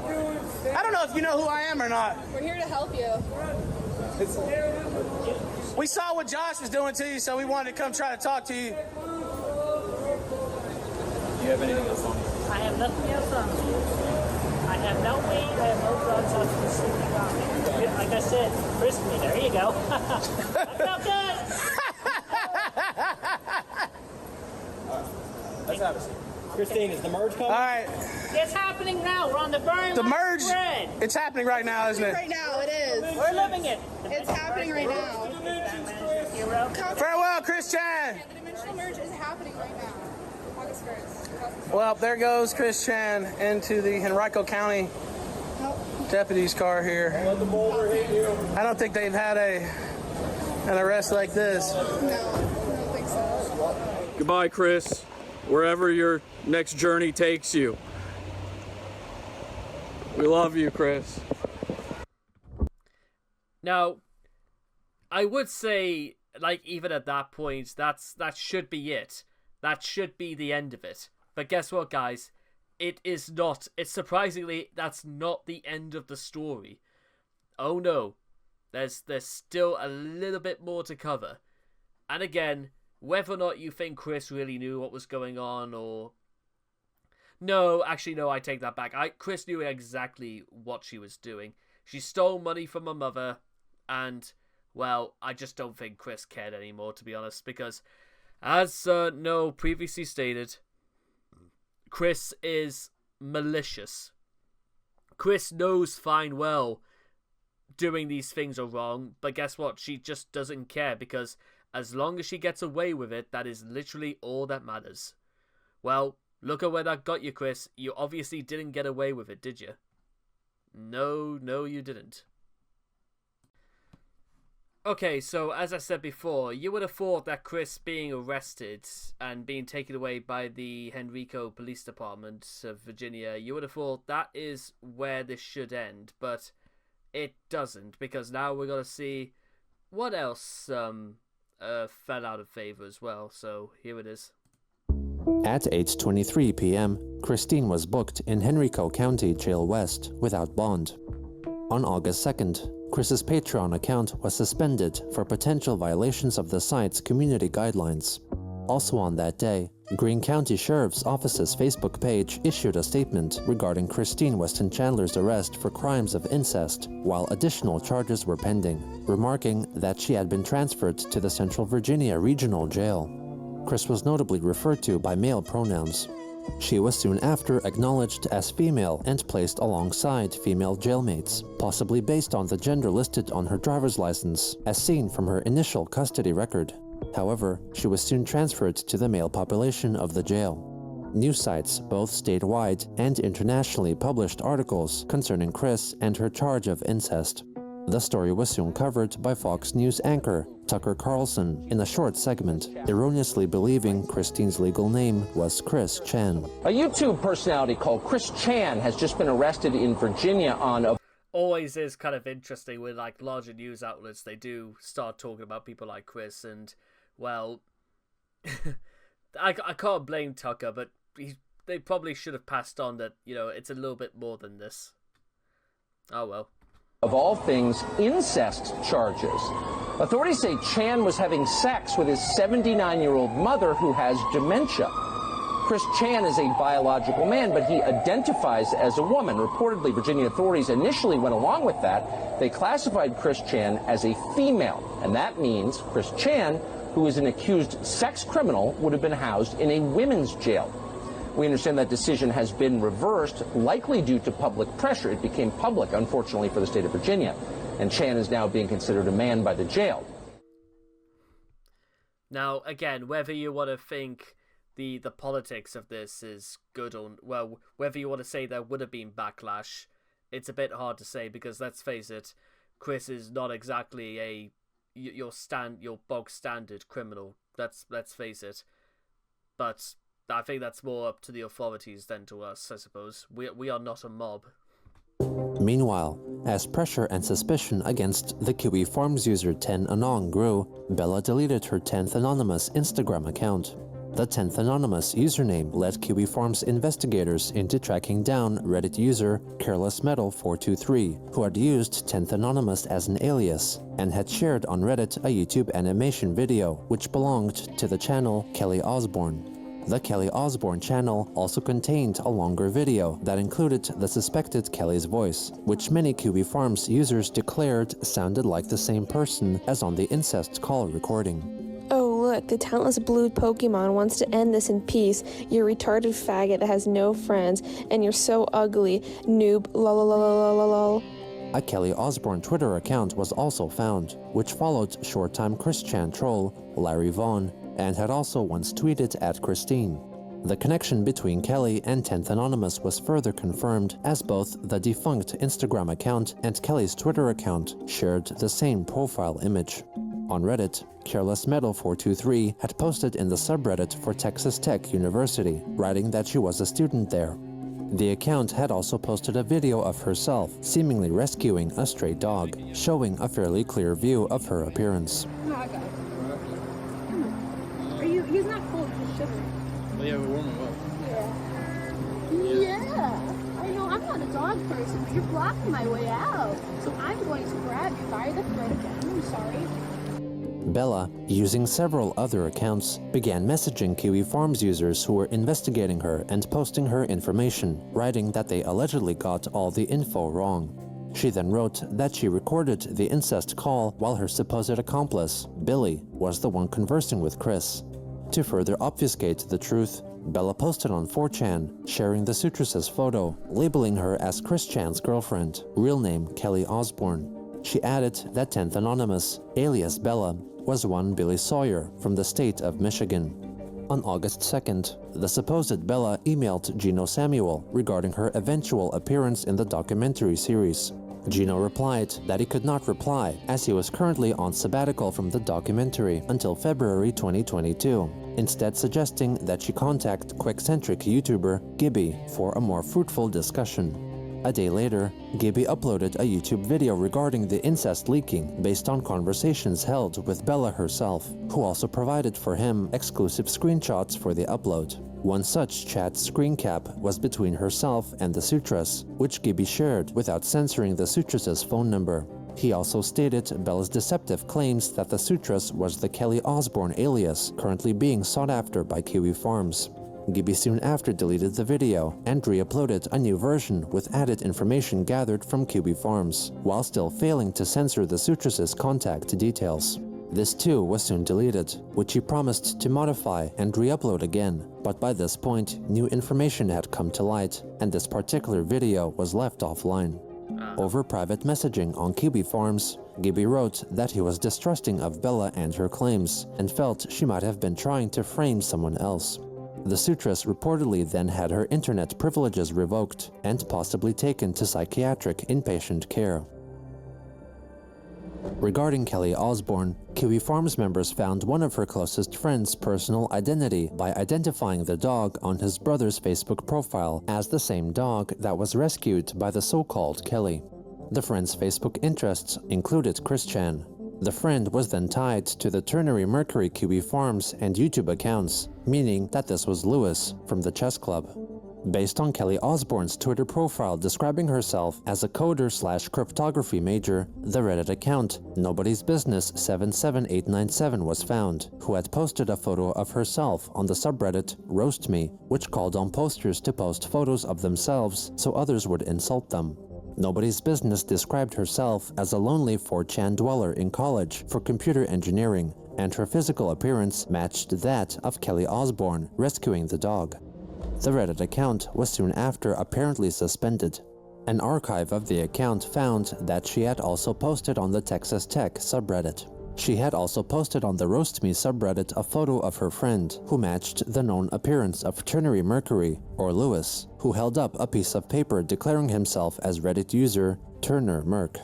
I don't know if you know who I am or not. We're here to help you. We saw what Josh was doing to you, so we wanted to come try to talk to you. Do you have anything else on you? I have nothing else on me. I have no weed, I have no drugs, I'm sleeping on me. Like I said, frisk me, there you go. I felt good. Let's have a seat. Christine, is the merge coming? All right. It's happening now. We're on the very The last merge, thread. it's happening right now, isn't it? Right now, it is. We're living it. It's happening right now. Hero. Farewell, Chris Chan. The dimensional merge is happening right now. August 1st. Well, there goes Chris Chan into the Henrico County deputy's car here. I don't think they've had an arrest like this. No, I don't think so. Goodbye, Chris. Wherever your next journey takes you. We love you, Chris. Now, I would say, like, even at that point, that should be it. That should be the end of it. But guess what, guys? It is not. It's surprisingly, that's not the end of the story. Oh no. There's still a little bit more to cover. And again, whether or not you think Chris really knew what was going on, or... No, actually, no, I take that back. Chris knew exactly what she was doing. She stole money from her mother, and, well, I just don't think Chris cared anymore, to be honest, because, as Noel previously stated, Chris is malicious. Chris knows fine well doing these things are wrong, but guess what? She just doesn't care, because as long as she gets away with it, that is literally all that matters. Well, look at where that got you, Chris. You obviously didn't get away with it, did you? No, you didn't. Okay, so as I said before, you would have thought that Chris being arrested and being taken away by the Henrico Police Department of Virginia, you would have thought that is where this should end, but it doesn't, because now we're going to see what else fell out of favor as well, so here it is. At 8:23 p.m., Christine was booked in Henrico County Jail West without bond. On August 2nd, Chris's Patreon account was suspended for potential violations of the site's community guidelines. Also on that day, Greene County Sheriff's Office's Facebook page issued a statement regarding Christine Weston Chandler's arrest for crimes of incest, while additional charges were pending, remarking that she had been transferred to the Central Virginia Regional Jail. Chris was notably referred to by male pronouns. She was soon after acknowledged as female and placed alongside female jailmates, possibly based on the gender listed on her driver's license, as seen from her initial custody record. However, she was soon transferred to the male population of the jail. News sites, both statewide and internationally, published articles concerning Chris and her charge of incest. The story was soon covered by Fox News anchor Tucker Carlson in a short segment, erroneously believing Christine's legal name was Chris Chan. A YouTube personality called Chris Chan has just been arrested in Virginia on a... Always is kind of interesting with, like, larger news outlets. They do start talking about people like Chris, and, well, I can't blame Tucker, but they probably should have passed on that, you know, it's a little bit more than this. Oh well. Of all things, incest charges. Authorities say Chan was having sex with his 79-year-old mother who has dementia. Chris Chan is a biological man, but he identifies as a woman. Reportedly, Virginia authorities initially went along with that. They classified Chris Chan as a female, and that means Chris Chan, who is an accused sex criminal, would have been housed in a women's jail. We understand that decision has been reversed, likely due to public pressure. It became public, unfortunately, for the state of Virginia, and Chan is now being considered a man by the jail. Now, again, whether you want to think the politics of this is good or, well, whether you want to say there would have been backlash, it's a bit hard to say, because let's face it, Chris is not exactly your bog standard criminal. Let's face it, but I think that's more up to the authorities than to us, I suppose. We are not a mob. Meanwhile, as pressure and suspicion against the Kiwi Farms user 10 Anong grew, Bella deleted her 10th Anonymous Instagram account. The 10th Anonymous username led Kiwi Farms investigators into tracking down Reddit user CarelessMetal423, who had used 10th Anonymous as an alias, and had shared on Reddit a YouTube animation video which belonged to the channel Kelly Osbourne. The Kelly Osbourne channel also contained a longer video that included the suspected Kelly's voice, which many Kiwi Farms users declared sounded like the same person as on the incest call recording. Oh look, the talentless blue Pokemon wants to end this in peace. You're a retarded faggot that has no friends, and you're so ugly, noob, lol. A Kelly Osbourne Twitter account was also found, which followed short-time Chris Chan troll Larry Vaughn, and had also once tweeted at Christine. The connection between Kelly and 10th Anonymous was further confirmed, as both the defunct Instagram account and Kelly's Twitter account shared the same profile image. On Reddit, CarelessMetal423 had posted in the subreddit for Texas Tech University, writing that she was a student there. The account had also posted a video of herself seemingly rescuing a stray dog, showing a fairly clear view of her appearance. He's not cold, he's shivering. Well, yeah, we're warming up. Yeah. I know, I'm not a dog person, but you're blocking my way out. So I'm going to grab you by the throat again. I'm sorry. Bella, using several other accounts, began messaging Kiwi Farms users who were investigating her and posting her information, writing that they allegedly got all the info wrong. She then wrote that she recorded the incest call while her supposed accomplice, Billy, was the one conversing with Chris. To further obfuscate the truth, Bella posted on 4chan, sharing the sutress's photo, labeling her as Chris Chan's girlfriend, real name Kelly Osborne. She added that 10th anonymous, alias Bella, was one Billy Sawyer from the state of Michigan. On August 2nd, the supposed Bella emailed Gino Samuel regarding her eventual appearance in the documentary series. Gino replied that he could not reply as he was currently on sabbatical from the documentary until February 2022, instead suggesting that she contact Quickcentric YouTuber Gibby for a more fruitful discussion. A day later, Gibby uploaded a YouTube video regarding the incest leaking based on conversations held with Bella herself, who also provided for him exclusive screenshots for the upload. One such chat screen cap was between herself and the sutress, which Gibby shared without censoring the sutress's phone number. He also stated Bella's deceptive claims that the sutress was the Kelly Osborne alias currently being sought after by Kiwi Farms. Gibby soon after deleted the video and re-uploaded a new version with added information gathered from Kiwi Farms, while still failing to censor the sutress's contact details. This too was soon deleted, which he promised to modify and re-upload again, but by this point, new information had come to light, and this particular video was left offline. Over private messaging on Kiwi Farms, Gibby wrote that he was distrusting of Bella and her claims, and felt she might have been trying to frame someone else. The sutress reportedly then had her internet privileges revoked and possibly taken to psychiatric inpatient care. Regarding Kelly Osborne, Kiwi Farms members found one of her closest friends' personal identity by identifying the dog on his brother's Facebook profile as the same dog that was rescued by the so-called Kelly. The friend's Facebook interests included Chris Chan. The friend was then tied to the Ternary Mercury Kiwi Farms and YouTube accounts, meaning that this was Lewis from the chess club. Based on Kelly Osborne's Twitter profile describing herself as a coder/cryptography major, the Reddit account Nobody's Business 77897 was found, who had posted a photo of herself on the subreddit Roast Me, which called on posters to post photos of themselves so others would insult them. Nobody's Business described herself as a lonely 4chan dweller in college for computer engineering, and her physical appearance matched that of Kelly Osborne rescuing the dog. The Reddit account was soon after apparently suspended. An archive of the account found that she had also posted on the Texas Tech subreddit. She had also posted on the Roast Me subreddit a photo of her friend, who matched the known appearance of Ternary Mercury, or Lewis, who held up a piece of paper declaring himself as Reddit user Turner Merc.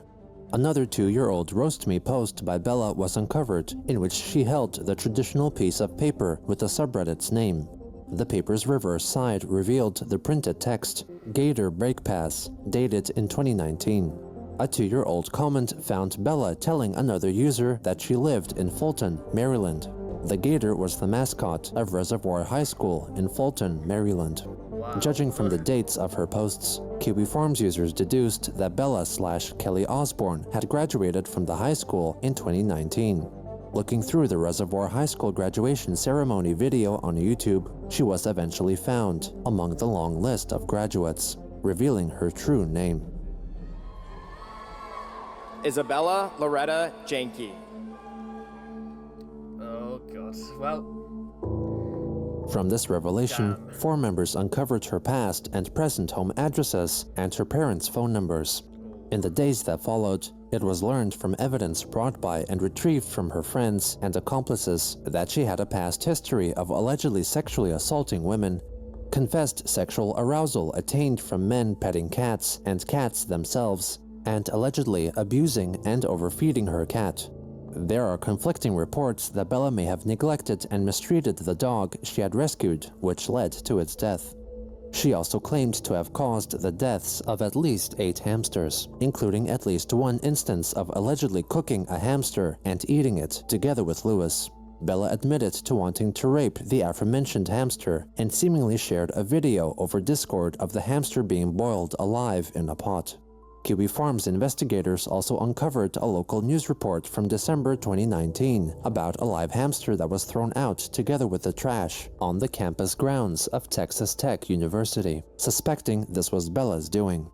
Another 2-year-old Roast Me post by Bella was uncovered, in which she held the traditional piece of paper with the subreddit's name. The paper's reverse side revealed the printed text, Gator Brake Pass, dated in 2019. A 2-year-old comment found Bella telling another user that she lived in Fulton, Maryland. The gator was the mascot of Reservoir High School in Fulton, Maryland. Judging from the dates of her posts, Kiwi Farms users deduced that Bella/Kelly Osborne had graduated from the high school in 2019. Looking through the Reservoir High School graduation ceremony video on YouTube, she was eventually found among the long list of graduates, revealing her true name. Isabella Loretta Janke. Oh god, well... From this revelation, 4 members uncovered her past and present home addresses and her parents' phone numbers. In the days that followed, it was learned from evidence brought by and retrieved from her friends and accomplices that she had a past history of allegedly sexually assaulting women, confessed sexual arousal attained from men petting cats and cats themselves, and allegedly abusing and overfeeding her cat. There are conflicting reports that Bella may have neglected and mistreated the dog she had rescued, which led to its death. She also claimed to have caused the deaths of at least 8 hamsters, including at least one instance of allegedly cooking a hamster and eating it together with Lewis. Bella admitted to wanting to rape the aforementioned hamster and seemingly shared a video over Discord of the hamster being boiled alive in a pot. Kiwi Farms investigators also uncovered a local news report from December 2019 about a live hamster that was thrown out together with the trash on the campus grounds of Texas Tech University, suspecting this was Bella's doing.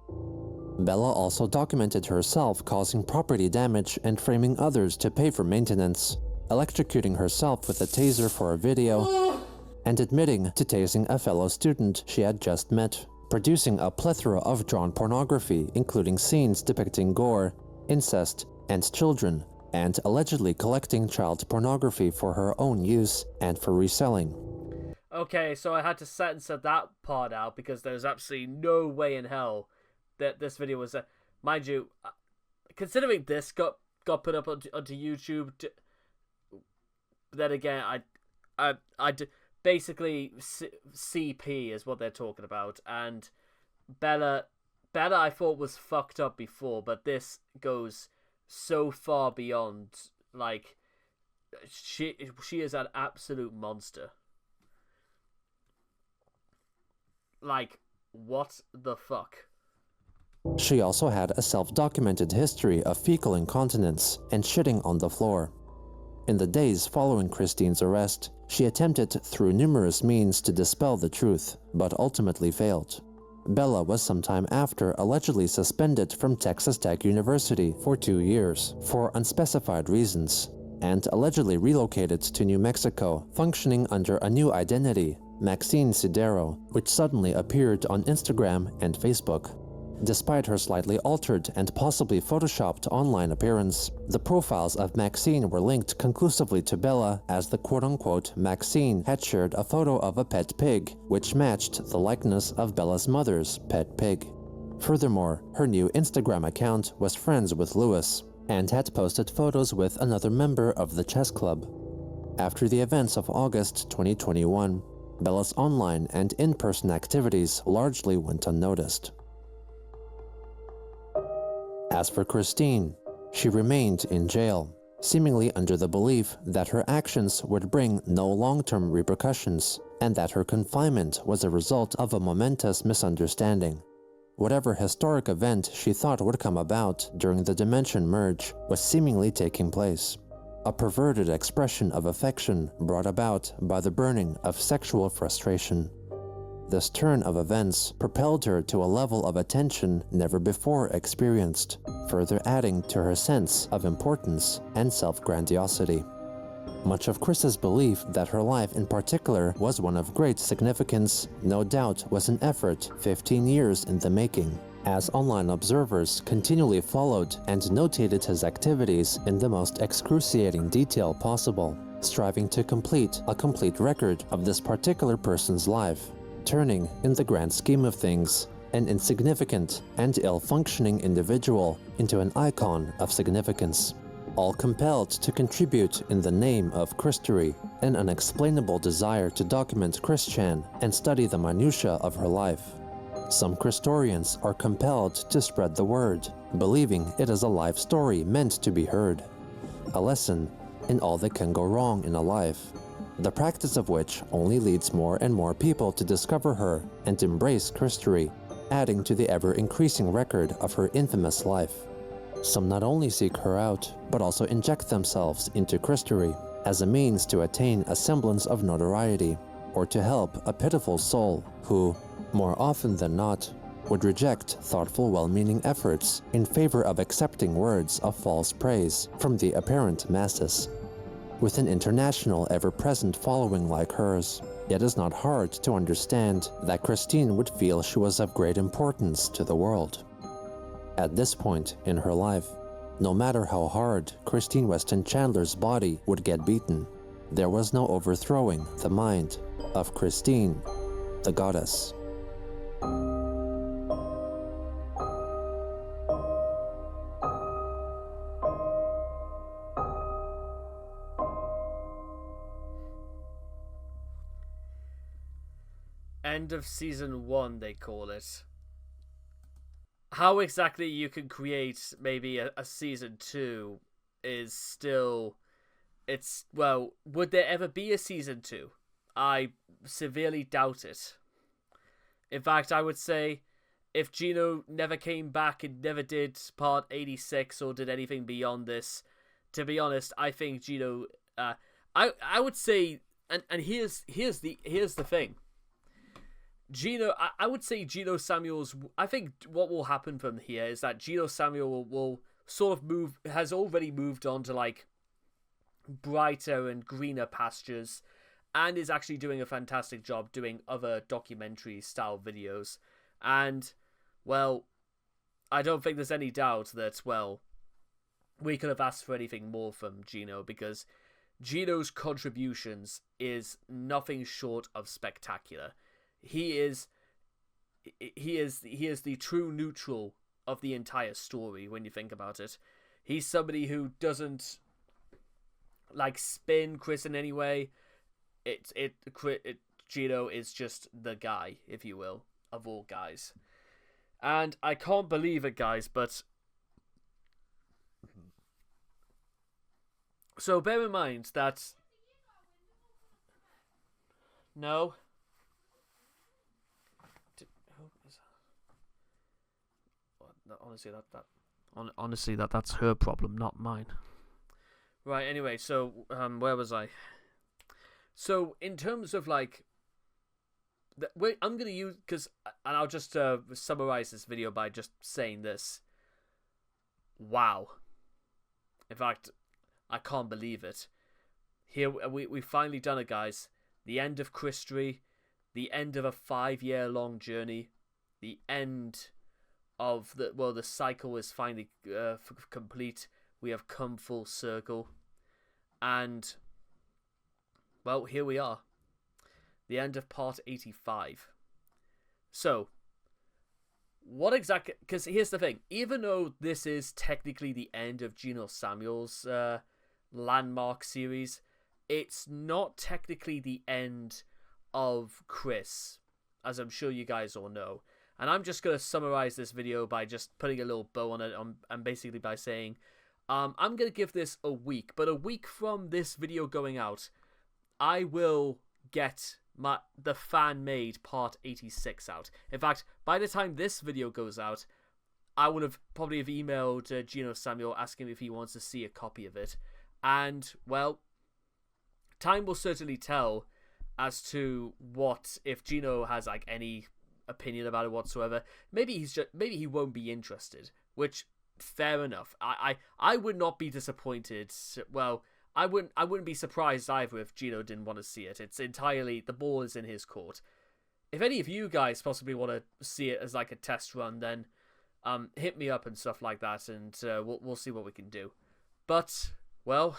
Bella also documented herself causing property damage and framing others to pay for maintenance, electrocuting herself with a taser for a video, and admitting to tasing a fellow student she had just met, producing a plethora of drawn pornography, including scenes depicting gore, incest, and children, and allegedly collecting child pornography for her own use and for reselling. Okay, so I had to censor that part out because there's absolutely no way in hell that this video was... mind you, considering this got put up onto YouTube, then again, basically CP is what they're talking about, and Bella I thought was fucked up before, but this goes so far beyond. Like, she is an absolute monster. Like, what the fuck? She also had a self-documented history of fecal incontinence and shitting on the floor. In the days following Christine's arrest, she attempted through numerous means to dispel the truth, but ultimately failed. Bella was sometime after allegedly suspended from Texas Tech University for 2 years for unspecified reasons, and allegedly relocated to New Mexico, functioning under a new identity, Maxine Sidero, which suddenly appeared on Instagram and Facebook. Despite her slightly altered and possibly photoshopped online appearance, the profiles of Maxine were linked conclusively to Bella, as the quote-unquote Maxine had shared a photo of a pet pig, which matched the likeness of Bella's mother's pet pig. Furthermore, her new Instagram account was friends with Lewis, and had posted photos with another member of the chess club. After the events of August 2021, Bella's online and in-person activities largely went unnoticed. As for Christine, she remained in jail, seemingly under the belief that her actions would bring no long-term repercussions, and that her confinement was a result of a momentous misunderstanding. Whatever historic event she thought would come about during the Dimension merge was seemingly taking place, a perverted expression of affection brought about by the burning of sexual frustration. This turn of events propelled her to a level of attention never before experienced, further adding to her sense of importance and self-grandiosity. Much of Chris's belief that her life in particular was one of great significance no doubt was an effort 15 years in the making, as online observers continually followed and notated his activities in the most excruciating detail possible, striving to complete a complete record of this particular person's life, turning, in the grand scheme of things, an insignificant and ill-functioning individual into an icon of significance, all compelled to contribute in the name of Christory, an unexplainable desire to document Chris-Chan and study the minutiae of her life. Some Christorians are compelled to spread the word, believing it is a life story meant to be heard, a lesson in all that can go wrong in a life, the practice of which only leads more and more people to discover her and embrace Christory, adding to the ever-increasing record of her infamous life. Some not only seek her out, but also inject themselves into Christory as a means to attain a semblance of notoriety, or to help a pitiful soul who, more often than not, would reject thoughtful, well-meaning efforts in favor of accepting words of false praise from the apparent masses. With an international, ever-present following like hers, it is not hard to understand that Christine would feel she was of great importance to the world. At this point in her life, no matter how hard Christine Weston Chandler's body would get beaten, there was no overthrowing the mind of Christine, the goddess. End of season 1, they call it. How exactly you can create maybe a season 2 is still... It's, well, would there ever be a season 2? I severely doubt it. In fact, I would say if Gino never came back and never did part 86 or did anything beyond this, to be honest, I think Gino, I would say, and here's the thing. Gino, I would say Gino Samuels, I think what will happen from here is that Gino Samuel will sort of has already moved on to like brighter and greener pastures, and is actually doing a fantastic job doing other documentary style videos. And, well, I don't think there's any doubt that, well, we could have asked for anything more from Gino, because Gino's contributions is nothing short of spectacular. He is the true neutral of the entire story when you think about it. He's somebody who doesn't like spin Chris in any way. Gino is just the guy, if you will, of all guys. And I can't believe it, guys, but so bear in mind that no. Honestly, that's her problem, not mine. Right. Anyway, so where was I? So in terms of like, I'm gonna use and I'll just summarize this video by just saying this. Wow. In fact, I can't believe it. Here we've finally done it, guys. The end of Christory, the end of a 5-year-long journey, the end of the cycle is finally complete. We have come full circle, and well, here we are, the end of part 85. So, what exactly? Because here's the thing: even though this is technically the end of Gino Samuel's landmark series, it's not technically the end of Chris, as I'm sure you guys all know. And I'm just going to summarize this video by just putting a little bow on it, and basically by saying, I'm going to give this a week. But a week from this video going out, I will get the fan-made part 86 out. In fact, by the time this video goes out, I would have probably emailed Gino Samuel asking if he wants to see a copy of it. And, well, time will certainly tell as to what, if Gino has like any opinion about it whatsoever. Maybe he won't be interested, which fair enough. I would not be disappointed. Well, I wouldn't be surprised either if Gino didn't want to see it. It's entirely, the ball is in his court. If any of you guys possibly want to see it as like a test run, then hit me up and stuff like that, and we'll see what we can do. But, well,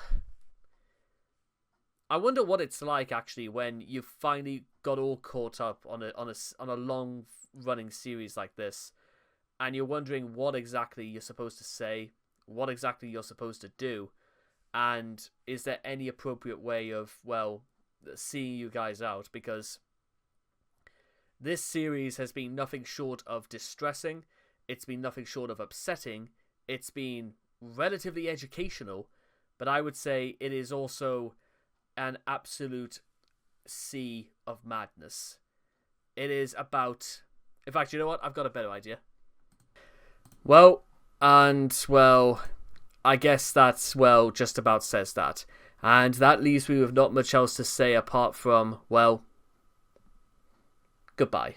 I wonder what it's like actually when you've finally got all caught up on a long running series like this, and you're wondering what exactly you're supposed to say, what exactly you're supposed to do, and is there any appropriate way of, well, seeing you guys out, because this series has been nothing short of distressing, it's been nothing short of upsetting, it's been relatively educational, but I would say it is also an absolute sea of madness. It is about... In fact, you know what? I've got a better idea. Well, I guess that's, well, just about says that. And that leaves me with not much else to say apart from, well, goodbye.